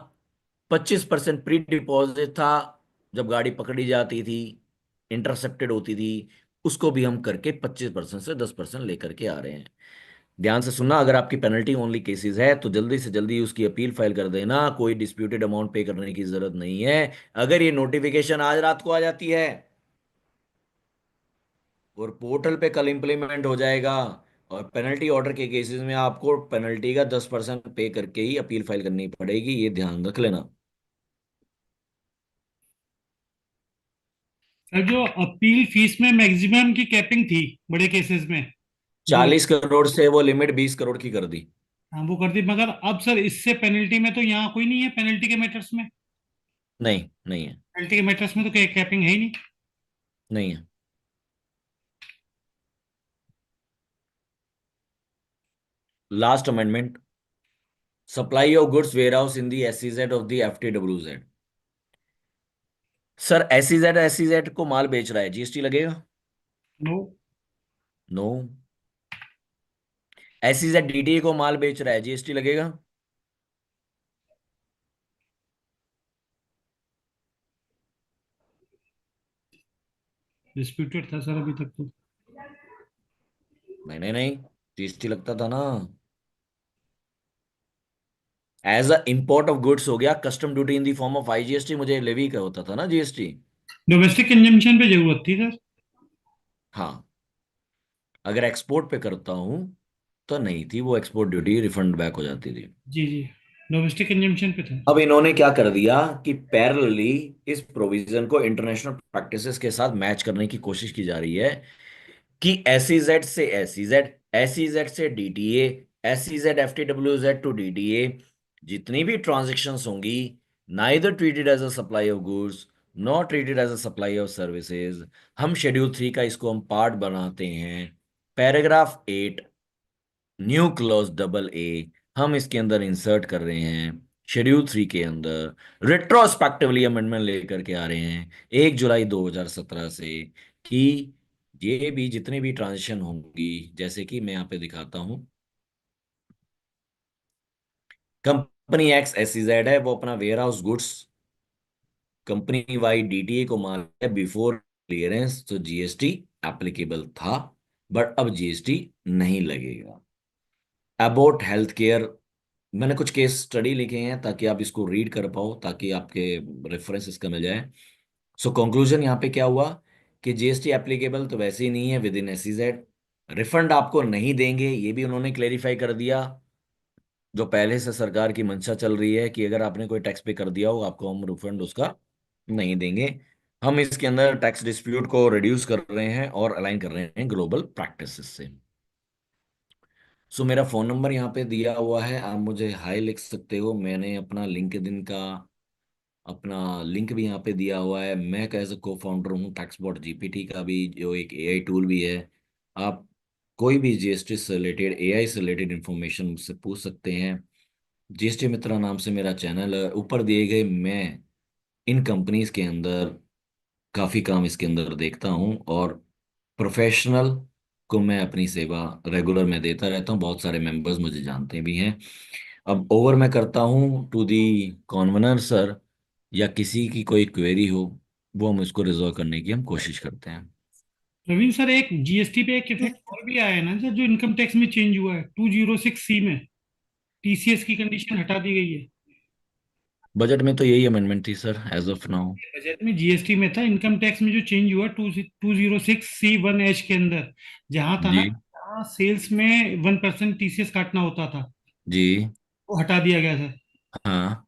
25% प्री डिपॉजिट था जब गाड़ी पकड़ी जाती थी, इंटरसेप्टेड होती थी, उसको भी हम करके 25% से 10% लेकर के आ रहे हैं। ध्यान से सुनना, अगर आपकी पेनल्टी ओनली केसेस है तो जल्दी से जल्दी उसकी अपील फाइल कर देना, कोई डिस्प्यूटेड अमाउंट पे करने की जरूरत नहीं है। अगर ये नोटिफिकेशन आज रात को आ जाती है और पोर्टल पे कल इंप्लीमेंट हो जाएगा, और पेनल्टी ऑर्डर के केसेस में आपको पेनल्टी का 10% पे करके ही अपील फाइल करनी पड़ेगी, ये ध्यान रख लेना। सर जो अपील फीस में मैक्सिमम की कैपिंग थी बड़े केसेस में, जो 40 करोड़ से वो लिमिट 20 करोड़ की कर दी। हाँ वो कर दी, मगर अब सर इससे पेनल्टी में तो यहाँ कोई नहीं है, पेनल्टी के मैटर्स में, नहीं, नहीं है। पेनल्टी के मैटर्स में तो कैपिंग है ही नहीं। नहीं है। Last amendment, supply of goods warehouse in the SEZ of the FTWZ. Sir SEZ को माल बेच रहा है, जीएसटी लगेगा? नो। नो। एसईजेड डीटीए को माल बेच रहा है, जीएसटी लगेगा? डिस्प्यूटेड था सर अभी तक तो। नहीं नहीं नहीं, जीएसटी लगता था ना। As a import of goods हो गया, custom duty in the form of IGST, मुझे लेवी का होता था ना जीएसटी। डोमेस्टिक कंजम्पशन पे जरूरत थी सर। हाँ, अगर एक्सपोर्ट पे करता हूं तो नहीं थी, वो एक्सपोर्ट ड्यूटी रिफंड बैक हो जाती थी। जी जी, डोमेस्टिक कंजम्पशन पे था। अब इन्होंने क्या कर दिया कि पैरेलली इस प्रोविजन को इंटरनेशनल प्रैक्टिसेस के साथ मैच करने की कोशिश की जा रही है, कि एसईजेड से एसईजेड, एसईजेड से DTA, SEZ FTWZ to DTA, जितनी भी ट्रांजैक्शंस होंगी, neither treated as a supply of goods not treated as a supply of services. हम शेड्यूल 3 का इसको हम पार्ट बनाते हैं, पैराग्राफ 8 न्यू क्लॉज AA हम इसके अंदर इंसर्ट कर रहे हैं शेड्यूल 3 के अंदर। रिट्रोस्पेक्टिवली अमेंडमेंट लेकर के आ रहे हैं 1 जुलाई 2017 से, कि ये भी जितने भी ट्रांजिशन होंगी, जैसे कि मैं यहाँ पे दिखाता हूँ, कंपनी एक्स एसईजेड है, वो अपना वेयर हाउस गुड्स कंपनी वाई डीटीए को माल है बिफोर क्लियरेंस, तो जीएसटी एप्लीकेबल था, बट अब जीएसटी नहीं लगेगा। अबाउट हेल्थ केयर, मैंने कुछ केस स्टडी लिखे हैं ताकि आप इसको रीड कर पाओ, ताकि आपके रेफरेंस इसका मिल जाए। सो कंक्लूजन यहाँ पे क्या हुआ, कि जीएसटी एप्लीकेबल तो वैसे ही नहीं है विद इन एसईजेड, रिफंड आपको नहीं देंगे, ये भी उन्होंने क्लेरिफाई कर दिया। जो पहले से सरकार की मंशा चल रही है कि अगर आपने कोई टैक्स पे कर दिया हो, आपको हम रिफंड उसका नहीं देंगे। हम इसके अंदर टैक्स डिस्प्यूट को रिड्यूस कर रहे हैं और अलाइन कर रहे हैं ग्लोबल प्रैक्टिसेस से। सो मेरा फोन नंबर यहाँ पे दिया हुआ है, आप मुझे हाई लिख सकते हो। मैंने अपना लिंक्डइन का अपना लिंक भी यहाँ पे दिया हुआ है। मैं एज अ को फाउंडर हूँ टैक्सबॉट जीपीटी का भी, जो एक एआई टूल भी है। आप कोई भी जीएसटी से रिलेटेड, एआई से रिलेटेड इंफॉर्मेशन मुझसे पूछ सकते हैं। जीएसटी मित्रा नाम से मेरा चैनल है, ऊपर दिए गए मैं इन कंपनीज के अंदर काफ़ी काम इसके अंदर देखता हूँ, और प्रोफेशनल को मैं अपनी सेवा रेगुलर में देता रहता हूँ, बहुत सारे मेंबर्स मुझे जानते भी हैं। अब ओवर मैं करता हूँ टू दी कॉन्वेनर सर, या किसी की कोई क्वेरी हो वो हम इसको रिजॉल्व करने की हम कोशिश करते हैं। प्रवीण सर, एक जीएसटी पे एक इफेक्ट और भी आया है ना सर, जो इनकम टैक्स में चेंज हुआ है 206C में, टीसीएस की कंडीशन हटा दी गई है। बजट में तो यही अमेंडमेंट थी sir as of now. Budget में जीएसटी में था, इनकम टैक्स में जो चेंज हुआ 206C1H के अंदर, जहां था ना, जी जहां सेल्स में 1% टीसीएस काटना होता था, जी। वो हटा दिया गया सर। हाँ।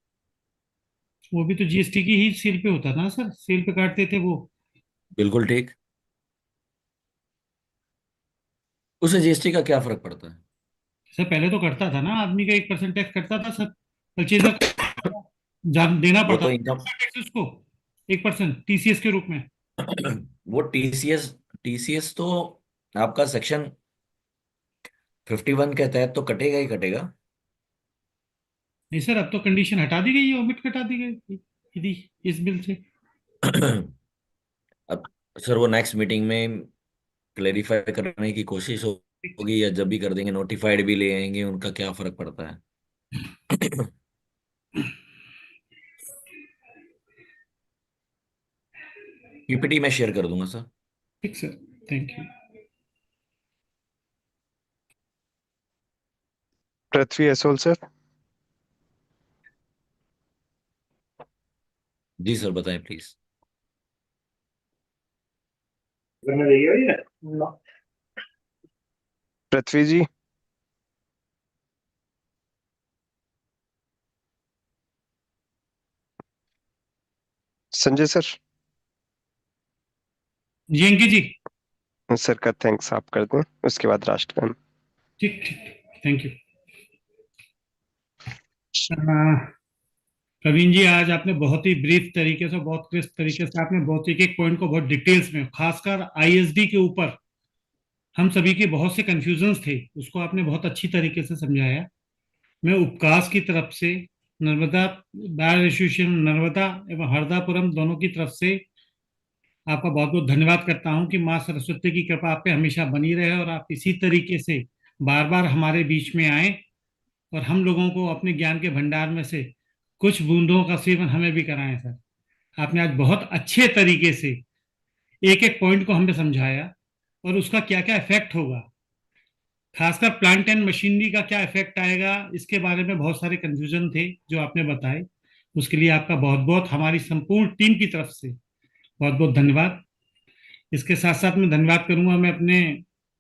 वो भी तो जीएसटी की ही सेल पे होता ना सर, सेल पे काटते थे वो। बिल्कुल ठीक। उससे जीएसटी का क्या फर्क पड़ता है? सर पहले तो कटता था ना, आदमी का 1% टैक्स कटता था सर, परचेजर जान देना वो पड़ता तो था इनकम टैक्स उसको, 1% टीसीएस के रूप में। वो टीसीएस टीसीएस तो आपका सेक्शन 51 के तहत तो कटेगा ही कटेगा। नहीं सर, अब तो कंडीशन हटा दी गई है, ओमिट कटा दी गई यदि इस बिल से। अब सर वो नेक्स्ट मीटिंग में क्लेरिफाई करने की कोशिश होगी, या जब भी कर देंगे नोटिफाइड भी ले आएंगे, उनका क्या फर्क पड़ता है। पीपीटी में शेयर कर दूंगा सर। ठीक सर, थैंक यू। पृथ्वी एसोल सर। जी सर बताएं प्लीज। पृथ्वी जी। संजय सर। जी अंकित जी। सर का थैंक्स आप कर दें, उसके बाद राष्ट्रगान। ठीक ठीक, थैंक यू। प्रवीण जी, आज आपने बहुत ही ब्रीफ तरीके से, बहुत क्रिस्प तरीके से आपने बहुत एक एक पॉइंट को बहुत डिटेल्स में, खासकर आईएसडी के ऊपर हम सभी के बहुत से कंफ्यूजन्स थे, उसको आपने बहुत अच्छी तरीके से समझाया। मैं उपकास की तरफ से, नर्मदा बार एसोसिएशन नर्मदा एवं हरदापुरम दोनों की तरफ से आपका बहुत बहुत धन्यवाद करता हूं कि माँ सरस्वती की कृपा आप पे हमेशा बनी रहे और आप इसी तरीके से बार बार हमारे बीच में आए और हम लोगों को अपने ज्ञान के भंडार में से कुछ बूंदों का सेवन हमें भी कराएं सर। आपने आज बहुत अच्छे तरीके से एक एक पॉइंट को हमें समझाया और उसका क्या क्या इफेक्ट होगा, खासकर प्लांट एंड मशीनरी का क्या इफेक्ट आएगा, इसके बारे में बहुत सारे कंफ्यूजन थे जो आपने बताए। उसके लिए आपका बहुत बहुत हमारी संपूर्ण टीम की तरफ से बहुत बहुत धन्यवाद। इसके साथ साथ मैं धन्यवाद करूंगा मैं अपने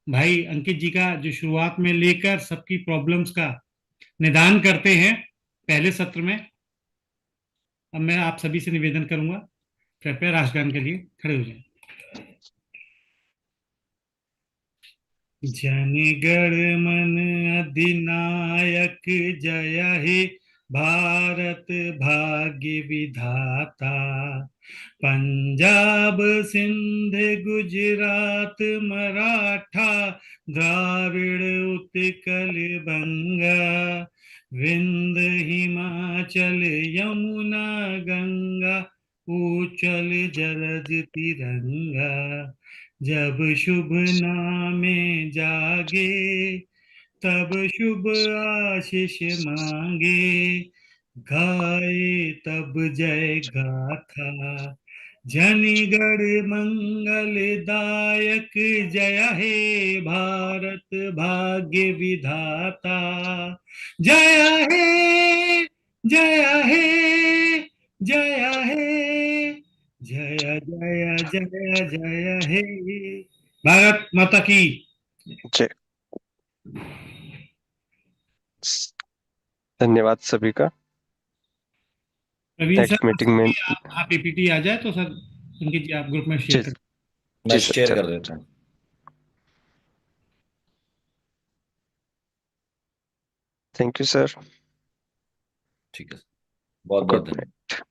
भाई अंकित जी का, जो शुरुआत में लेकर सबकी प्रॉब्लम्स का निदान करते हैं पहले सत्र में। अब मैं आप सभी से निवेदन करूंगा, कृपया राष्ट्रगान के लिए खड़े हो जाएं। जनगण मन अधिनायक जय हे भारत भाग्य विधाता, पंजाब सिंध गुजरात मराठा द्राविड़ उत्कल बंगा, विंध हिमाचल यमुना गंगा, उचल जलज तिरंगा, जब शुभ नामे जागे तब शुभ आशीष मांगे, गाए तब जय गाथा, जनिगण मंगल दायक जय हे भारत भाग्य विधाता, जय हे जय हे जय हे जय जय जय जय हे। भारत माता की जय। धन्यवाद सभी का। प्रवीण सर, नेक्स्ट मीटिंग में आप पीपीटी आ जाए तो सर अंकित जी आप ग्रुप में जी शेयर कर। मैं जी सर शेयर कर चलो देता हूँ। Thank you sir. ठीक है, बहुत बहुत गुड धन्यवाद। नाइट।